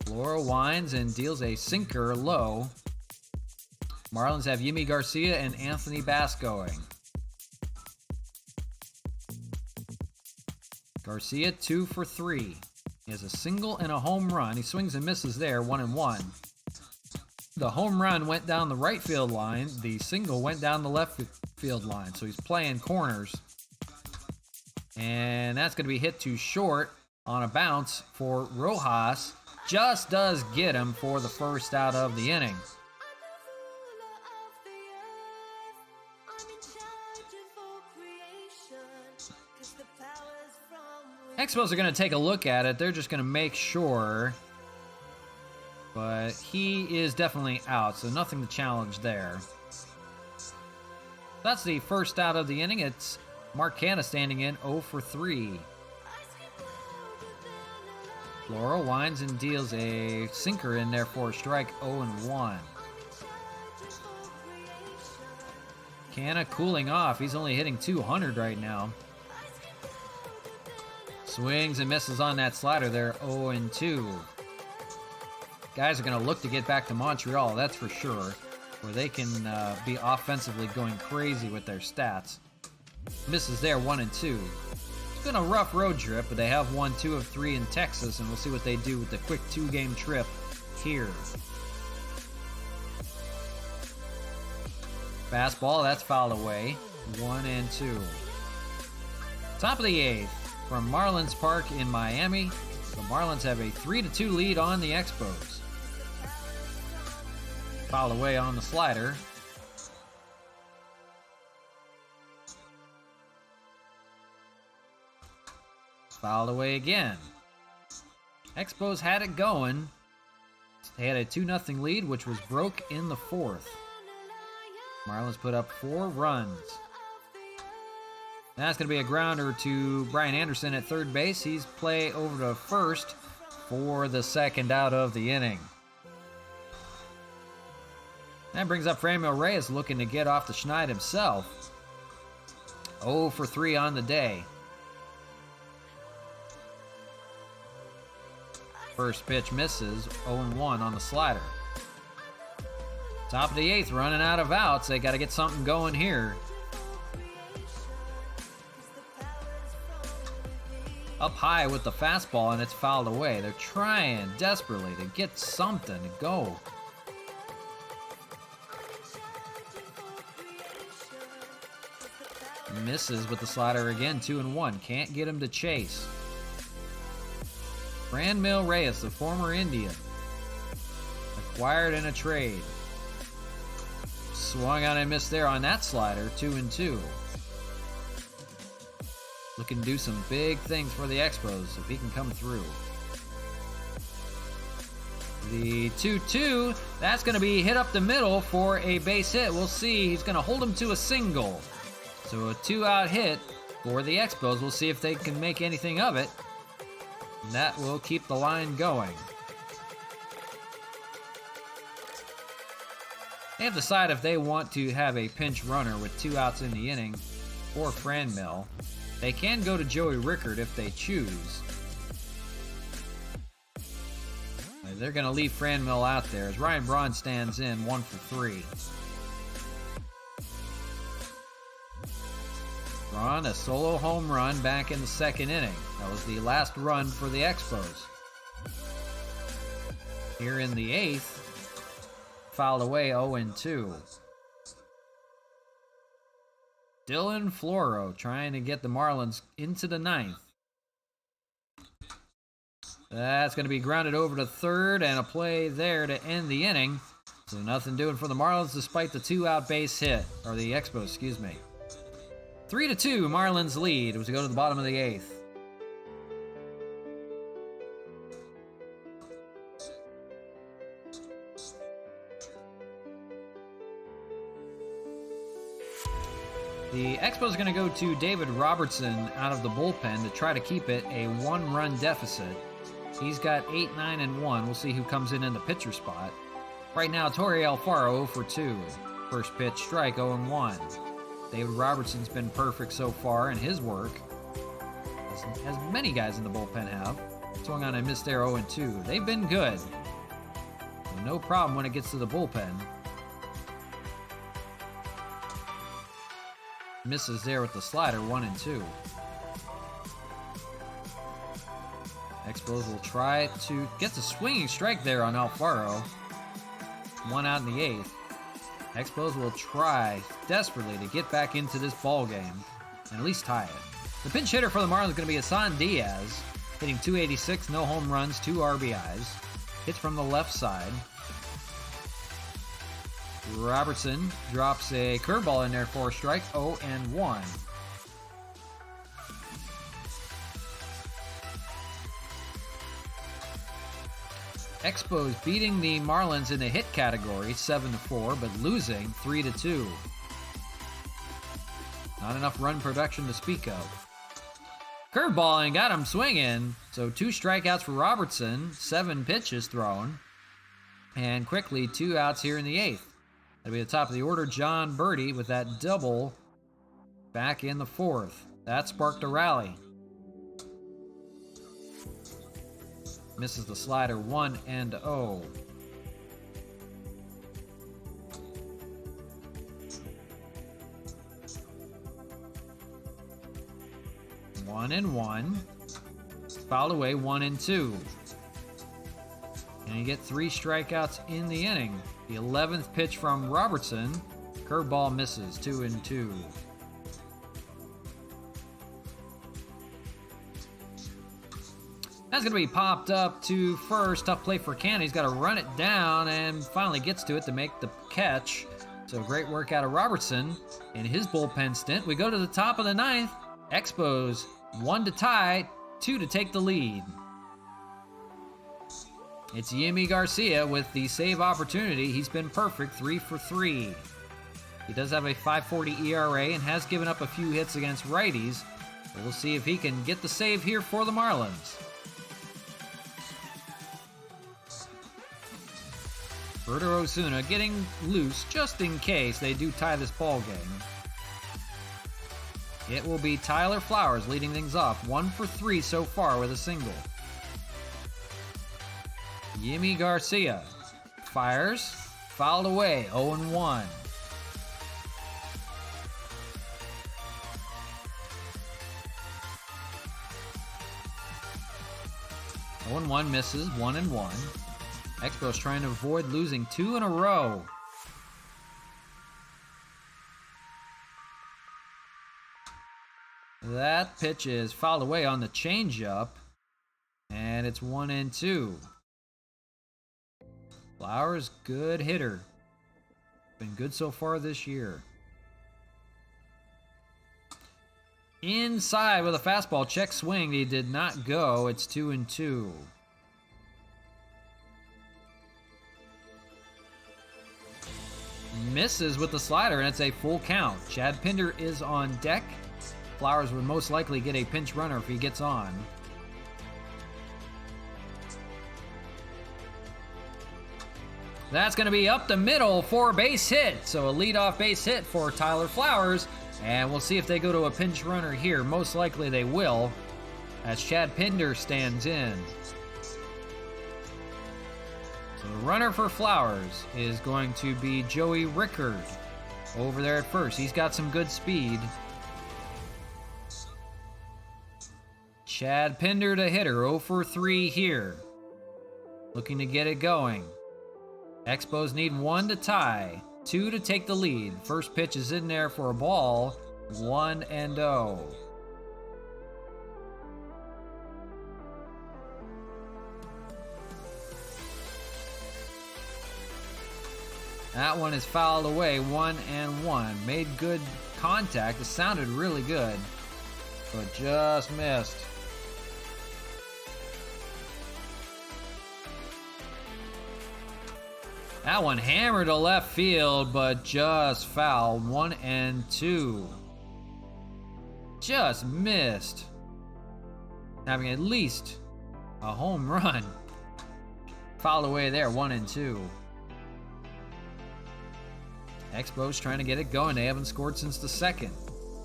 Floro winds and deals a sinker low. Marlins have Yimi Garcia and Anthony Bass going. Garcia 2 for 3. He has a single and a home run. He swings and misses there, 1-1. The home run went down the right field line. The single went down the left field line. So he's playing corners. And that's going to be hit too short on a bounce for Rojas. Just does get him for the first out of the inning. Expos are going to take a look at it. They're just going to make sure. But he is definitely out, so nothing to challenge there. That's the first out of the inning. It's Mark Canha standing in 0 for 3. Floro winds and deals a sinker in there for a strike, 0-1. Canha cooling off. He's only hitting 200 right now. Swings and misses on that slider there, 0-2. Guys are going to look to get back to Montreal, that's for sure, where they can be offensively going crazy with their stats. Misses there, 1-2. It's been a rough road trip, but they have won 2 of 3 in Texas, and we'll see what they do with the quick 2-game trip here. Fastball, that's fouled away, 1-2. Top of the 8th from Marlins Park in Miami. The Marlins have a 3-2 lead on the Expos. Foul away on the slider. Fouled away again. Expos had it going. They had a 2-0 lead, which was broke in the 4th. Marlins put up 4 runs. That's going to be a grounder to Brian Anderson at third base. He's play over to first for the second out of the inning. That brings up Franmil Reyes looking to get off the schneid himself. 0 for 3 on the day. First pitch misses, 0-1 on the slider. Top of the 8th, running out of outs. They got to get something going here. Up high with the fastball, and it's fouled away. They're trying desperately to get something to go. Misses with the slider again, 2-1. Can't get him to chase. Franmil Reyes, the former Indian, acquired in a trade. Swung on and missed there on that slider, 2-2. Looking to do some big things for the Expos if he can come through. The 2-2, that's going to be hit up the middle for a base hit. We'll see. He's going to hold him to a single. So a 2-out hit for the Expos. We'll see if they can make anything of it. And that will keep the line going. They have decided if they want to have a pinch runner with 2 outs in the inning for Franmil. They can go to Joey Rickard if they choose. They're going to leave Franmil out there as Ryan Braun stands in 1 for 3. Braun, a solo home run back in the 2nd inning. That was the last run for the Expos. Here in the 8th, fouled away 0-2. Dylan Floro trying to get the Marlins into the 9th. That's going to be grounded over to 3rd and a play there to end the inning. So nothing doing for the Marlins despite the 2-out base hit. Or the Expos, excuse me. 3-2, Marlins lead as we go to the bottom of the 8th. The Expos are going to go to David Robertson out of the bullpen to try to keep it a 1-run deficit. He's got 8, 9, and 1. We'll see who comes in the pitcher spot. Right now, Torrey Alfaro 0 for 2. First pitch, strike, 0-1. David Robertson's been perfect so far in his work, as many guys in the bullpen have. Swung on and missed there 0-2. They've been good. So no problem when it gets to the bullpen. Misses there with the slider, 1-2. Expos will try to get the swinging strike there on Alfaro. 1 out in the 8th. Expos will try desperately to get back into this ball game and at least tie it. The pinch hitter for the Marlins is going to be Hassan Diaz, hitting .286, no home runs, 2 RBIs. Hits from the left side. Robertson drops a curveball in there for a strike, 0-1. Expos beating the Marlins in the hit category 7-4, but losing 3-2. Not enough run production to speak of. Curveball and got him swinging. So 2 strikeouts for Robertson, 7 pitches thrown, and quickly 2 outs here in the 8th. That'll be the top of the order. John Birdie with that double back in the 4th. That sparked a rally. Misses the slider, 1-0. One and 1. Fouled away, 1-2. And you get 3 strikeouts in the inning. The 11th pitch from Robertson. Curveball misses, 2-2. That's going to be popped up to first. Tough play for Cannon. He's got to run it down and finally gets to it to make the catch. So great work out of Robertson in his bullpen stint. We go to the top of the 9th. Expos 1 to tie, 2 to take the lead. It's Yimi Garcia with the save opportunity. He's been perfect, 3 for 3. He does have a 5.40 ERA and has given up a few hits against righties. But we'll see if he can get the save here for the Marlins. Roberto Osuna getting loose just in case they do tie this ball game. It will be Tyler Flowers leading things off, 1 for 3 so far with a single. Yimi Garcia fires, fouled away, 0-1. 0-1 misses, 1-1. Expos trying to avoid losing 2 in a row. That pitch is fouled away on the changeup, and it's 1-2. Flowers, good hitter. Been good so far this year. Inside with a fastball, check swing. He did not go. It's 2-2. Misses with the slider, and it's a full count. Chad Pinder is on deck. Flowers would most likely get a pinch runner if he gets on. That's going to be up the middle for a base hit. So a leadoff base hit for Tyler Flowers. And we'll see if they go to a pinch runner here. Most likely they will, as Chad Pinder stands in. So the runner for Flowers is going to be Joey Rickard over there at first. He's got some good speed. Chad Pinder to hitter, 0 for 3 here. Looking to get it going. Expos need 1 to tie, 2 to take the lead. First pitch is in there for a ball, 1-0. That one is fouled away, 1-1. Made good contact. It sounded really good, but just missed. That one hammered to left field, but just fouled. 1-2. Just missed. Having at least a home run. Fouled away there, 1-2. Expos trying to get it going. They haven't scored since the second.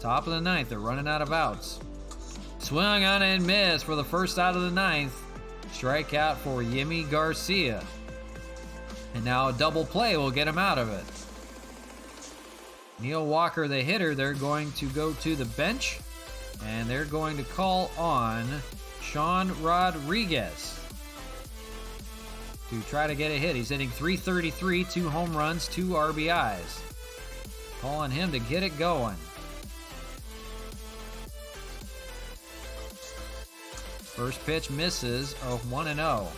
Top of the ninth, they're running out of outs. Swung on and missed for the first out of the ninth. Strikeout for Yimi Garcia. And now a double play will get him out of it. Neil Walker, the hitter, they're going to go to the bench. And they're going to call on Sean Rodriguez to try to get a hit. He's hitting .333, 2 home runs, 2 RBIs. Call on him to get it going. First pitch misses, 1-0.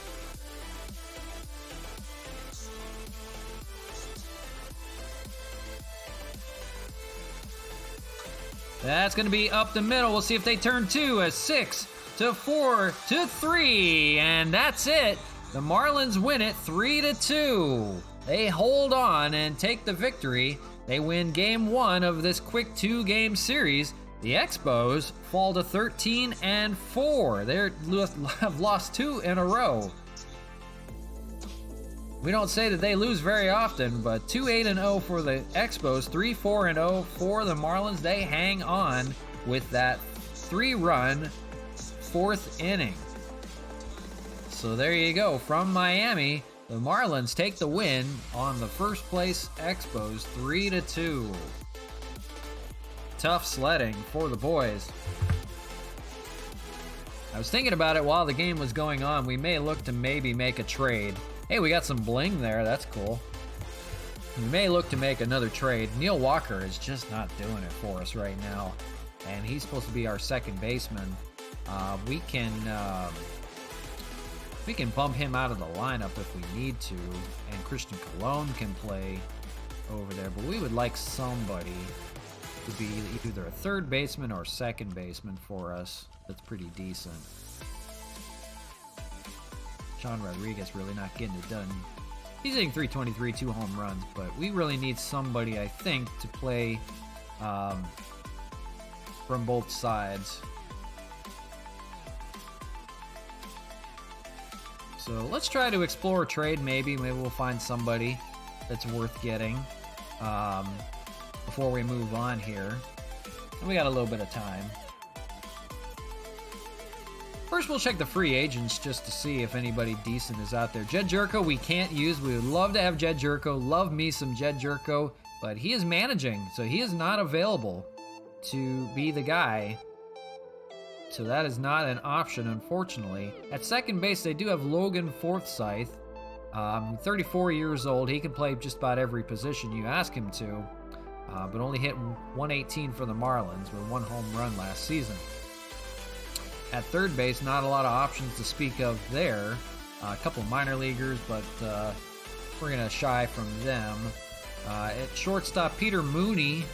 That's going to be up the middle. We'll see if they turn 2 as 6-4-3. And that's it. The Marlins win it 3-2. They hold on and take the victory. They win game 1 of this quick 2-game series. The Expos fall to 13-4. They have lost 2 in a row. We don't say that they lose very often, but 2-8-0 for the Expos, 3-4-0 for the Marlins. They hang on with that 3-run 4th inning. So there you go. From Miami, the Marlins take the win on the first place Expos, 3-2. Tough sledding for the boys. I was thinking about it while the game was going on. We may look to maybe make a trade. Hey, we got some bling there. That's cool. We may look to make another trade. Neil Walker is just not doing it for us right now. And he's supposed to be our second baseman. We can bump him out of the lineup if we need to. And Christian Colon can play over there. But we would like somebody to be either a third baseman or second baseman for us that's pretty decent. Sean Rodriguez really not getting it done. He's hitting .323, 2 home runs, but we really need somebody, I think, to play from both sides. So let's try to explore a trade, maybe. Maybe we'll find somebody that's worth getting before we move on here. And we got a little bit of time. First, we'll check the free agents just to see if anybody decent is out there. Jed Jerko, we can't use. We would love to have Jed Jerko. Love me some Jed Jerko, but he is managing, so he is not available to be the guy. So that is not an option, unfortunately. At second base, they do have Logan Forsythe. 34 years old. He can play just about every position you ask him to, but only hit 118 for the Marlins with 1 home run last season. At third base, not a lot of options to speak of there. A couple minor leaguers, but we're going to shy from them. At shortstop, Peter Mooney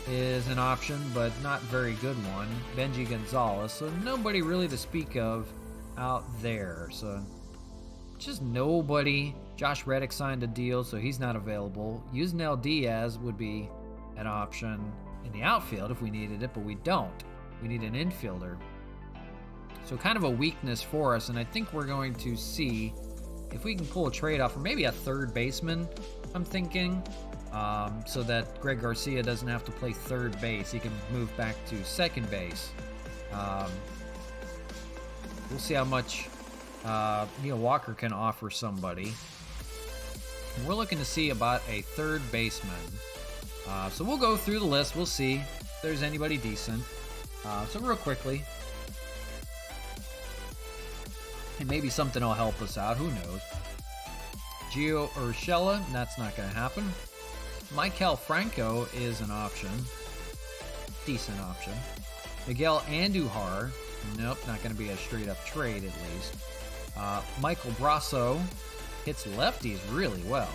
is an option, but not very good one. Benji Gonzalez, so nobody really to speak of out there. So just nobody. Josh Reddick signed a deal, so he's not available. Yusniel Diaz would be an option in the outfield if we needed it, but we don't. We need an infielder. So kind of a weakness for us, and I think we're going to see if we can pull a trade off, or maybe a third baseman, I'm thinking, so that Greg Garcia doesn't have to play third base. He can move back to second base. We'll see how much Neil Walker can offer somebody. And we're looking to see about a third baseman. So we'll go through the list. We'll see if there's anybody decent. So real quickly, and maybe something will help us out. Who knows? Gio Urshela, that's not going to happen. Maikel Franco is an option. Decent option. Miguel Andujar, nope, not going to be a straight-up trade at least. Michael Brasso hits lefties really well.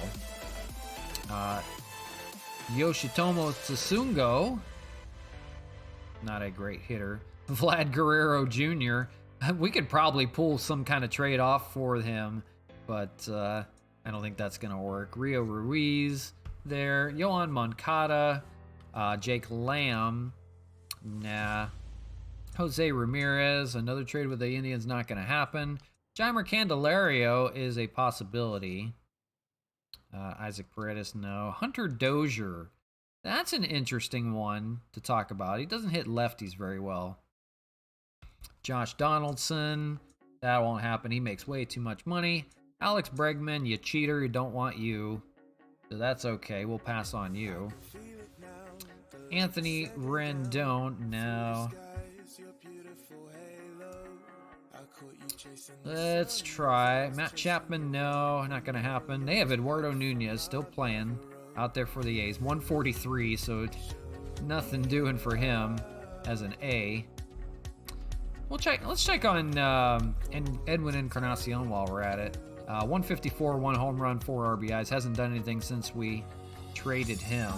Yoshitomo Tsungo, not a great hitter. Vlad Guerrero Jr., we could probably pull some kind of trade off for him, but I don't think that's going to work. Rio Ruiz there. Yohan Moncada. Jake Lamb. Nah. Jose Ramirez. Another trade with the Indians not going to happen. Jeimer Candelario is a possibility. Isaac Paredes, no. Hunter Dozier. That's an interesting one to talk about. He doesn't hit lefties very well. Josh Donaldson, that won't happen. He makes way too much money. Alex Bregman, you cheater, we don't want you. So that's okay, we'll pass on you. Anthony Rendon, no. Let's try. Matt Chapman, no, not going to happen. They have Eduardo Nunez still playing out there for the A's. 143, so nothing doing for him as an A. Let's check on Edwin Encarnacion while we're at it. 154, 1 home run, 4 RBIs. Hasn't done anything since we traded him.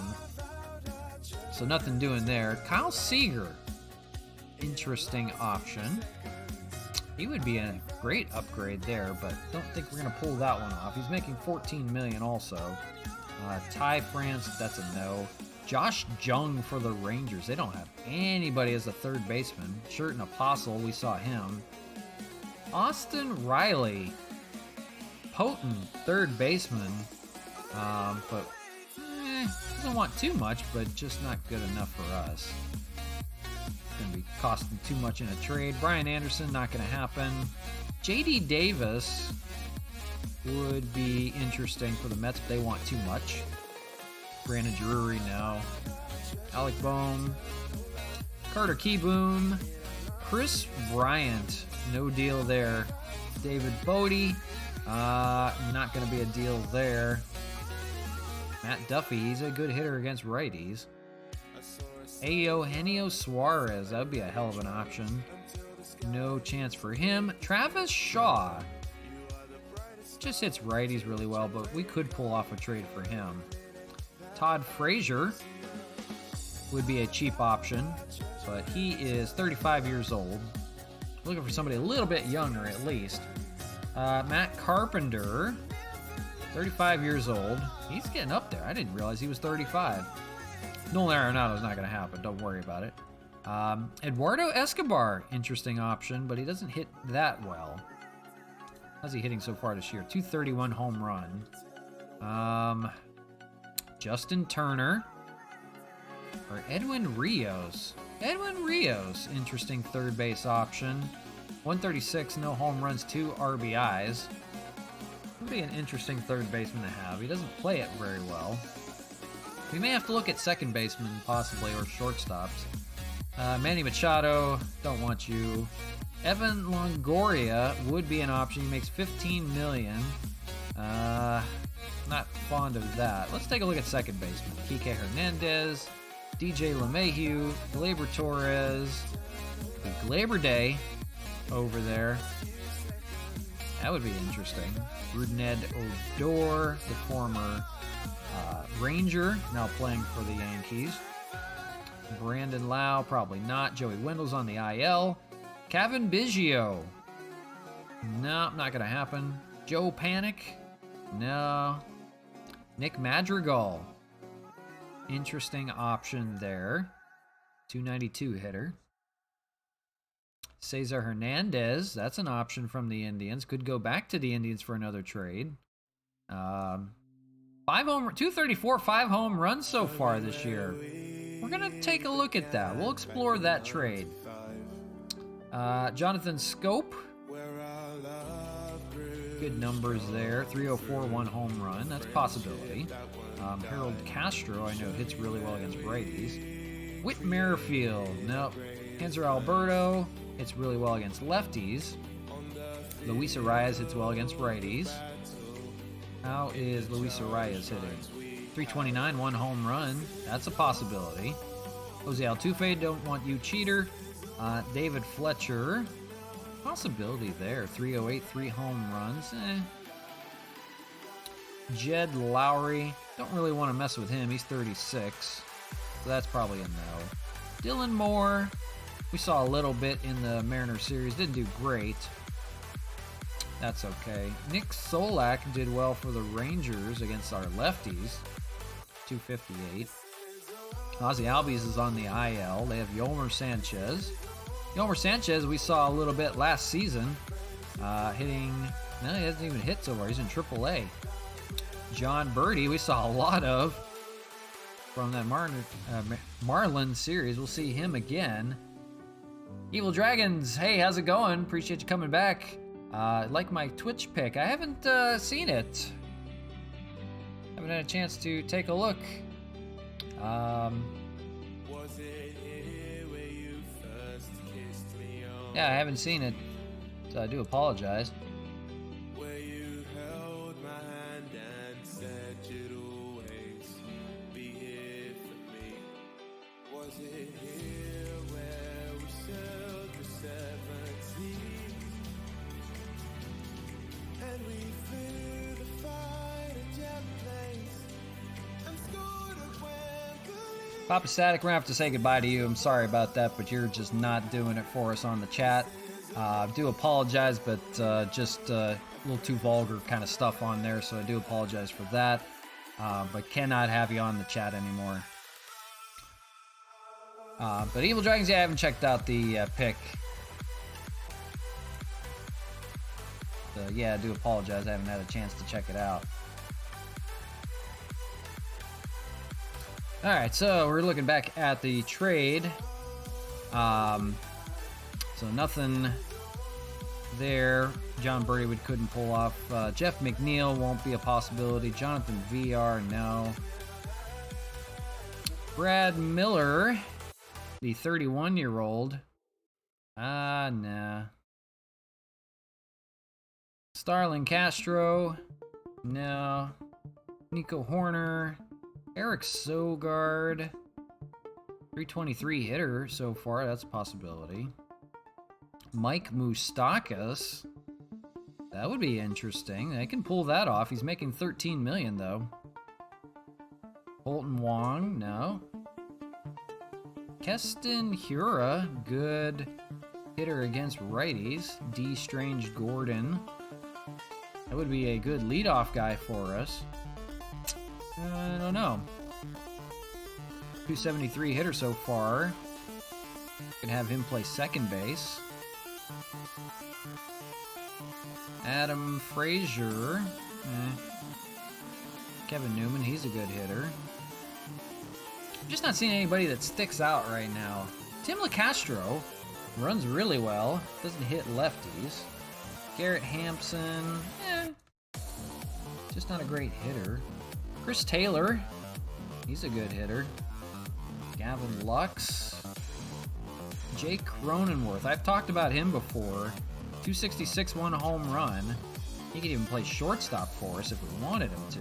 So nothing doing there. Kyle Seager, interesting option. He would be a great upgrade there, but don't think we're going to pull that one off. He's making $14 million also. Ty France, that's a no. Josh Jung for the Rangers. They don't have anybody as a third baseman. Sherton Apostle, we saw him. Austin Riley. Potent third baseman. But doesn't want too much, but just not good enough for us. Going to be costing too much in a trade. Brian Anderson, not going to happen. J.D. Davis would be interesting for the Mets, but they want too much. Brandon Drury, no. Alec Bohm. Carter Keyboom. Chris Bryant, no deal there. David Bodie, not going to be a deal there. Matt Duffy, he's a good hitter against righties. Eugenio Suarez, that would be a hell of an option. No chance for him. Travis Shaw just hits righties really well, but we could pull off a trade for him. Todd Frazier would be a cheap option, but he is 35 years old. Looking for somebody a little bit younger at least. Matt Carpenter, 35 years old. He's getting up there. I didn't realize he was 35. Nolan Arenado's not going to happen. Don't worry about it. Eduardo Escobar, interesting option, but he doesn't hit that well. How's he hitting so far this year? 231 home run. Justin Turner or Edwin Rios. Edwin Rios, interesting third base option. 136, no home runs, 2 RBIs. Would be an interesting third baseman to have. He doesn't play it very well. We may have to look at second baseman, possibly, or shortstops. Manny Machado, don't want you. Evan Longoria would be an option. He makes $15 million. Not fond of that. Let's take a look at second baseman. Kike Hernandez, DJ LeMahieu, Gleyber Torres, Gleyber Day over there. That would be interesting. Rougned Odor, the former Ranger, now playing for the Yankees. Brandon Lau, probably not. Joey Wendell's on the IL. Kevin Biggio. No, not going to happen. Joe Panic. No. Nick Madrigal. Interesting option there. 292 hitter. Cesar Hernandez. That's an option from the Indians. Could go back to the Indians for another trade. 234, 5 home runs so far this year. We're going to take a look at that. We'll explore that trade. Jonathan Scope. Good numbers there. 304, 1 home run. That's a possibility. Harold Castro, I know, hits really well against righties. Whit Merrifield. Nope. Hanser Alberto hits really well against lefties. Luis Arias hits well against righties. How is Luis Arias hitting? 329, 1 home run. That's a possibility. Jose Altuve, don't want you, cheater. David Fletcher. Possibility there. 308, 3 home runs. Jed Lowry. Don't really want to mess with him. He's 36. So that's probably a no. Dylan Moore. We saw a little bit in the Mariners series. Didn't do great. That's okay. Nick Solak did well for the Rangers against our lefties. 258. Ozzie Albies is on the IL. They have Yolmer Sanchez. Yolmer Sanchez, we saw a little bit last season. Hitting... No, he hasn't even hit so far. He's in AAA. John Birdie, we saw a lot of from that Marlins series. We'll see him again. Evil Dragons, hey, how's it going? Appreciate you coming back. Like my Twitch pick. I haven't seen it. Haven't had a chance to take a look. Yeah, I haven't seen it, so I do apologize. Papa Static, we're going to have to say goodbye to you. I'm sorry about that, but you're just not doing it for us on the chat. I do apologize, but just a little too vulgar kind of stuff on there, so I do apologize for that. But cannot have you on the chat anymore. But Evil Dragons, yeah, I haven't checked out the pick. So yeah, I do apologize. I haven't had a chance to check it out. All right, so we're looking back at the trade. So nothing there. John Birdie couldn't pull off. Jeff McNeil won't be a possibility. Jonathan VR, no. Brad Miller, the 31-year-old. Nah. Starlin Castro, no. Nico Horner. Eric Sogard, 323 hitter so far. That's a possibility. Mike Moustakas, that would be interesting. They can pull that off. He's making $13 million though. Holton Wong, no. Keston Hura, good hitter against righties. D. Strange Gordon, that would be a good leadoff guy for us. I don't know. 273 hitter so far. Can have him play second base. Adam Frazier. Kevin Newman, he's a good hitter. I'm just not seeing anybody that sticks out right now. Tim LeCastro, Runs really well. Doesn't hit lefties. Garrett Hampson, just not a great hitter. Chris Taylor, he's a good hitter. Gavin Lux. Jake Cronenworth, I've talked about him before. 266, 1 home run. He could even play shortstop for us if we wanted him to.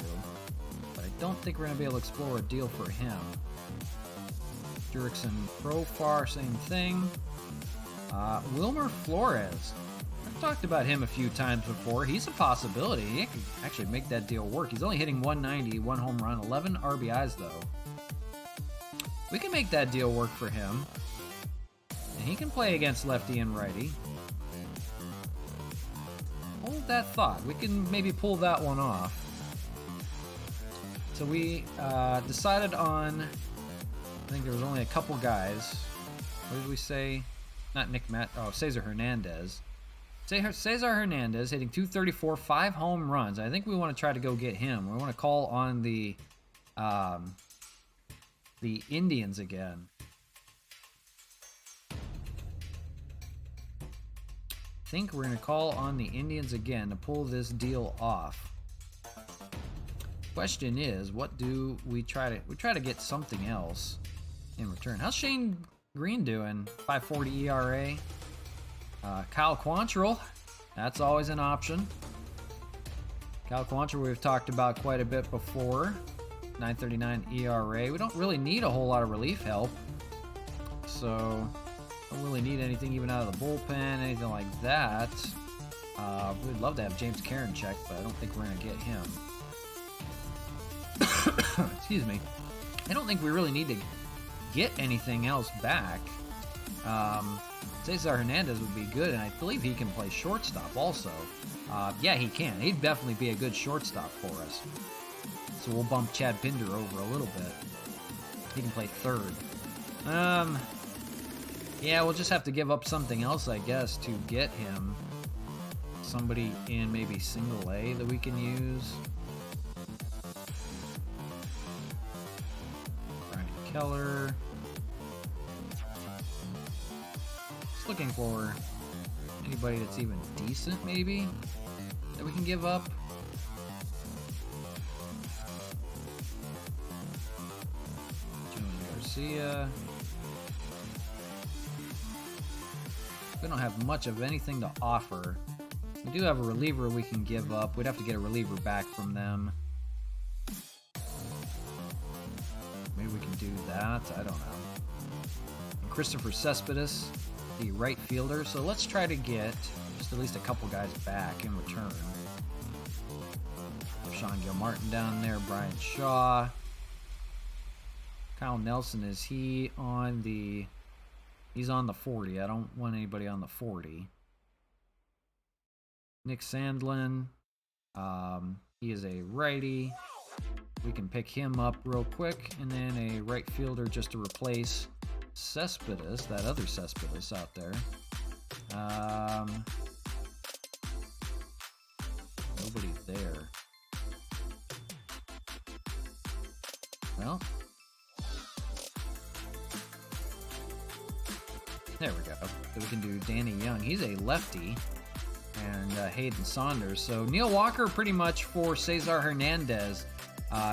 But I don't think we're going to be able to explore a deal for him. Jurickson Profar, same thing. Wilmer Flores. I've talked about him a few times before. He's a possibility. He could actually make that deal work. He's only hitting 190, 1 home run, 11 RBIs though. We can make that deal work for him. And he can play against lefty and righty. Hold that thought. We can maybe pull that one off. So we decided on, I think there was only a couple guys. What did we say? Not Nick Matt. Oh, Cesar Hernandez. Cesar Hernandez hitting 234, 5 home runs. I think we want to try to go get him. We want to call on the Indians again. I think we're going to call on the Indians again to pull this deal off. Question is, what do we try to... We try to get something else in return. How's Shane Green doing? 5.40 ERA. Kyle Quantrill, that's always an option. Kyle Quantrill we've talked about quite a bit before. 9.39 ERA. We don't really need a whole lot of relief help. So, don't really need anything even out of the bullpen, anything like that. We'd love to have James Karinchak, but I don't think we're going to get him. Excuse me. I don't think we really need to get anything else back. Cesar Hernandez would be good, and I believe he can play shortstop also. Yeah, he can. He'd definitely be a good shortstop for us. So we'll bump Chad Pinder over a little bit. He can play third. Yeah, we'll just have to give up something else, I guess, to get him. Somebody in maybe single A that we can use. Brian Keller. Just looking for anybody that's even decent, maybe, that we can give up. Garcia. We don't have much of anything to offer. We do have a reliever we can give up. We'd have to get a reliever back from them. Maybe we can do that. I don't know. And Christopher Cespedes, the right fielder. So let's try to get just at least a couple guys back in return. Sean Gilmartin down there. Brian Shaw. Kyle Nelson, is he on the... He's on the 40. I don't want anybody on the 40. Nick Sandlin. He is a righty. We can pick him up real quick. And then a right fielder just to replace Cespedes, that other Cespedes out there. Nobody there. Well... There we go. So we can do Danny Young. He's a lefty. And Hayden Saunders. So Neil Walker pretty much for Cesar Hernandez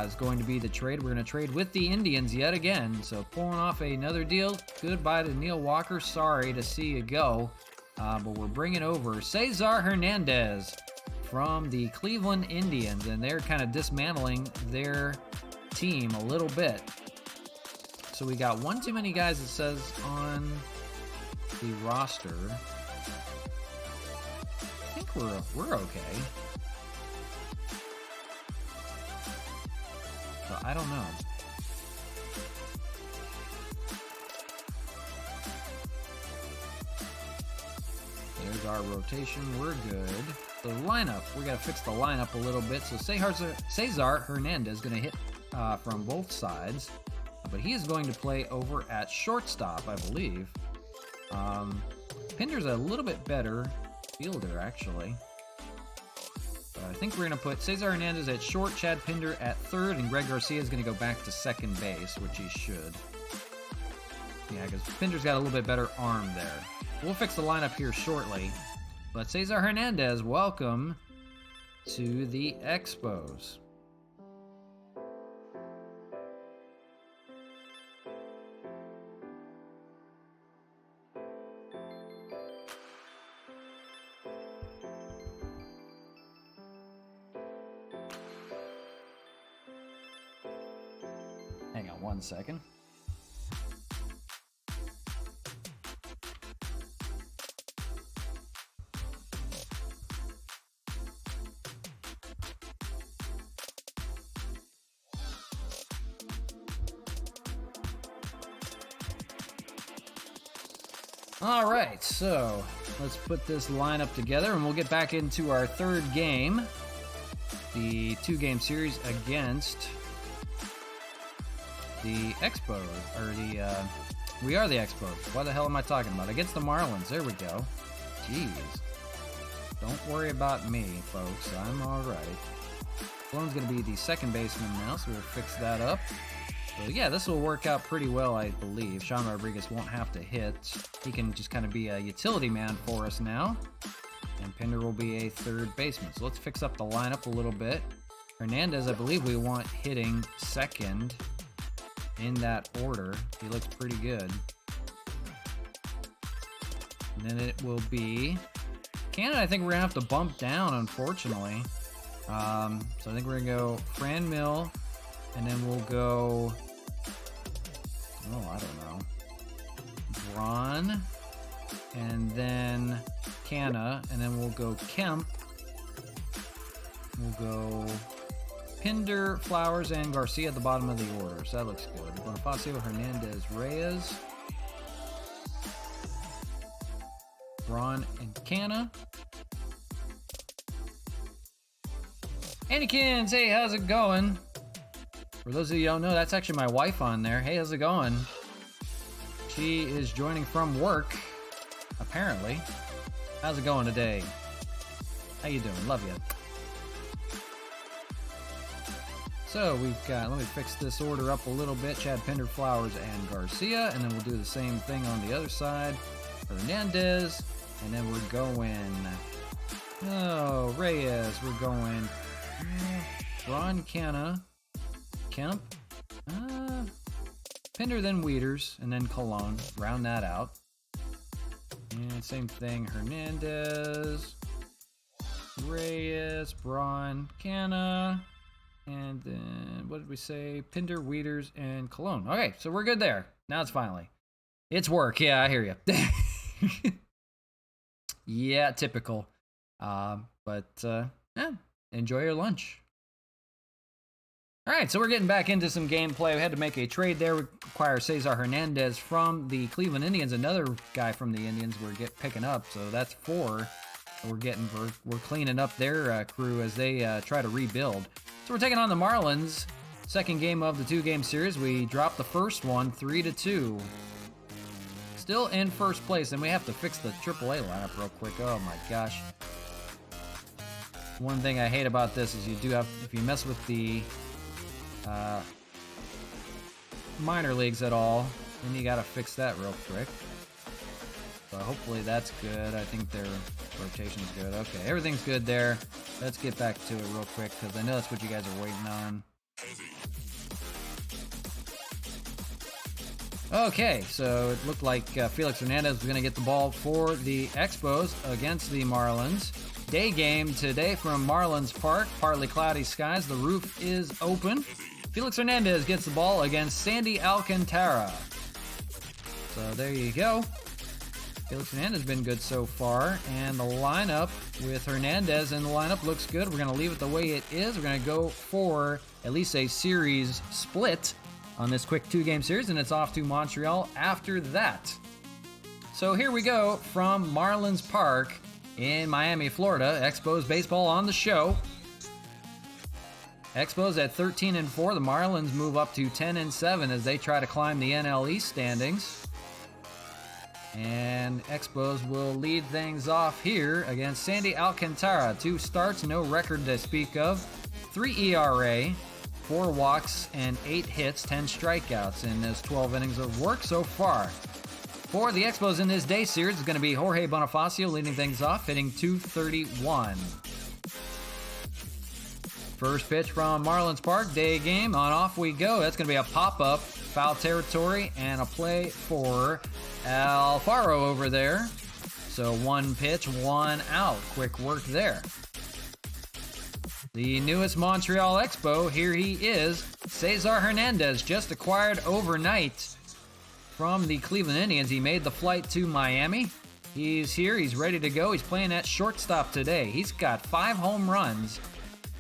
is going to be the trade. We're going to trade with the Indians yet again. So pulling off another deal. Goodbye to Neil Walker. Sorry to see you go. But we're bringing over Cesar Hernandez from the Cleveland Indians. And they're kind of dismantling their team a little bit. So we got one too many guys, it says on... the roster. I think we're okay. But I don't know. There's our rotation. We're good. The lineup. We got to fix the lineup a little bit. So Cesar Hernandez is going to hit from both sides. But he is going to play over at shortstop, I believe. Pinder's a little bit better fielder, actually. But I think we're going to put Cesar Hernandez at short, Chad Pinder at third, and Greg Garcia is going to go back to second base, which he should. Yeah, because Pinder's got a little bit better arm there. We'll fix the lineup here shortly. But Cesar Hernandez, welcome to the Expos. Hang on 1 second. All right, so let's put this lineup together and we'll get back into our third game. The 2-game series against the Expos, or we are the Expos. What the hell am I talking about? Against the Marlins, there we go. Jeez. Don't worry about me, folks, I'm all right. Colone's gonna be the second baseman now, so we'll fix that up. So yeah, this will work out pretty well, I believe. Sean Rodriguez won't have to hit. He can just kind of be a utility man for us now. And Pinder will be a third baseman. So let's fix up the lineup a little bit. Hernandez, I believe we want hitting second in that order. He looks pretty good. And then it will be Canada. I think we're gonna have to bump down, unfortunately. So I think we're gonna go Fran Mill, and then we'll go, oh, I don't know, Braun, and then Canna, and then we'll go Kemp. We'll go Pinder, Flowers, and Garcia at the bottom of the order. So that looks good. Bonifacio, Hernandez, Reyes, Braun, and Canna. Anykins, hey, how's it going? For those of you who don't know, that's actually my wife on there. Hey, how's it going? She is joining from work, apparently. How's it going today? How you doing? Love you. So we've got, let me fix this order up a little bit. Chad, Pinder, Flowers, and Garcia. And then we'll do the same thing on the other side. Hernandez. And then we're going, oh, Reyes. We're going Ron, Canna, Kemp, Pinder, then Wieters, and then Cologne. Round that out. And same thing, Hernandez, Reyes, Braun, Canna, and then, what did we say? Pinder, Wieters, and Cologne. Okay, so we're good there. Now it's finally. It's work. Yeah, I hear you. Yeah, typical. Yeah, enjoy your lunch. All right, so we're getting back into some gameplay. We had to make a trade there. We acquire Cesar Hernandez from the Cleveland Indians. Another guy from the Indians we're picking up, so that's 4. We're cleaning up their crew as they try to rebuild. So we're taking on the Marlins. Second game of the 2-game series. We dropped the first one 3-2. Still in first place, and we have to fix the AAA lineup real quick. Oh my gosh. One thing I hate about this is you do have, if you mess with the minor leagues at all, then you gotta fix that real quick. So hopefully that's good. I think their rotation's good. Okay, everything's good there. Let's get back to it real quick because I know that's what you guys are waiting on. Okay, so it looked like Felix Hernandez was going to get the ball for the Expos against the Marlins. Day game today from Marlins Park. Partly cloudy skies. The roof is open. Felix Hernandez gets the ball against Sandy Alcantara. So there you go. Felix Hernandez has been good so far. And the lineup with Hernandez in the lineup looks good. We're going to leave it the way it is. We're going to go for at least a series split on this quick 2-game series, and it's off to Montreal after that. So here we go from Marlins Park in Miami, Florida. Expos baseball on the show. Expos at 13-4. The Marlins move up to 10-7 as they try to climb the NL East standings. And Expos will lead things off here against Sandy Alcantara. 2 starts, no record to speak of. 3 ERA, 4 walks, and 8 hits, 10 strikeouts in his 12 innings of work so far. For the Expos in this day series, it's going to be Jorge Bonifacio leading things off, hitting .231. First pitch from Marlins Park, day game, on off we go. That's going to be a pop-up, foul territory, and a play for Alfaro over there. So 1 pitch, 1 out. Quick work there. The newest Montreal Expo, here he is, Cesar Hernandez, just acquired overnight from the Cleveland Indians. He made the flight to Miami. He's here, he's ready to go. He's playing at shortstop today. He's got 5 home runs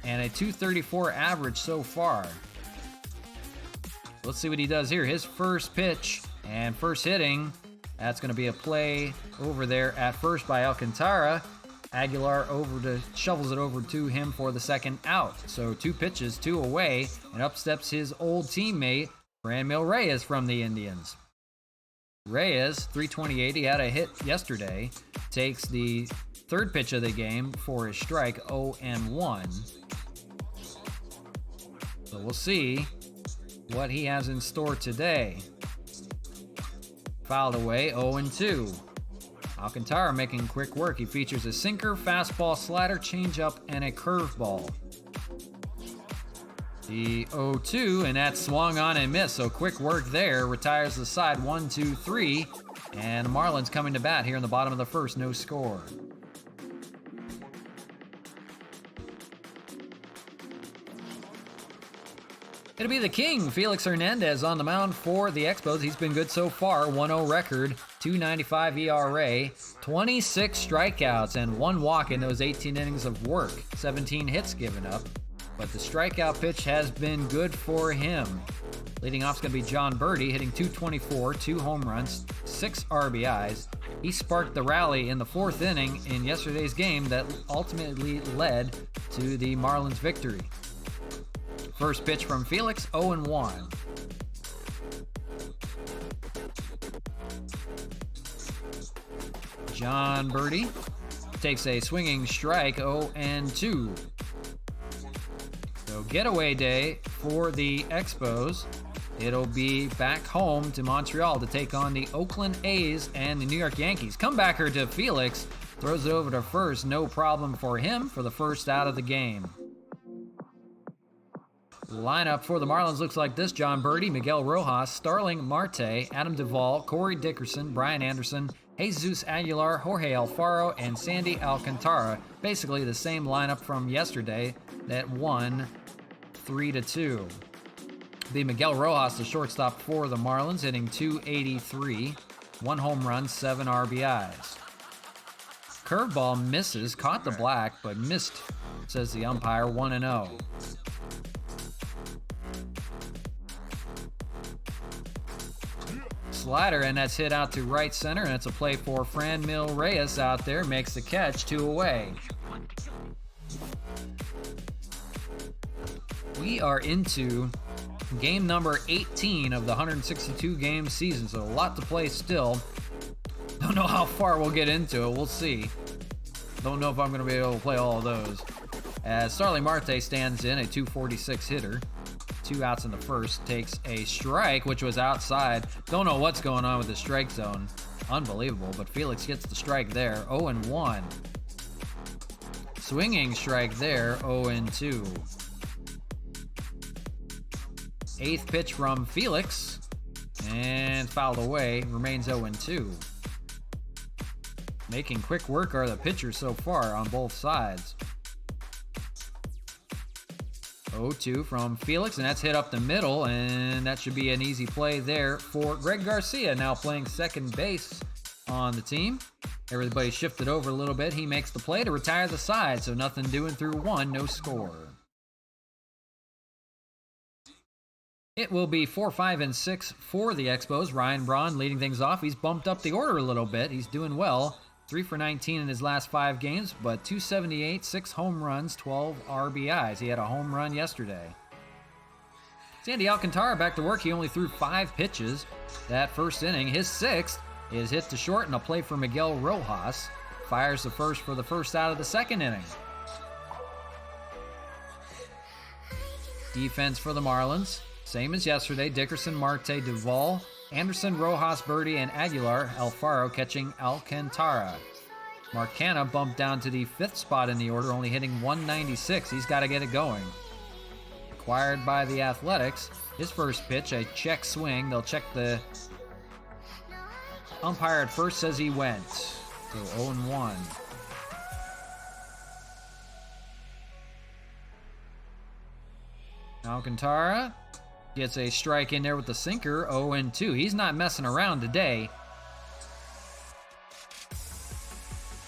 and a .234 average so far. Let's see what he does here. His first pitch and first hitting, that's going to be a play over there at first by Alcantara. Aguilar shovels it over to him for the second out. So 2 pitches, 2 away, and up steps his old teammate, Miguel Reyes from the Indians. Reyes, .328, he had a hit yesterday, takes the third pitch of the game for his strike, 0-1. So we'll see what he has in store today. Fouled away, 0-2. Alcantara making quick work. He features a sinker, fastball, slider, changeup, and a curveball. The 0-2, and that swung on and missed, so quick work there. Retires the side, 1-2-3. And the Marlins coming to bat here in the bottom of the first, no score. It'll be the king, Felix Hernandez, on the mound for the Expos. He's been good so far, 1-0 record, .295 ERA, 26 strikeouts, and 1 walk in those 18 innings of work, 17 hits given up. But the strikeout pitch has been good for him. Leading off is going to be John Birdie, hitting .224, 2 home runs, 6 RBIs. He sparked the rally in the 4th inning in yesterday's game that ultimately led to the Marlins victory. First pitch from Felix, 0-1. John Birdie takes a swinging strike, 0-2. So getaway day for the Expos. It'll be back home to Montreal to take on the Oakland A's and the New York Yankees. Comebacker to Felix, throws it over to first, no problem for him for the first out of the game. Lineup for the Marlins looks like this: John Birdie, Miguel Rojas, Starling Marte, Adam Duvall, Corey Dickerson, Brian Anderson, Jesus Aguilar, Jorge Alfaro, and Sandy Alcantara. Basically the same lineup from yesterday that won 3-2. Be Miguel Rojas, the shortstop for the Marlins, hitting .283, 1 home run, 7 RBIs. Curveball misses, caught the black, but missed, says the umpire, 1-0. Slider, and that's hit out to right center, and it's a play for Miguel Reyes out there, makes the catch, 2 away. We are into game number 18 of the 162 game season, so a lot to play still. Don't know how far we'll get into it, we'll see. Don't know if I'm going to be able to play all of those. As Starling Marte stands in, a .246 hitter. 2 outs in the first, takes a strike, which was outside. Don't know what's going on with the strike zone. Unbelievable, but Felix gets the strike there, 0-1. Swinging strike there, 0-2. 8th pitch from Felix, and fouled away, remains 0-2. Making quick work are the pitchers so far on both sides. 0-2 from Felix, and that's hit up the middle, and that should be an easy play there for Greg Garcia, now playing second base on the team. Everybody shifted over a little bit. He makes the play to retire the side, so nothing doing through 1, no score. It will be 4, 5, and 6 for the Expos. Ryan Braun leading things off. He's bumped up the order a little bit. He's doing well. 3 for 19 in his last 5 games, but .278, 6 home runs, 12 RBIs. He had a home run yesterday. Sandy Alcantara back to work. He only threw 5 pitches that first inning. His 6th is hit to short and a play for Miguel Rojas. Fires the first for the first out of the second inning. Defense for the Marlins, same as yesterday. Dickerson, Marte, Duvall, Anderson, Rojas, Birdie, and Aguilar. Alfaro catching Alcantara. Marcana bumped down to the 5th spot in the order, only hitting 196. He's got to get it going. Acquired by the Athletics. His first pitch, a check swing. They'll check the umpire at first, says he went. So 0-1. Alcantara gets a strike in there with the sinker, 0-2. He's not messing around today.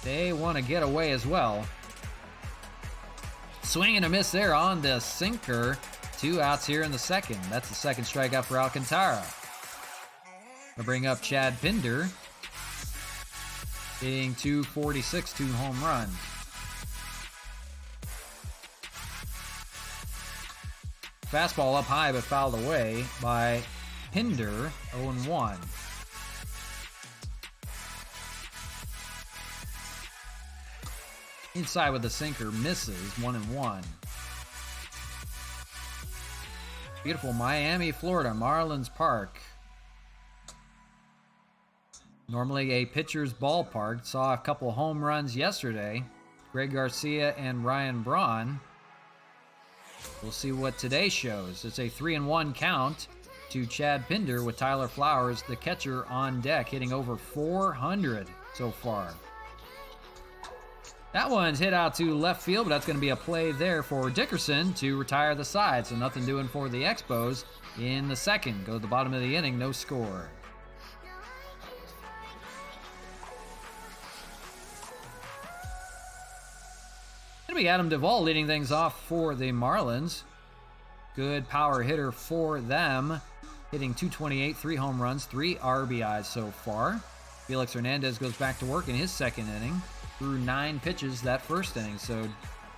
They want to get away as well. Swing and a miss there on the sinker. 2 outs here in the second. That's the second strikeout for Alcantara. I'll bring up Chad Pinder, hitting .246, 2 home runs. Fastball up high but fouled away by Pinder, 0-1. Inside with the sinker, misses, 1-1. Beautiful Miami, Florida, Marlins Park. Normally a pitcher's ballpark. Saw a couple home runs yesterday. Greg Garcia and Ryan Braun. We'll see what today shows. It's a 3-1 count to Chad Pinder with Tyler Flowers, the catcher, on deck, hitting over 400 so far. That one's hit out to left field, but that's going to be a play there for Dickerson to retire the side. So nothing doing for the Expos in the second. Go to the bottom of the inning, no score. It'll be Adam Duvall leading things off for the Marlins. Good power hitter for them. Hitting .228, 3 home runs, 3 RBIs so far. Felix Hernandez goes back to work in his second inning. Threw 9 pitches that first inning, so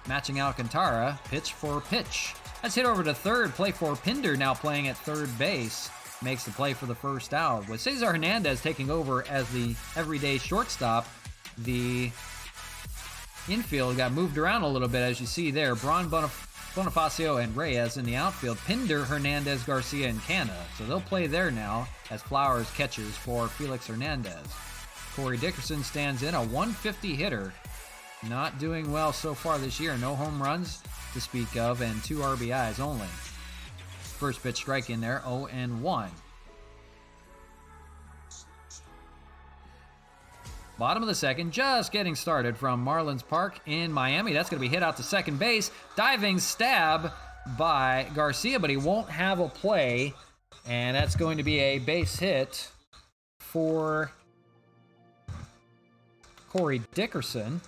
matching Alcantara, pitch for pitch. That's hit over to third, play for Pinder, now playing at third base. Makes the play for the first out. With Cesar Hernandez taking over as the everyday shortstop, the infield got moved around a little bit, as you see there. Bonifacio and Reyes in the outfield. Pinder, Hernandez, Garcia, and Canna. So they'll play there now as Flowers catches for Felix Hernandez. Corey Dickerson stands in, a 150 hitter. Not doing well so far this year. No home runs to speak of and 2 RBIs only. First pitch strike in there, 0-1. Bottom of the second, just getting started from Marlins Park in Miami. That's going to be hit out to second base. Diving stab by Garcia, but he won't have a play. And that's going to be a base hit for Corey Dickerson.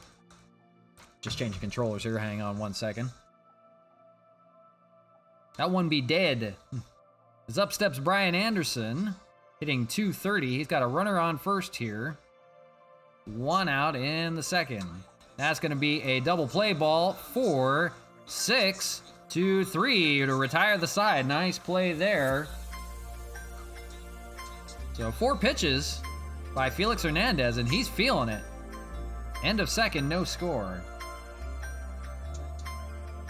Just changing controllers here. Hang on one second. That one be dead. As up steps Brian Anderson, hitting .230. He's got a runner on first here. 1 out in the second. That's going to be a double play ball for 6-3 to retire the side. Nice play there. So 4 pitches by Felix Hernandez, and he's feeling it. End of second, no score.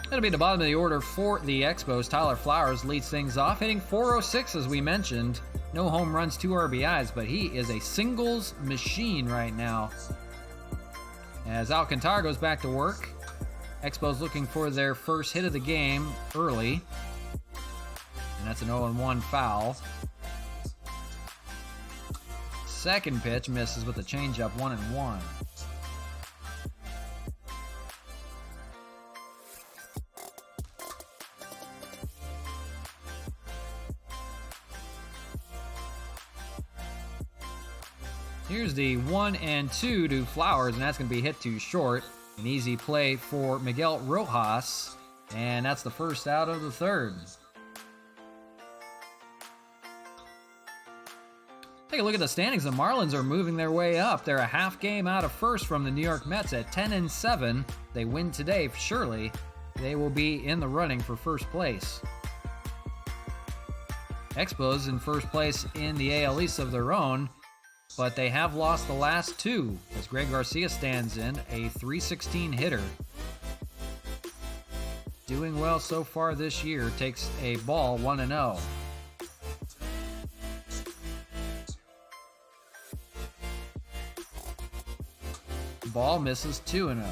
It'll be the bottom of the order for the Expos. Tyler Flowers leads things off, hitting .406 as we mentioned. No home runs, 2 RBIs, but he is a singles machine right now. As Alcantara goes back to work, Expos looking for their first hit of the game early. And that's an 0-1 foul. Second pitch misses with a changeup, 1-1. Here's the 1-2 to Flowers, and that's going to be hit too short. An easy play for Miguel Rojas, and that's the first out of the third. Take a look at the standings. The Marlins are moving their way up. They're a half game out of first from the New York Mets at 10-7. They win today, surely they will be in the running for first place. Expos in first place in the AL East of their own, but they have lost the last 2 as Greg Garcia stands in, a .316 hitter. Doing well so far this year, takes a ball, 1-0. Ball misses 2-0.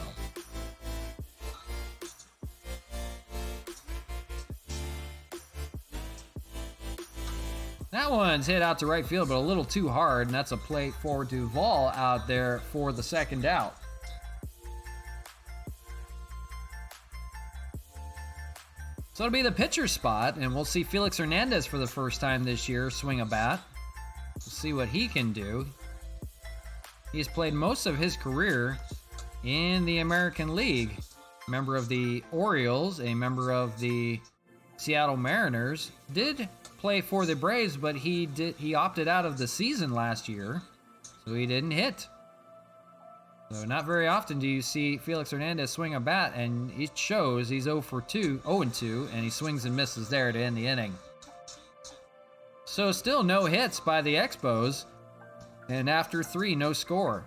That one's hit out to right field, but a little too hard, and that's a play for Duvall out there for the second out. So it'll be the pitcher spot, and we'll see Felix Hernandez for the first time this year swing a bat. We'll see what he can do. He's played most of his career in the American League. A member of the Orioles, a member of the Seattle Mariners. Did play for the Braves, but he opted out of the season last year, so he didn't hit. So not very often do you see Felix Hernandez swing a bat, and it shows. He's 0-2, and he swings and misses there to end the inning. So still no hits by the Expos, and after 3, no score.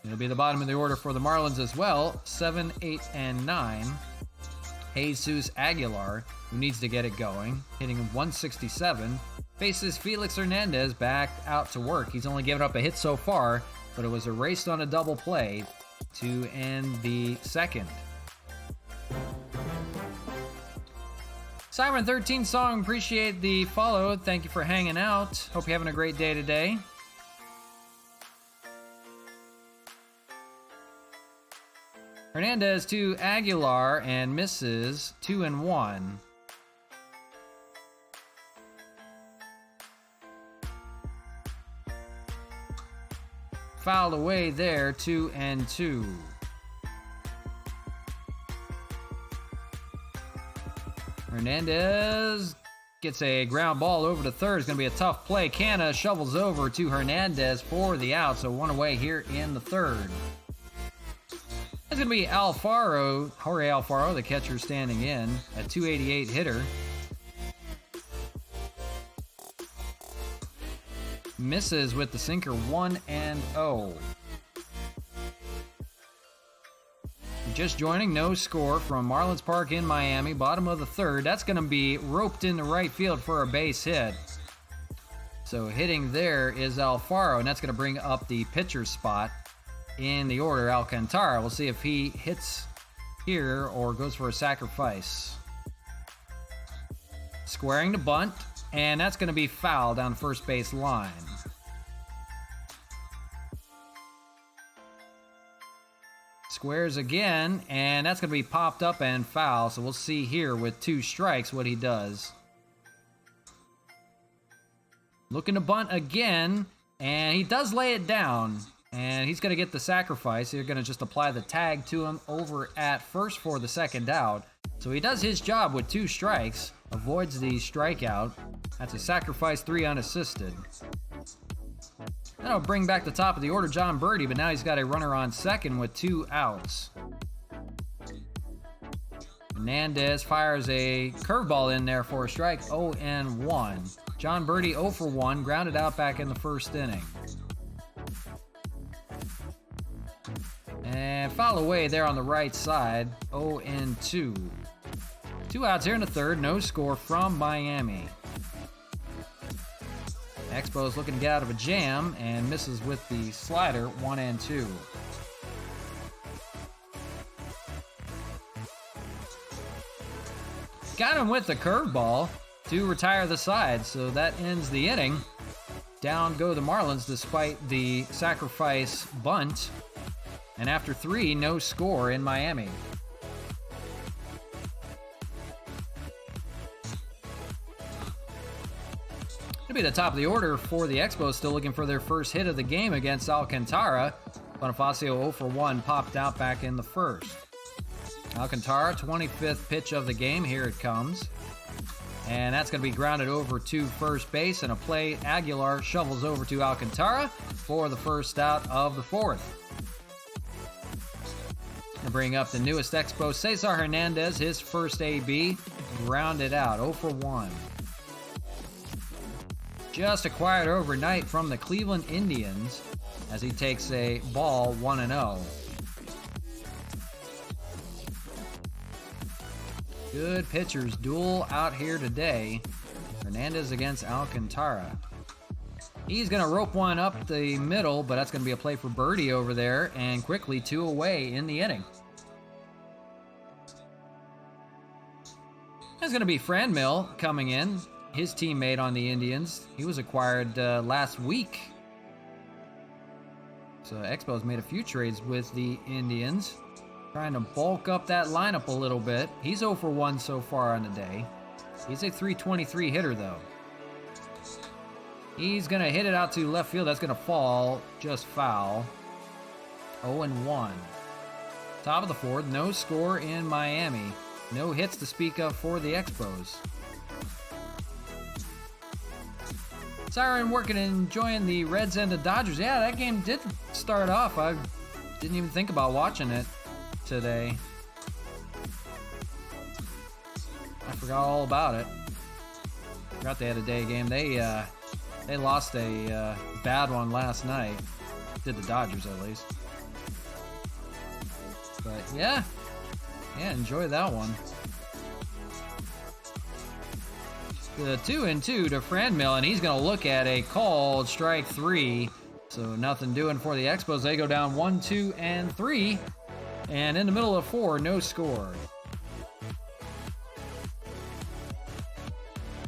It'll be the bottom of the order for the Marlins as well, 7, 8, and 9. Jesus Aguilar, who needs to get it going, hitting 167, faces Felix Hernandez back out to work. He's only given up a hit so far, but it was erased on a double play to end the second. Siren 13 song, appreciate the follow. Thank you for hanging out. Hope you're having a great day today. Hernandez to Aguilar and misses 2-1. Fouled away there, 2-2. Hernandez gets a ground ball over to third. It's going to be a tough play. Canna shovels over to Hernandez for the out, so one away here in the third. It's going to be Jorge Alfaro, the catcher standing in, a .288 hitter. Misses with the sinker, 1-0. Just joining, no score from Marlins Park in Miami, bottom of the third. That's going to be roped into right field for a base hit. So hitting there is Alfaro, and that's going to bring up the pitcher's spot in the order, Alcantara. We'll see if he hits here or goes for a sacrifice. Squaring to bunt, and that's going to be foul down the first base line. Squares again, and that's going to be popped up and foul, so we'll see here with 2 strikes what he does. Looking to bunt again, and he does lay it down. And he's going to get the sacrifice. They're going to just apply the tag to him over at first for the second out. So he does his job with 2 strikes, avoids the strikeout. That's a sacrifice, 3 unassisted. That'll bring back the top of the order, John Birdie, but now he's got a runner on second with 2 outs. Hernandez fires a curveball in there for a strike, 0-1. John Birdie 0-1, grounded out back in the first inning. And foul away there on the right side, 0-2. 2 outs here in the third, no score from Miami. Expos looking to get out of a jam and misses with the slider, 1-2. Got him with the curveball to retire the side, so that ends the inning. Down go the Marlins despite the sacrifice bunt. And after 3, no score in Miami. It'll be the top of the order for the Expos, still looking for their first hit of the game against Alcantara. Bonifacio 0-1 popped out back in the first. Alcantara, 25th pitch of the game. Here it comes. And that's going to be grounded over to first base. And a play, Aguilar shovels over to Alcantara for the first out of the fourth. To bring up the newest Expo, Cesar Hernandez, his first AB, grounded out, 0-1. Just acquired overnight from the Cleveland Indians as he takes a ball, 1-0. Good pitchers duel out here today. Hernandez against Alcantara. He's going to rope one up the middle, but that's going to be a play for birdie over there, and quickly 2 away in the inning. There's going to be Franmil coming in, his teammate on the Indians. He was acquired last week. So EXPOS made a few trades with the Indians, trying to bulk up that lineup a little bit. He's 0 for 1 so far on the day. He's a .323 hitter, though. He's going to hit it out to left field. That's going to fall just foul. 0-1. Top of the fourth. No score in Miami. No hits to speak of for the Expos. Siren working and enjoying the Reds and the Dodgers. Yeah, that game did start off. I didn't even think about watching it today. I forgot all about it. Forgot they had a day game. They lost a bad one last night. Did the Dodgers at least. But yeah, enjoy that one. The 2-2 to Franmil, and he's going to look at a called strike 3. So nothing doing for the Expos. They go down 1, 2, and 3. And in the middle of 4, no score.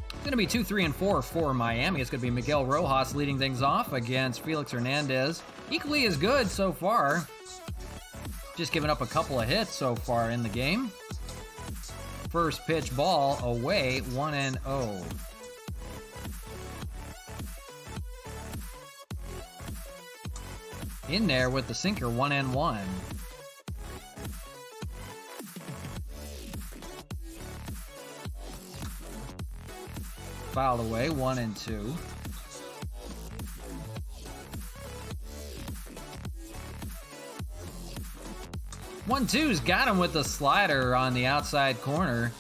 It's going to be 2, 3, and 4 for Miami. It's going to be Miguel Rojas leading things off against Felix Hernandez. Equally as good so far. Just giving up a couple of hits so far in the game. First pitch ball away, 1-0. In there with the sinker, 1-1. Fouled away, 1-2. 1-2's got him with the slider on the outside corner.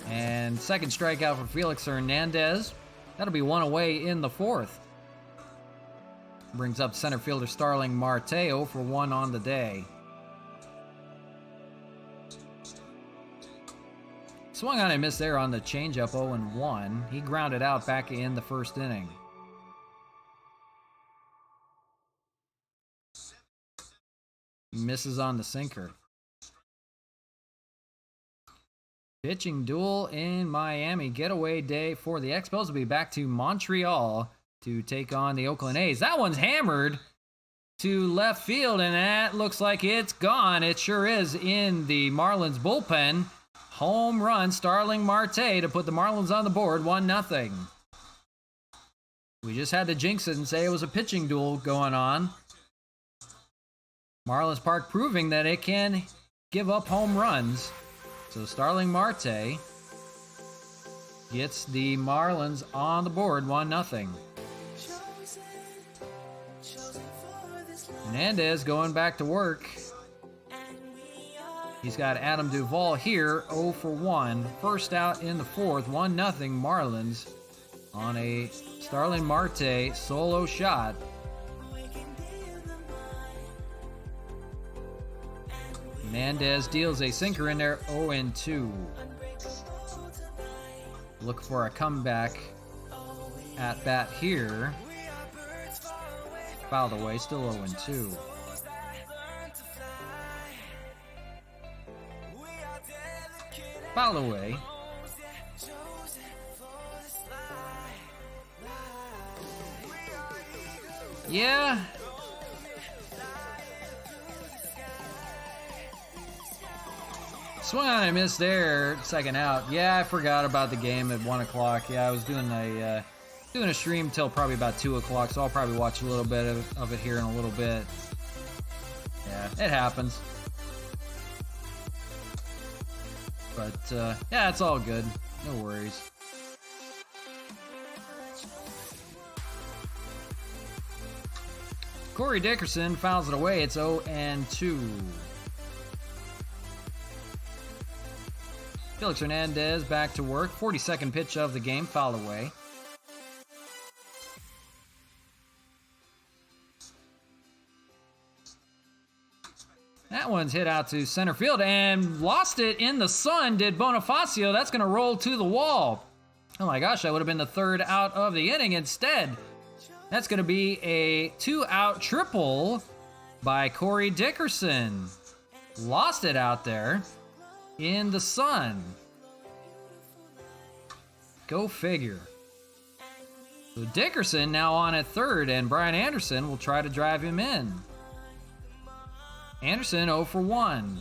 And second strikeout for Felix Hernandez. That'll be 1 away in the fourth. Brings up center fielder Starling Marte, 0 for 1 on the day. Swung on and missed there on the changeup, 0-1. He grounded out back in the first inning. Misses on the sinker. Pitching duel in Miami. Getaway day for the Expos. Will be back to Montreal to take on the Oakland A's. That one's hammered to left field, and that looks like it's gone. It sure is in the Marlins bullpen. Home run, Starling Marte to put the Marlins on the board, 1-0. We just had to jinx it and say it was a pitching duel going on. Marlins Park proving that it can give up home runs. So Starling Marte gets the Marlins on the board, 1-0. Hernandez going back to work. He's got Adam Duvall here, 0 for 1. First out in the fourth, 1-0 Marlins on a Starling Marte solo shot. Hernandez deals a sinker in there, 0-2. Look for a comeback at bat here. Fouled away, still 0-2. Fouled away. Yeah. Swung on and missed there, second out. Yeah, I forgot about the game at 1 o'clock. Yeah, I was doing a stream till probably about 2 o'clock, so I'll probably watch a little bit of it here in a little bit. Yeah, it happens. But, yeah, it's all good. No worries. Corey Dickerson fouls it away. It's 0-2. Felix Hernandez back to work. 42nd pitch of the game, fouled away. That one's hit out to center field and lost it in the sun, did Bonifacio. That's going to roll to the wall. Oh my gosh, that would have been the third out of the inning. Instead, That's going to be a 2-out triple by Corey Dickerson. Lost it out there in the sun. Go figure. So Dickerson now on at third, and Brian Anderson will try to drive him in. Anderson 0 for 1.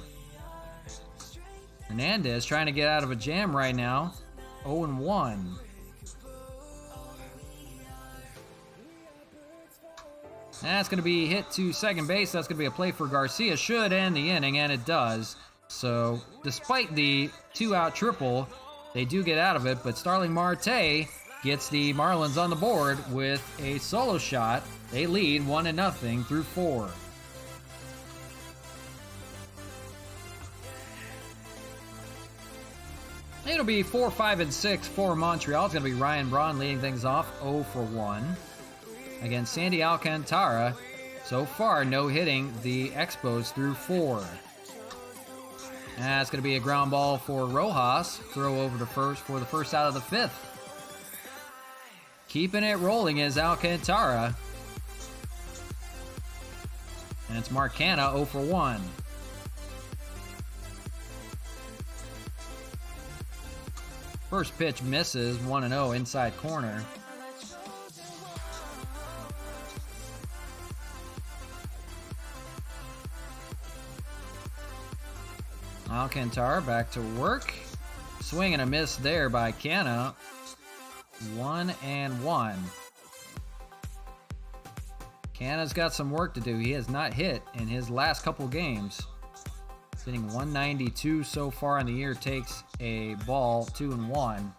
Hernandez trying to get out of a jam right now. 0 and 1. That's going to be hit to second base. That's going to be a play for Garcia. Should end the inning, and it does. So, despite the 2-out triple, they do get out of it. But Starling Marte gets the Marlins on the board with a solo shot. They lead 1-0 through 4. It'll be 4, 5, and 6 for Montreal. It's going to be Ryan Braun leading things off 0 for 1. Against Sandy Alcantara, so far no hitting the Expos through 4. That's going to be a ground ball for Rojas. Throw over to first for the first out of the 5th. Keeping it rolling is Alcantara. And it's Mark Canha 0 for 1. First pitch misses, 1-0 inside corner. Alcantara back to work. Swing and a miss there by Canha. 1-1. Canha's got some work to do. He has not hit in his last couple games. Hitting 192 so far in the year. Takes a ball, 2-1.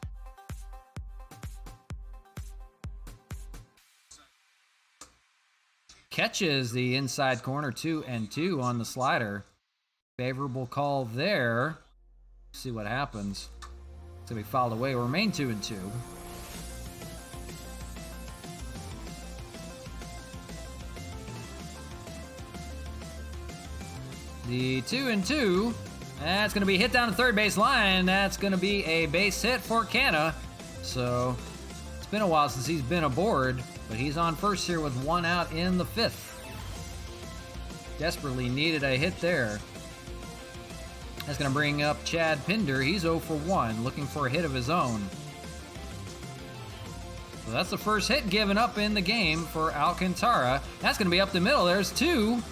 Catches the inside corner, 2-2 on the slider. Favorable call there. See what happens. It's going to be fouled away. We'll remain 2-2. The 2-2. That's going to be hit down the third base line. That's going to be a base hit for Canha. So it's been a while since he's been aboard, but he's on first here with 1 out in the 5th. Desperately needed a hit there. That's going to bring up Chad Pinder. He's 0 for 1, looking for a hit of his own. So that's the first hit given up in the game for Alcantara. That's going to be up the middle. There's 2.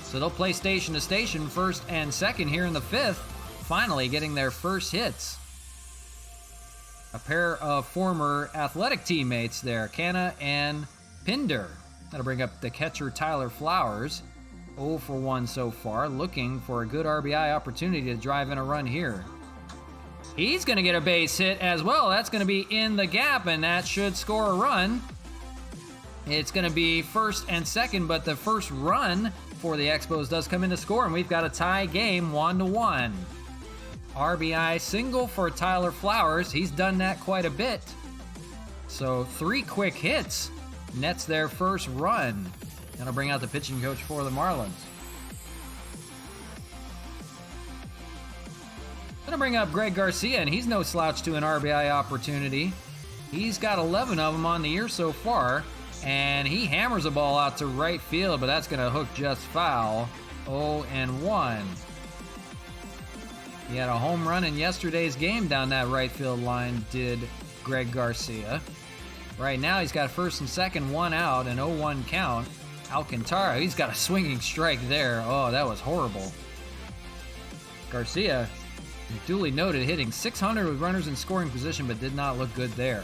So they'll play station to station, first and second here in the 5th. Finally getting their first hits. A pair of former Athletic teammates there, Canha and Pinder. That'll bring up the catcher Tyler Flowers. 0 for 1 so far, looking for a good RBI opportunity to drive in a run here. He's going to get a base hit as well. That's going to be in the gap, and that should score a run. It's going to be first and second, but the first run for the Expos does come in to score, and we've got a tie game 1-1. RBI single for Tyler Flowers. He's done that quite a bit. So 3 quick hits nets their first run. That'll bring out the pitching coach for the Marlins. Gonna bring up Greg Garcia, and he's no slouch to an RBI opportunity. He's got 11 of them on the year so far, and he hammers a ball out to right field, but that's gonna hook just foul. 0-1. He had a home run in yesterday's game down that right field line, did Greg Garcia. Right now he's got first and second, 1 out, and 0-1 count. Alcantara, he's got a swinging strike there. Oh, that was horrible. Garcia, duly noted, hitting 600 with runners in scoring position, but did not look good there.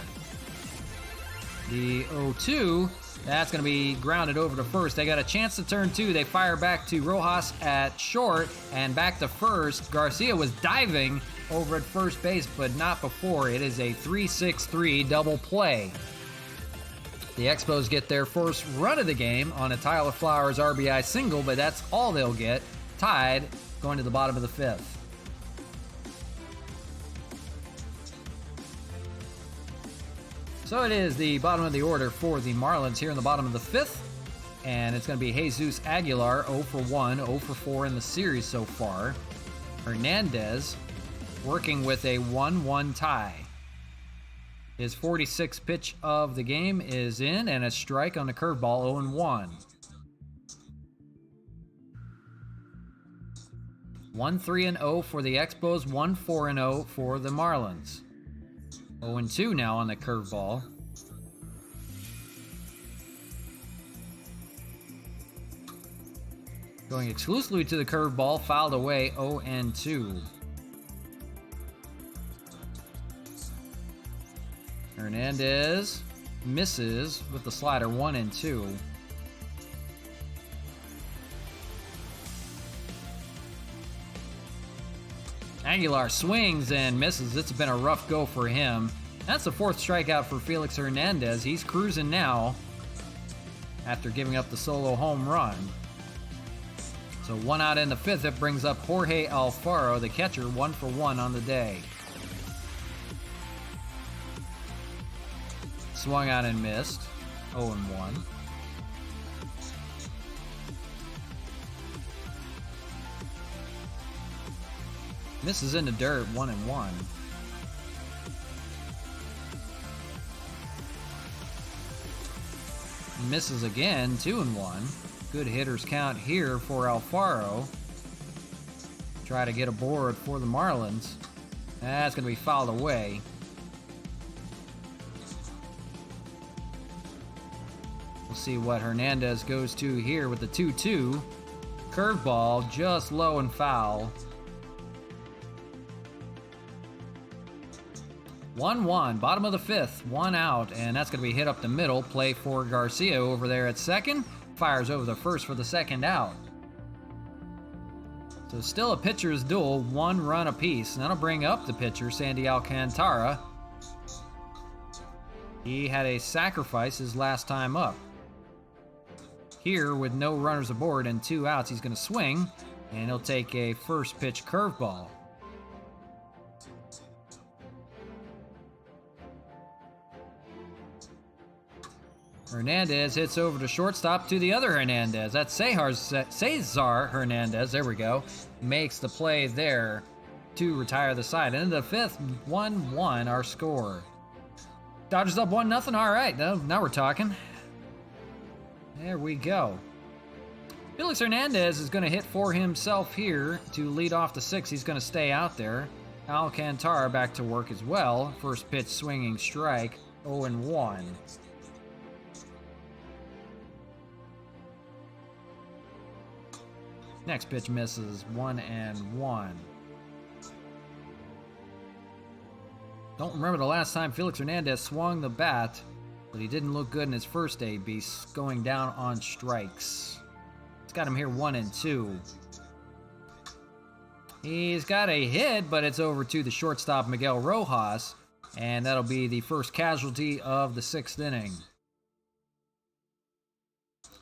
The 0-2, that's going to be grounded over to first. They got a chance to turn 2. They fire back to Rojas at short and back to first. Garcia was diving over at first base, but not before. It is a 3-6-3 double play. The Expos get their first run of the game on a Tyler Flowers RBI single, but that's all they'll get. Tied, going to the bottom of the 5th. So it is the bottom of the order for the Marlins here in the bottom of the 5th. And it's going to be Jesus Aguilar, 0 for 1, 0 for 4 in the series so far. Hernandez working with a 1-1 tie. His 46th pitch of the game is in, and a strike on the curveball, 0-1. 1-3-0 for the Expos, 1-4-0 for the Marlins. 0-2 now on the curveball. Going exclusively to the curveball, fouled away, 0-2. Hernandez misses with the slider, 1-2. Aguilar swings and misses. It's been a rough go for him. That's the 4th strikeout for Felix Hernandez. He's cruising now after giving up the solo home run. So 1 out in the 5th. It brings up Jorge Alfaro, the catcher, 1 for 1 on the day. Swung out and missed, 0-1. Misses in the dirt, 1-1. Misses again, 2-1. Good hitters count here for Alfaro. Try to get aboard for the Marlins. That's going to be fouled away. We'll see what Hernandez goes to here with the 2-2. Curveball, just low and foul. 1-1, bottom of the 5th, 1 out, and that's going to be hit up the middle. Play for Garcia over there at second. Fires over the first for the 2nd out. So still a pitcher's duel, 1 run apiece. And that'll bring up the pitcher, Sandy Alcantara. He had a sacrifice his last time up. Here, with no runners aboard and 2 outs, he's going to swing, and he'll take a first pitch curveball. Hernandez hits over to shortstop to the other Hernandez. That's Cesar Hernandez. There we go. Makes the play there to retire the side. Into the 5th, 1-1 our score. Dodgers up 1-0. All right, now we're talking. There we go. Felix Hernandez is going to hit for himself here to lead off the 6th. He's going to stay out there. Alcantara back to work as well. First pitch swinging strike, 0-1. Next pitch misses, 1-1. Don't remember the last time Felix Hernandez swung the bat, but he didn't look good in his first AB, going down on strikes. It's got him here 1-2. He's got a hit, but it's over to the shortstop, Miguel Rojas, and that'll be the first casualty of the 6th inning.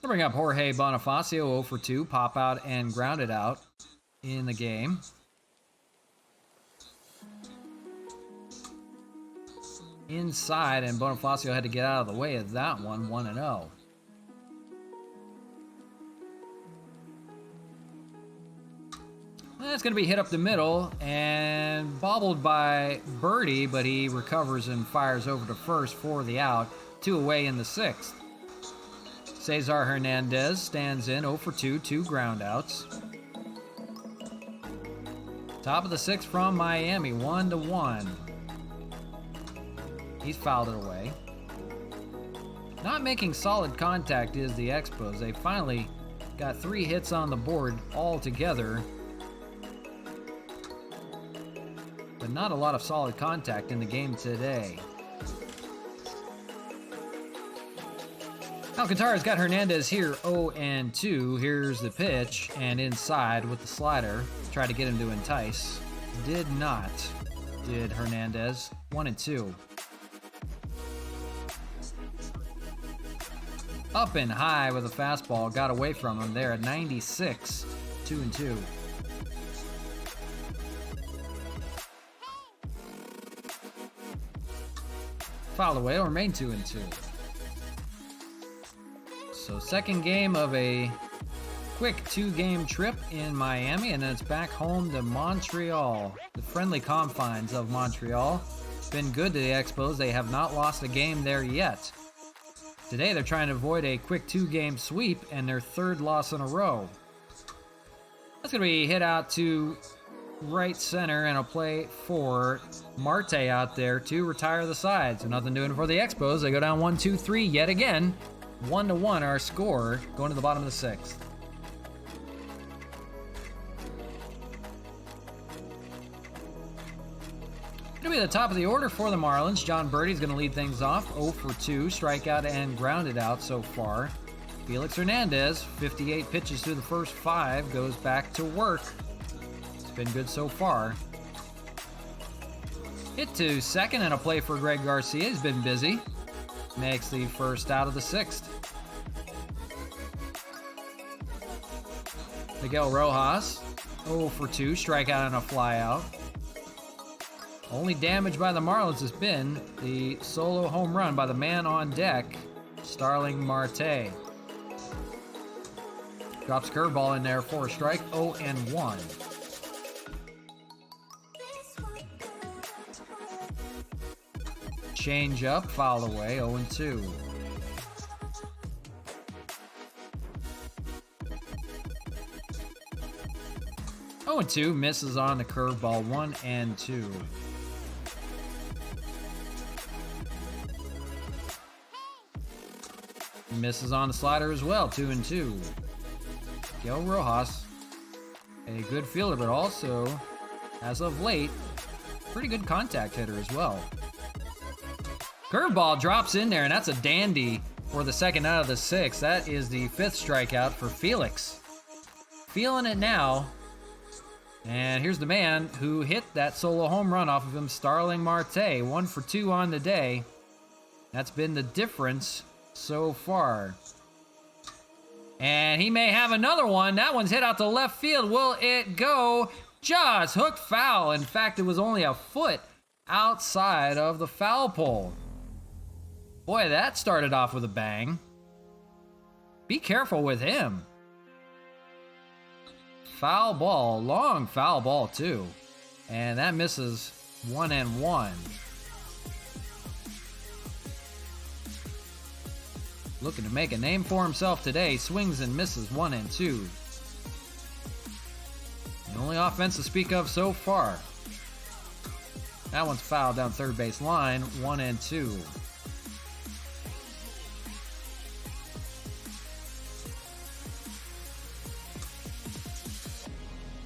We'll bring up Jorge Bonifacio, 0 for 2, pop out and grounded out in the game. Inside, and Bonifacio had to get out of the way of that one, 1-0. That's going to be hit up the middle and bobbled by Birdie, but he recovers and fires over to first for the out. 2 away in the 6th. Cesar Hernandez stands in, 0 for 2, 2 groundouts. Top of the 6th from Miami, 1-1. He's fouled it away. Not making solid contact is the Expos. They finally got 3 hits on the board all together, but not a lot of solid contact in the game today. Alcantara's got Hernandez here, 0-2. Here's the pitch, and inside with the slider. Tried to get him to entice. Did not, did Hernandez. 1-2. Up and high with a fastball. Got away from him there at 96. 2-2. Fouled away. It'll remain 2-2. So 2nd game of a quick 2-game trip in Miami, and then it's back home to Montreal, the friendly confines of Montreal. been good to the Expos. They have not lost a game there yet. Today they're trying to avoid a quick 2-game sweep and their 3rd loss in a row. That's going to be hit out to right center and a play for Marte out there to retire the side. So nothing doing for the Expos. They go down 1-2-3 yet again. 1-1 our score going to the bottom of the 6th. Going to be at the top of the order for the Marlins. John Birdie's going to lead things off. 0 for 2, strikeout and grounded out so far. Felix Hernandez, 58 pitches through the first 5, goes back to work. It's been good so far. Hit to second and a play for Greg Garcia. He's been busy. Makes the first out of the 6th. Miguel Rojas, 0 for 2, strikeout and a flyout. Only damage by the Marlins has been the solo home run by the man on deck, Starling Marte. Drops curveball in there for a strike, 0-1. Change up, foul away, 0-2. Oh, and 2 misses on the curveball, 1-2. Misses on the slider as well, 2-2. Miguel Rojas, a good fielder, but also, as of late, pretty good contact hitter as well. Curveball drops in there, and that's a dandy for the 2nd out of the 6th. That is the 5th strikeout for Felix. Feeling it now. And here's the man who hit that solo home run off of him, Starling Marte. 1 for 2 on the day. That's been the difference so far. And he may have another one. That one's hit out to left field. Will it go? Just hooked foul. In fact, it was only a foot outside of the foul pole. Boy, that started off with a bang. Be careful with him. Foul ball, long foul ball too. And that misses 1-1. Looking to make a name for himself today. Swings and misses 1-2. The only offense to speak of so far. That one's fouled down third base line, 1-2.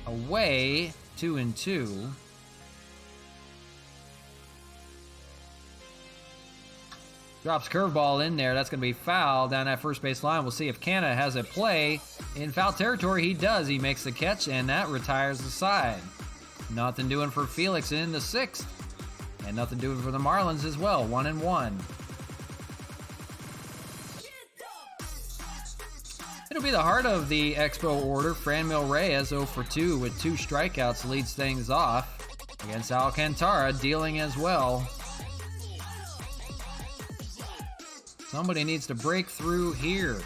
Away, 2-2. Drops curveball in there. That's going to be foul down that first base line. We'll see if Canna has a play in foul territory. He does. He makes the catch, and that retires the side. Nothing doing for Felix in the 6th. And nothing doing for the Marlins as well. 1-1. It'll be the heart of the Expo order. Franmil Reyes 0 for 2 with 2 strikeouts leads things off against Alcantara, dealing as well. Somebody needs to break through here.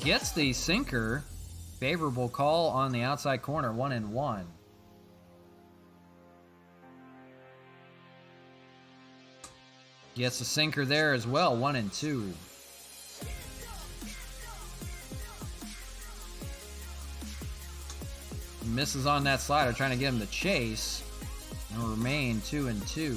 Gets the sinker. Favorable call on the outside corner, 1-1. Gets the sinker there as well, 1-2. Misses on that slider, trying to get him to chase. And remain 2-2.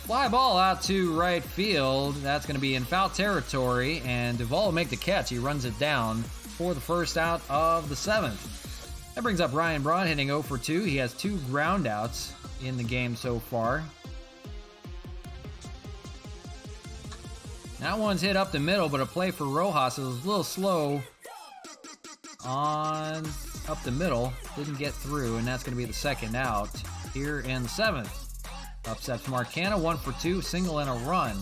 Fly ball out to right field. That's going to be in foul territory, and Duvall will make the catch. He runs it down for the first out of the 7th. That brings up Ryan Braun hitting 0 for 2. He has 2 groundouts in the game so far. That one's hit up the middle, but a play for Rojas. It was a little slow on up the middle. Didn't get through, and that's going to be the 2nd out here in the 7th. Upsets Marcana, 1 for 2, single and a run.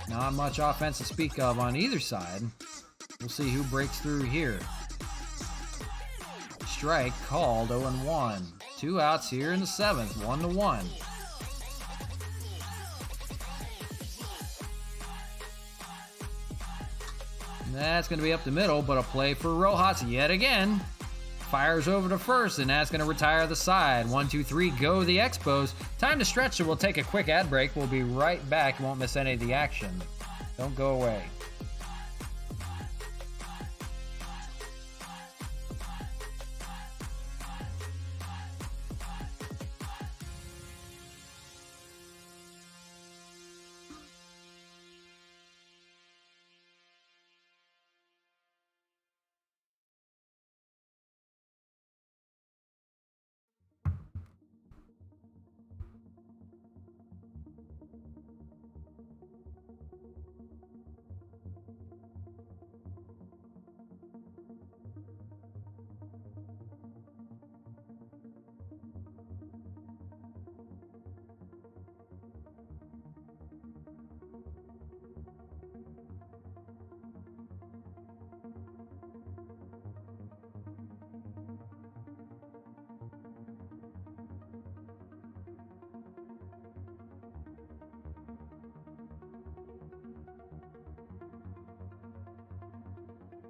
Not much offense to speak of on either side. We'll see who breaks through here. Strike called, 0-1. 2 outs here in the 7th, 1-1. That's going to be up the middle, but a play for Rojas yet again. Fires over to first, and that's going to retire the side. 1, 2, 3, go the Expos. Time to stretch, so we'll take a quick ad break. We'll be right back. You won't miss any of the action. Don't go away.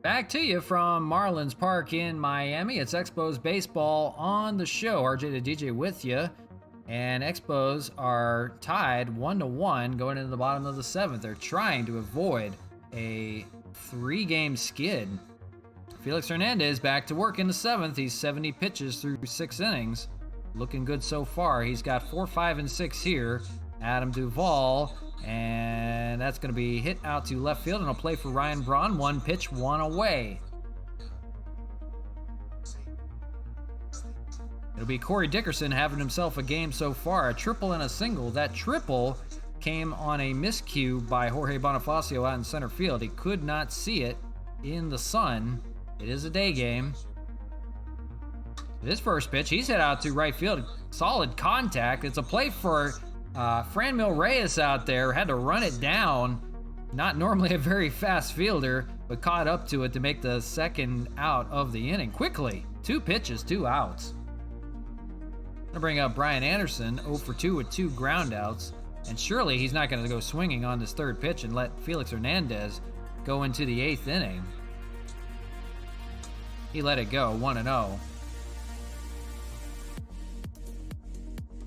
Back to you from Marlins Park in Miami. It's Expos Baseball on the show. RJtheDJ with you. And Expos are tied 1-1 going into the bottom of the 7th. They're trying to avoid a 3-game skid. Felix Hernandez back to work in the 7th. He's 70 pitches through 6 innings. Looking good so far. He's got 4, 5, and 6 here. Adam Duvall. And that's going to be hit out to left field, and a play for Ryan Braun. 1 pitch, 1 away. It'll be Corey Dickerson having himself a game so far, a triple and a single. That triple came on a miscue by Jorge Bonifacio out in center field. He could not see it in the sun. It is a day game. This first pitch, he's hit out to right field. Solid contact. It's a play for Franmil Reyes out there. Had to run it down. Not normally a very fast fielder, but caught up to it to make the second out of the inning quickly. 2 pitches, 2 outs. Gonna bring up Brian Anderson, 0 for 2 with 2 groundouts. And surely he's not gonna go swinging on this third pitch and let Felix Hernandez go into the 8th inning. He let it go, 1-0.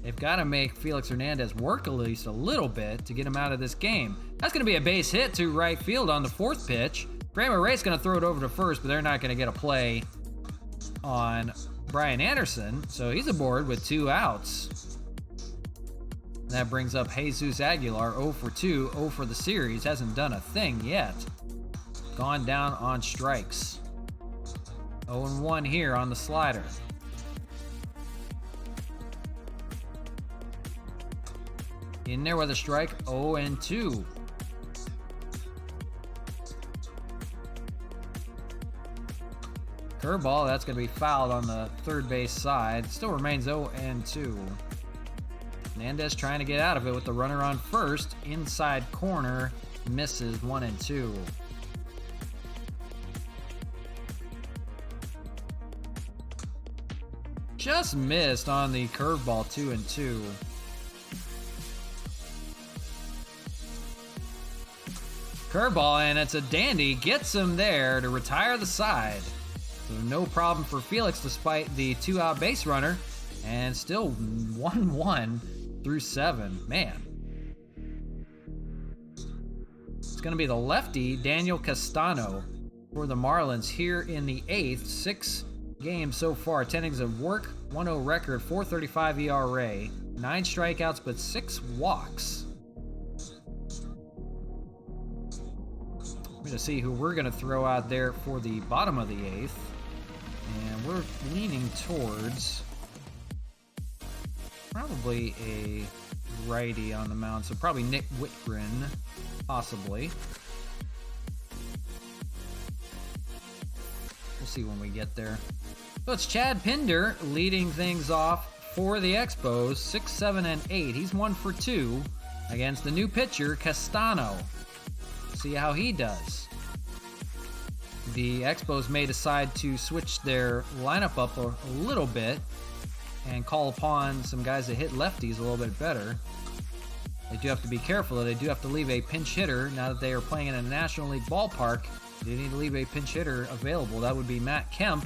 They've got to make Felix Hernandez work at least a little bit to get him out of this game. That's going to be a base hit to right field on the 4th pitch. Kramer Ray's going to throw it over to first, but they're not going to get a play on Brian Anderson, so he's aboard with 2 outs. And that brings up Jesus Aguilar, 0 for 2, 0 for the series. Hasn't done a thing yet. Gone down on strikes. 0-1 here on the slider. In there with a strike, 0-2. Curveball, that's going to be fouled on the third base side. Still remains 0-2. Hernandez trying to get out of it with the runner on first. Inside corner, misses 1-2. Just missed on the curveball, 2-2. Curveball, and it's a dandy. Gets him there to retire the side. So no problem for Felix despite the 2-out base runner. And still 1-1 through 7. Man. It's going to be the lefty, Daniel Castano, for the Marlins here in the 8th. 6 games so far. 10 innings of work, 1-0 record, 4.35 ERA. 9 strikeouts, but 6 walks. To see who we're going to throw out there for the bottom of the 8th. And we're leaning towards probably a righty on the mound. So probably Nick Witgren, possibly. We'll see when we get there. So it's Chad Pinder leading things off for the Expos. 6, 7, and 8. He's 1 for 2 against the new pitcher, Castano. See how he does. The Expos may decide to switch their lineup up a little bit and call upon some guys that hit lefties a little bit better. They do have to be careful. They do have to leave a pinch hitter now that they are playing in a National League ballpark They need to leave a pinch hitter available. That would be Matt Kemp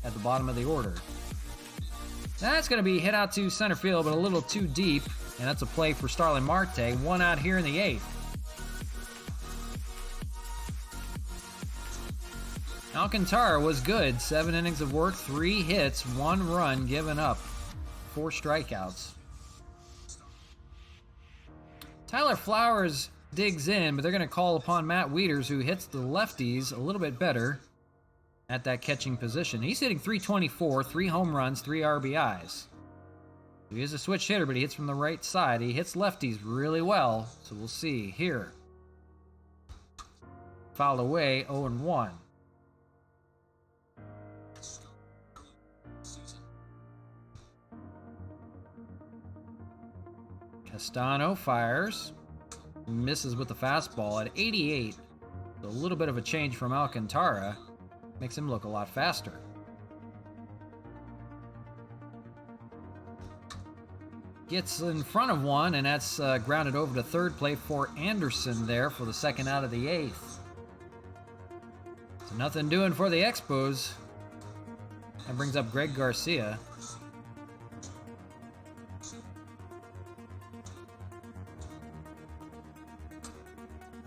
at the bottom of the order. That's going to be hit out to center field, but a little too deep. And that's a play for Starling Marte. One out here in the 8th. Alcantara was good. 7 innings of work, 3 hits, 1 run given up, 4 strikeouts. Tyler Flowers digs in, but they're going to call upon Matt Wieters, who hits the lefties a little bit better at that catching position. He's hitting .324, 3 home runs, 3 RBIs. He is a switch hitter, but he hits from the right side. He hits lefties really well, so we'll see here. Fouled away, 0-1. Castano fires, misses with the fastball at 88. A little bit of a change from Alcantara. Makes him look a lot faster. Gets in front of one, and that's grounded over to third. Play for Anderson there for the second out of the 8th. So nothing doing for the Expos. That brings up Greg Garcia.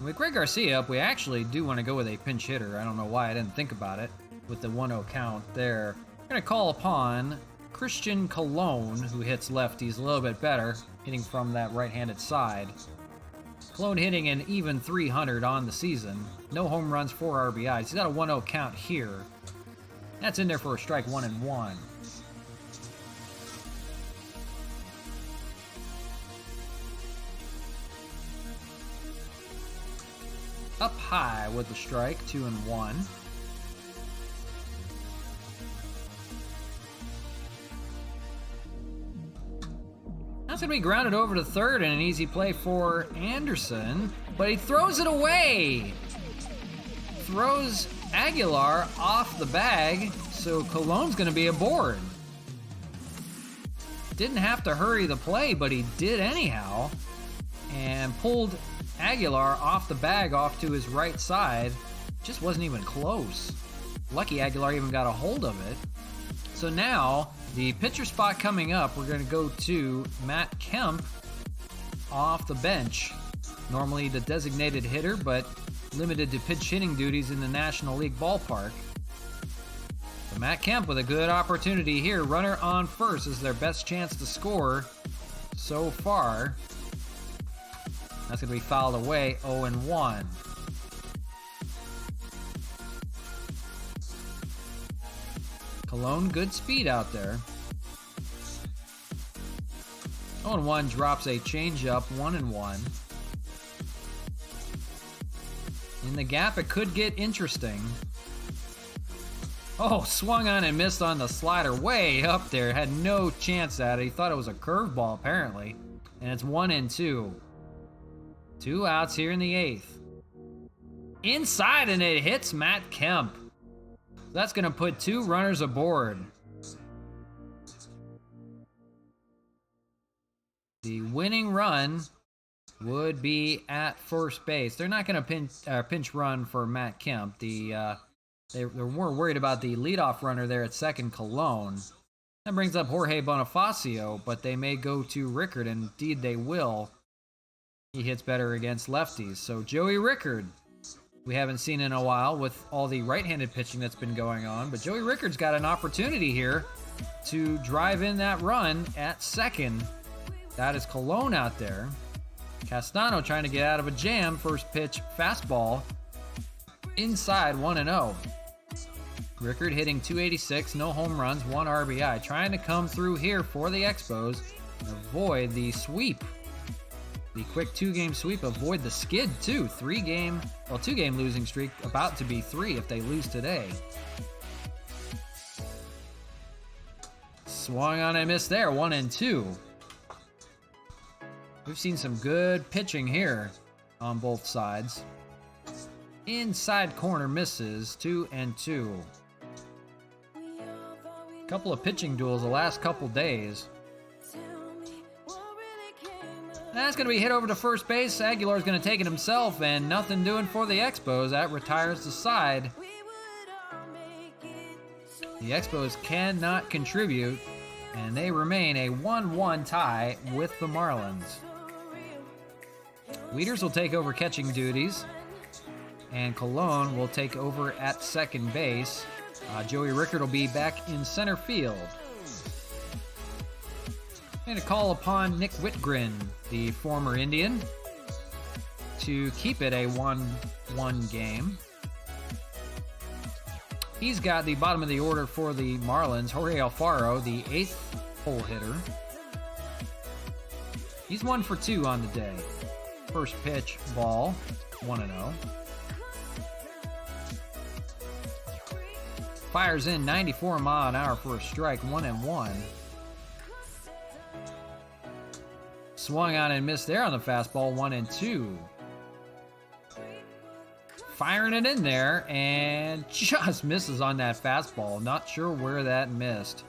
With Greg Garcia up, we actually do want to go with a pinch hitter. I don't know why I didn't think about it with the 1-0 count there. We're going to call upon Christian Colon, who hits lefties a little bit better, hitting from that right-handed side. Colon hitting an even .300 on the season. No home runs, 4 RBIs. He's got a 1-0 count here. That's in there for a strike, 1-1. Up high with the strike, 2-1. That's going to be grounded over to third and an easy play for Anderson, but he throws it away. Throws Aguilar off the bag, so Colon's going to be aboard. Didn't have to hurry the play, but he did anyhow, and pulled Aguilar off the bag off to his right side. Just wasn't even close. Lucky Aguilar even got a hold of it. So now, the pitcher spot coming up, we're going to go to Matt Kemp off the bench. Normally the designated hitter, but limited to pitch hitting duties in the National League ballpark. So Matt Kemp with a good opportunity here. Runner on first is their best chance to score so far. That's going to be fouled away, 0-1. Colon, good speed out there. 0-1 drops a changeup, 1-1. In the gap, it could get interesting. Oh, swung on and missed on the slider way up there. Had no chance at it. He thought it was a curveball, apparently. And it's 1-2. 2 outs here in the 8th. Inside, and it hits Matt Kemp. That's going to put 2 runners aboard. The winning run would be at first base. They're not going to pinch run for Matt Kemp. They're more worried about the leadoff runner there at second, Colon. That brings up Jorge Bonifacio, but they may go to Rickard, and indeed they will. He hits better against lefties. So Joey Rickard, we haven't seen in a while with all the right-handed pitching that's been going on, but Joey Rickard's got an opportunity here to drive in that run at second. That is Colon out there. Castano trying to get out of a jam. First pitch, fastball. Inside, 1-0. Rickard hitting .286, no home runs, 1 RBI. Trying to come through here for the Expos and avoid the sweep. The quick 2-game sweep, avoid the skid too. 2-game losing streak, about to be 3 if they lose today. Swung on and missed there, 1-2. We've seen some good pitching here on both sides. Inside corner misses, 2-2. Couple of pitching duels the last couple days. That's going to be hit over to first base. Aguilar's going to take it himself, and nothing doing for the Expos. That retires the side. The Expos cannot contribute, and they remain a 1-1 tie with the Marlins. Wieters will take over catching duties, and Colon will take over at second base. Joey Rickard will be back in center field. And a call upon Nick Witgren, the former Indian, to keep it a 1-1 game. He's got the bottom of the order for the Marlins, Jorge Alfaro, the 8th hole hitter. He's 1 for 2 on the day. First pitch, ball, 1-0. Fires in 94 mile an hour for a strike, 1-1. Swung on and missed there on the fastball, 1-2. Firing it in there and just misses on that fastball. Not sure where that missed.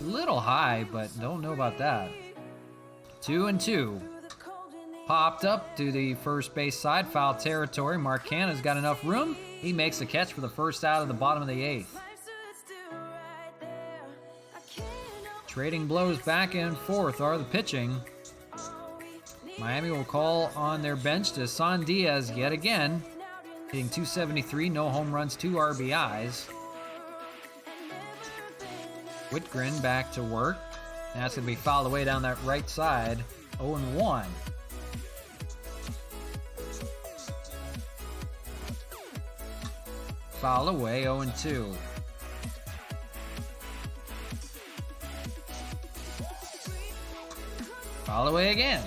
A little high, but don't know about that. 2-2. Popped up to the first base side, foul territory. Marcana's got enough room. He makes the catch for the first out of the bottom of the 8th. Trading blows back and forth are the pitching. Miami will call on their bench to San Diaz yet again. Hitting .273, no home runs, 2 RBIs. Witgren back to work. And that's going to be fouled away down that right side. 0-1. Foul away, 0-2. Foul away again.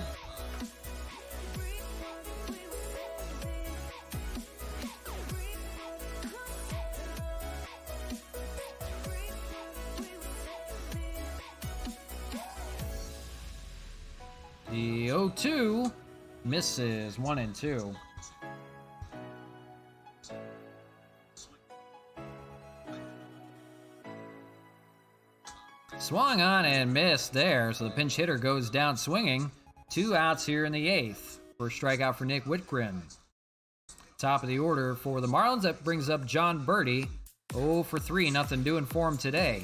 The 0-2 misses, 1-2. Swung on and missed there, so the pinch hitter goes down swinging. 2 outs here in the 8th. First strikeout for Nick Witgren. Top of the order for the Marlins. That brings up John Birdie. 0 for 3, nothing doing for him today.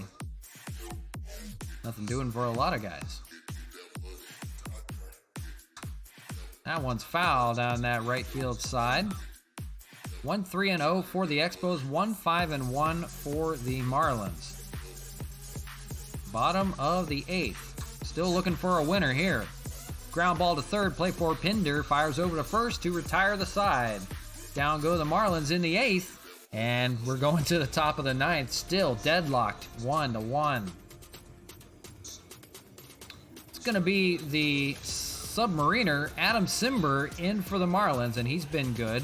Nothing doing for a lot of guys. That one's foul down that right field side. 1-3-0 for the Expos, 1-5-1 for the Marlins. Bottom of the 8th. Still looking for a winner here. Ground ball to third, play for Pinder, fires over to first to retire the side. Down go the Marlins in the 8th, and we're going to the top of the 9th, still deadlocked, 1-1. It's going to be the Submariner, Adam Cimber, in for the Marlins, and he's been good.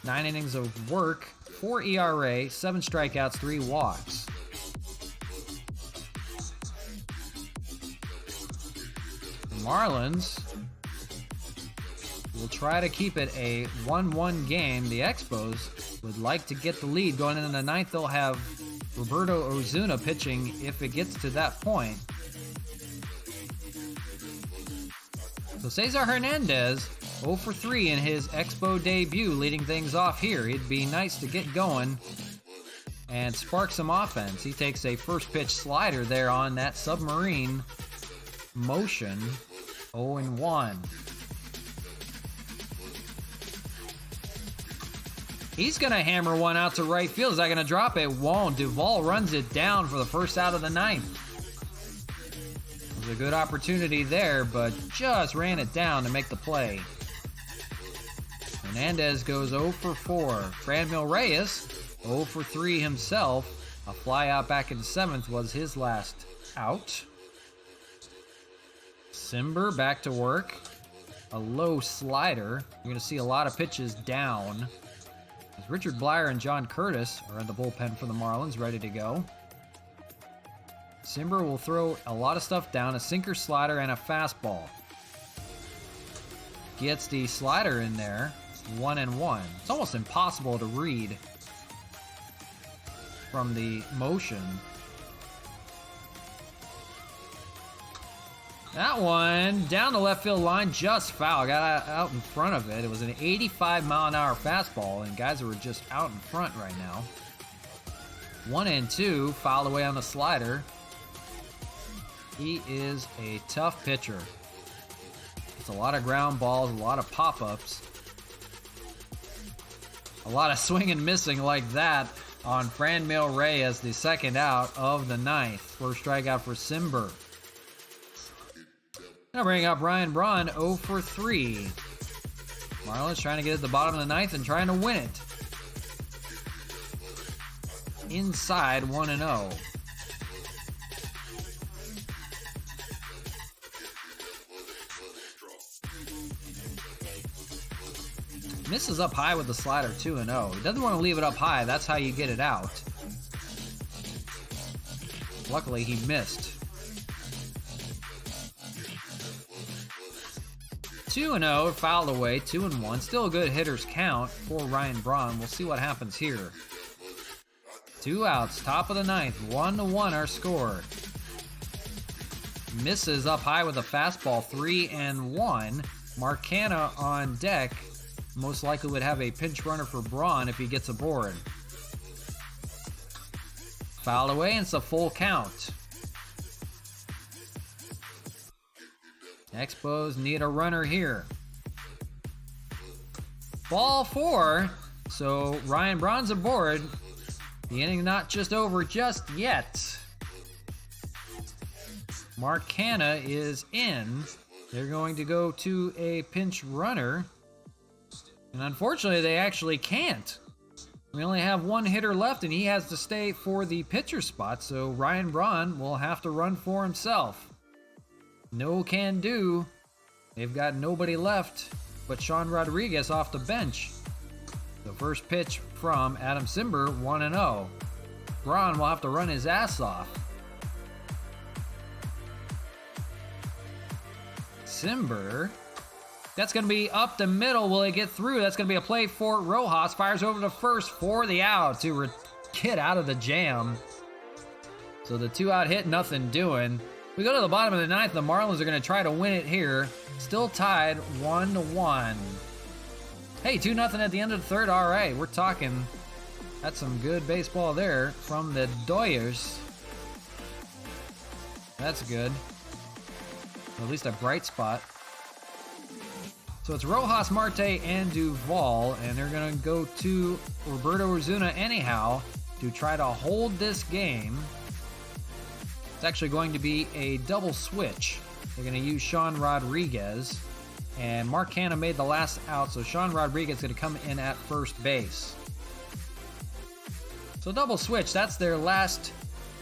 9 innings of work, 4 ERA, 7 strikeouts, 3 walks. The Marlins will try to keep it a 1-1 game. The Expos would like to get the lead. Going into the 9th, they'll have Roberto Ozuna pitching if it gets to that point. So Cesar Hernandez, 0 for 3 in his Expo debut, leading things off here. It'd be nice to get going and spark some offense. He takes a first pitch slider there on that submarine motion. 0-1. He's going to hammer one out to right field. Is that going to drop it? Won't. Duvall runs it down for the first out of the 9th. It was a good opportunity there, but just ran it down to make the play. Hernandez goes 0 for 4. Franmil Reyes, 0 for 3 himself. A fly out back in the 7th was his last out. Cimber back to work. A low slider. You're going to see a lot of pitches down. As Richard Blyer and John Curtis are in the bullpen for the Marlins, ready to go. Cimber will throw a lot of stuff down, a sinker, slider, and a fastball. Gets the slider in there, 1-1. It's almost impossible to read from the motion. That one down the left field line, just foul. Got out in front of it. It was an 85-mile-an-hour fastball, and guys were just out in front right now. 1-2, fouled away on the slider. He is a tough pitcher. It's a lot of ground balls, a lot of pop-ups. A lot of swing and missing like that on Franmil Reyes, the second out of the ninth. First strikeout for Simber. Gonna bring up Ryan Braun, 0 for 3. Marlins trying to get at the bottom of the ninth and trying to win it. Inside 1-0. Misses up high with the slider, 2-0. He doesn't want to leave it up high. That's how you get it out. Luckily, he missed. 2-0, fouled away, 2-1. Still a good hitter's count for Ryan Braun. We'll see what happens here. 2 outs, top of the ninth, 1-1 our score. Misses up high with a fastball, 3-1. Marcana on deck. Most likely would have a pinch runner for Braun if he gets aboard. Fouled away, and it's a full count. Expos need a runner here. Ball 4, so Ryan Braun's aboard. The inning's not just over just yet. Marcana is in. They're going to go to a pinch runner. And unfortunately, they actually can't. We only have one hitter left, and he has to stay for the pitcher spot, so Ryan Braun will have to run for himself. No can do. They've got nobody left but Sean Rodriguez off the bench. The first pitch from Adam Simber, 1-0. Braun will have to run his ass off. Simber, that's going to be up the middle. Will he get through? That's going to be a play for Rojas. Fires over to first for the out to get out of the jam. So the 2-out hit, nothing doing. We go to the bottom of the ninth. The Marlins are going to try to win it here. Still tied 1-1. Hey, 2-0 at the end of the third. All right, we're talking. That's some good baseball there from the Doyers. That's good. At least a bright spot. So it's Rojas, Marte, and Duvall, and they're going to go to Roberto Ozuna anyhow to try to hold this game. It's actually going to be a double switch. They're going to use Sean Rodriguez, and Marcana made the last out, so Sean Rodriguez is going to come in at first base. So double switch, that's their last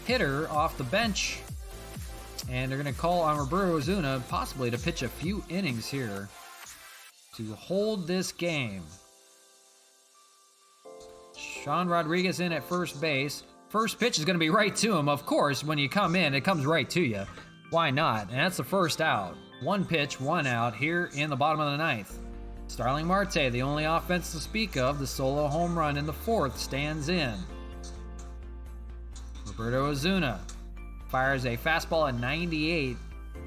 hitter off the bench, and they're going to call on Roberto Ozuna possibly to pitch a few innings here to hold this game. Sean Rodriguez in at first base. First pitch is going to be right to him. Of course, when you come in, it comes right to you. Why not? And that's the first out. 1 pitch, 1 out here in the bottom of the ninth. Starling Marte, the only offense to speak of, the solo home run in the fourth, stands in. Roberto Ozuna fires a fastball at 98.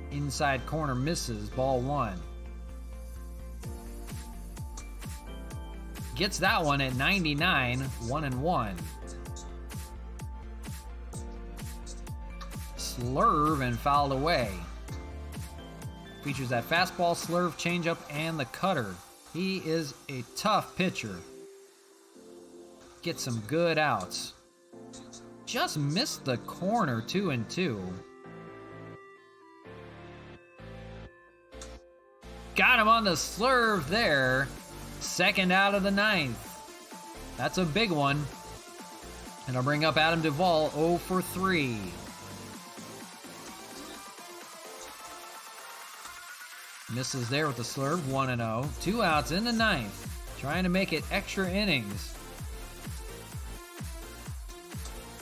Inside corner, misses, ball 1. Gets that one at 99, 1-1. Slurve and fouled away. Features that fastball, slurve, changeup, and the cutter. He is a tough pitcher. Gets some good outs. Just missed the corner, 2-2. Got him on the slurve there. Second out of the ninth. That's a big one. And I'll bring up Adam Duvall, 0 for 3. Misses there with the slurve, 1-0. 2 outs in the ninth. Trying to make it extra innings.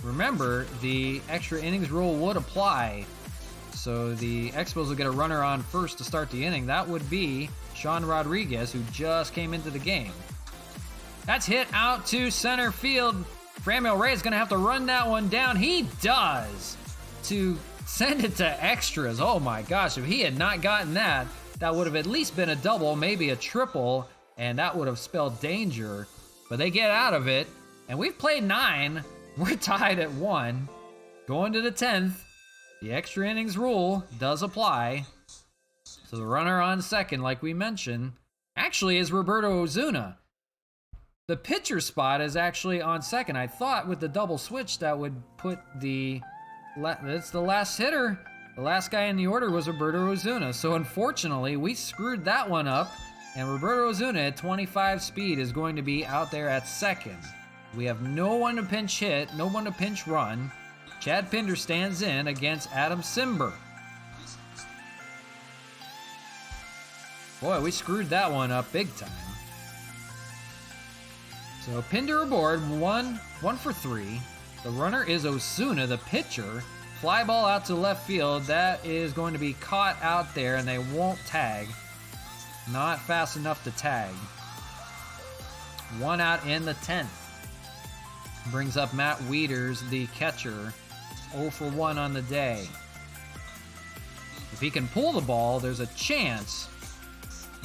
Remember, the extra innings rule would apply. So the Expos will get a runner on first to start the inning. That would be Sean Rodriguez, who just came into the game. That's hit out to center field. Franmil Reyes is going to have to run that one down. He does, to Send it to extras. Oh my gosh, if he had not gotten that, that would have at least been a double, maybe a triple, and that would have spelled danger. But they get out of it, and we've played 9. We're tied at 1. Going to the 10th. The extra innings rule does apply. So the runner on second, like we mentioned, actually is Roberto Ozuna. The pitcher spot is actually on second. I thought with the double switch that would put it's the last hitter. The last guy in the order was Roberto Ozuna. So unfortunately, we screwed that one up. And Roberto Ozuna at 25 speed is going to be out there at second. We have no one to pinch hit, no one to pinch run. Chad Pinder stands in against Adam Simber. Boy, we screwed that one up big time. So Pinder aboard, one for 3. The runner is Ozuna, the pitcher. Fly ball out to left field. That is going to be caught out there, and they won't tag. Not fast enough to tag. 1 out in the 10th. Brings up Matt Wieters, the catcher. 0 for 1 on the day. If he can pull the ball, there's a chance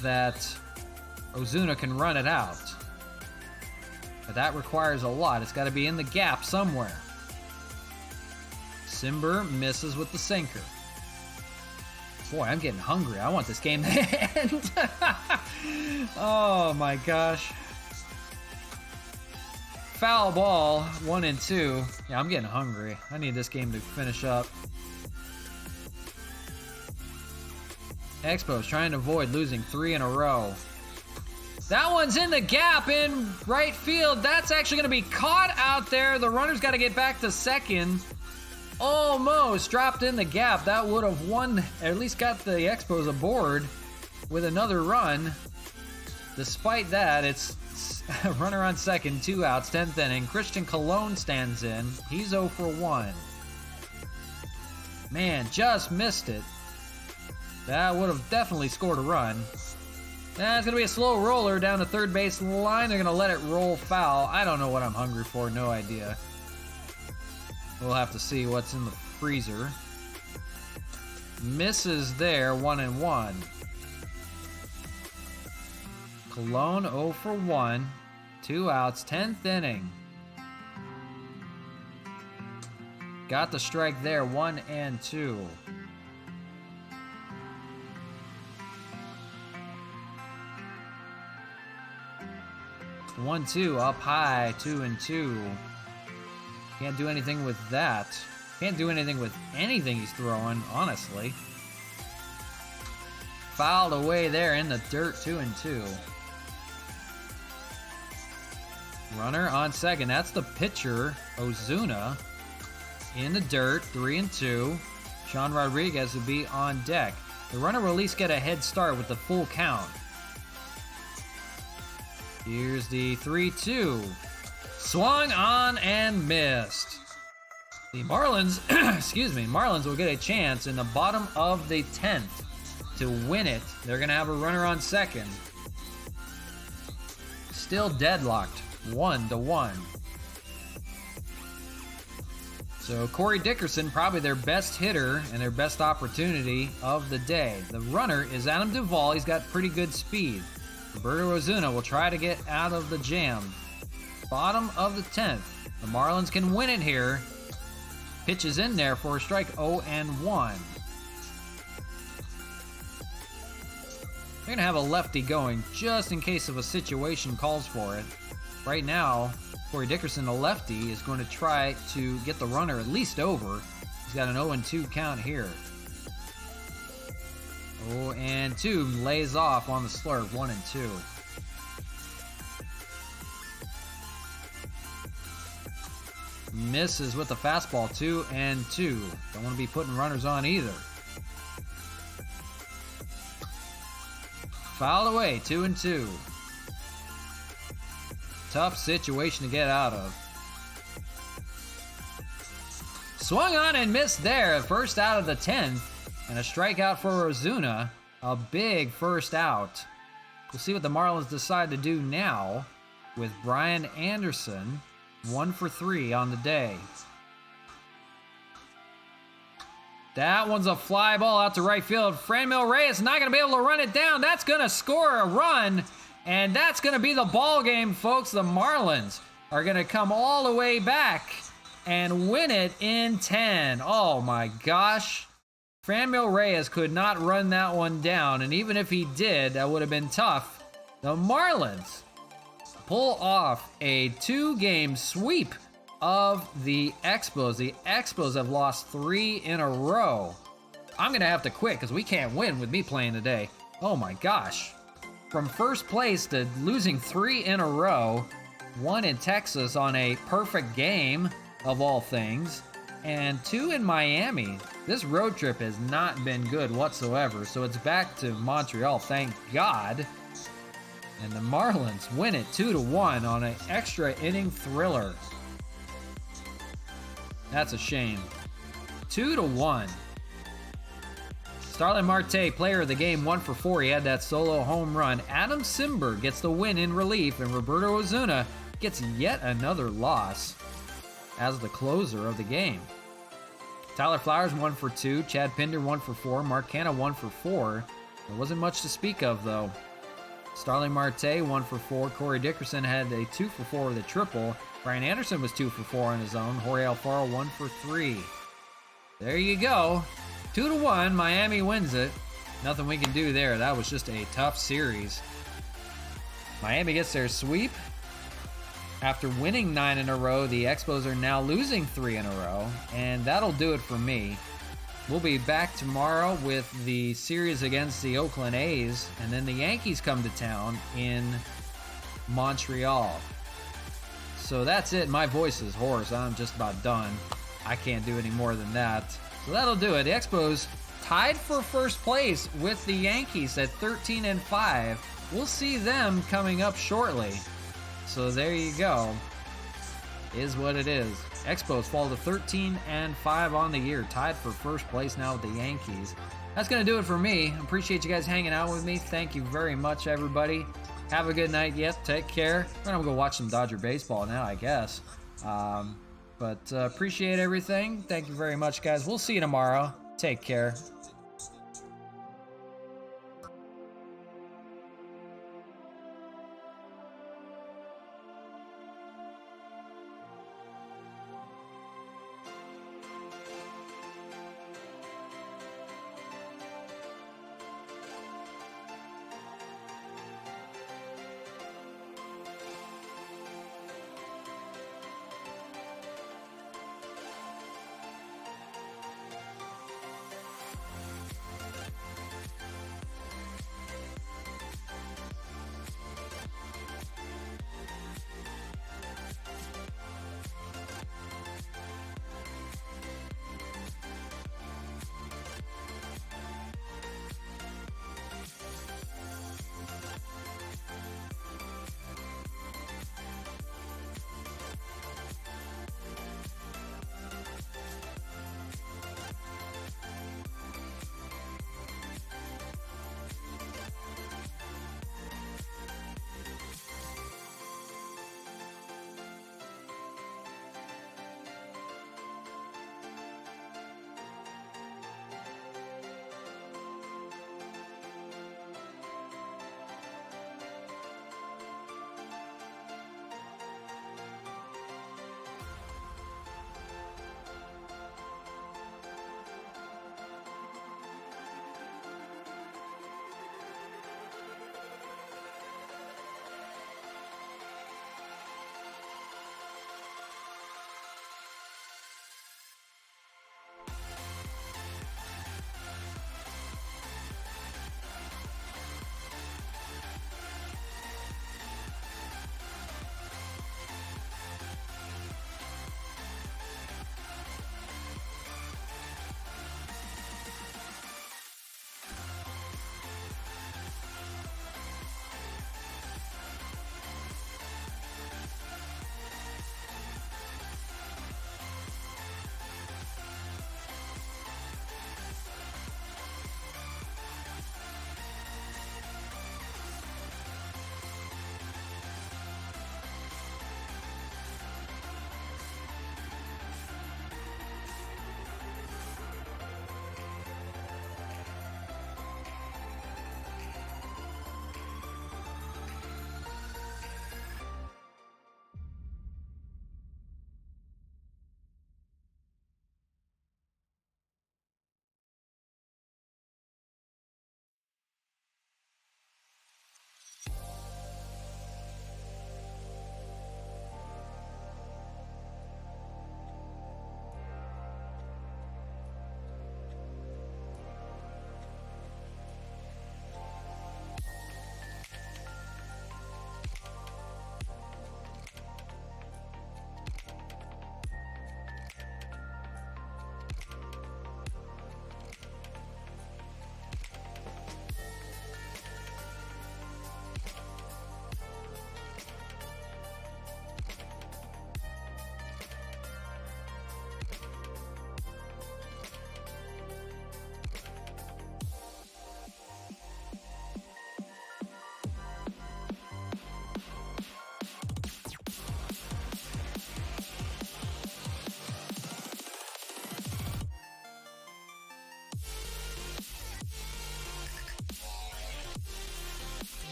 that Ozuna can run it out. But that requires a lot. It's got to be in the gap somewhere. Simber misses with the sinker. Boy, I'm getting hungry. I want this game to end. Oh my gosh. Foul ball, 1 and 2. Yeah, I'm getting hungry. I need this game to finish up. EXPOS trying to avoid losing 3 in a row. That one's in the gap in right field. That's actually going to be caught out there. The runner's got to get back to second. Almost dropped in the gap. That would have won, or at least got the EXPOS aboard with another run. Despite that, it's runner on second, 2 outs, 10th inning. Christian Colon stands in. He's 0 for 1. Man, just missed it. That would have definitely scored a run. That's going to be a slow roller down the third base line. They're going to let it roll foul. I don't know what I'm hungry for. No idea. We'll have to see what's in the freezer. Misses there, 1 and 1. Colon 0 for 1. 2 outs, 10th inning. Got the strike there, 1 and 2. One, 2 up high, 2 and 2. Can't do anything with that. Can't do anything with anything he's throwing, honestly. Fouled away there in the dirt, 2 and 2. Runner on second. That's the pitcher, Ozuna. In the dirt, 3 and 2. Sean Rodriguez will be on deck. The runner will at least get a head start with the full count. Here's the 3-2. Swung on and missed. The Marlins, Marlins will get a chance in the bottom of the 10th to win it. They're going to have a runner on second. Still deadlocked, 1-1. So Corey Dickerson, probably their best hitter and their best opportunity of the day. The runner is Adam Duvall. He's got pretty good speed. Roberto Ozuna will try to get out of the jam. Bottom of the 10th. The Marlins can win it here. Pitches in there for a strike, 0 and 1. They're going to have a lefty going just in case of a situation calls for it. Right now, Corey Dickerson, the lefty, is going to try to get the runner at least over. He's got an 0 and 2 count here. 0 and 2 lays off on the slurve, 1 and 2. Misses with the fastball, 2 and 2. Don't want to be putting runners on either. Fouled away, 2 and 2. Tough situation to get out of. Swung on and missed there. First out of the 10th. And a strikeout for Ozuna. A big first out. We'll see what the Marlins decide to do now with Brian Anderson. 1 for 3 on the day. That one's a fly ball out to right field. Franmil Reyes not going to be able to run it down. That's going to score a run, and that's going to be the ball game, folks. The Marlins are going to come all the way back and win it in 10. Oh, my gosh. Franmil Reyes could not run that one down, and even if he did, that would have been tough. The Marlins pull off a 2-game sweep of the Expos. The Expos have lost 3 in a row. I'm going to have to quit because we can't win with me playing today. Oh my gosh. From first place to losing 3 in a row, 1 in Texas on a perfect game of all things, and 2 in Miami. This road trip has not been good whatsoever, so it's back to Montreal, thank God. And the Marlins win it 2-1 on an extra inning thriller. That's a shame. 2-1. Starling Marte, player of the game, 1 for 4. He had that solo home run. Adam Simber gets the win in relief, and Roberto Ozuna gets yet another loss as the closer of the game. Tyler Flowers, 1 for 2. Chad Pinder, 1 for 4. Mark Canha, 1 for 4. There wasn't much to speak of, though. Starling Marte, 1 for 4. Corey Dickerson had a 2 for 4 with a triple. Brian Anderson was 2 for 4 on his own. Jorge Alfaro, 1 for 3. There you go. 2-1, Miami wins it. Nothing we can do there. That was just a tough series. Miami gets their sweep. After winning 9 in a row, the Expos are now losing 3 in a row, and that'll do it for me. We'll be back tomorrow with the series against the Oakland A's, and then the Yankees come to town in Montreal. So that's it. My voice is hoarse. I'm just about done. I can't do any more than that. So that'll do it. The Expos tied for first place with the Yankees at 13-5. We'll see them coming up shortly. So there you go. Is what it is. Expos fall to 13-5 on the year, tied for first place now with the Yankees. That's going to do it for me. Appreciate you guys hanging out with me. Thank you very much, everybody. Have a good night. Yes, take care. We're going to go watch some Dodger baseball now, I guess. But appreciate everything. Thank you very much, guys. We'll see you tomorrow. Take care.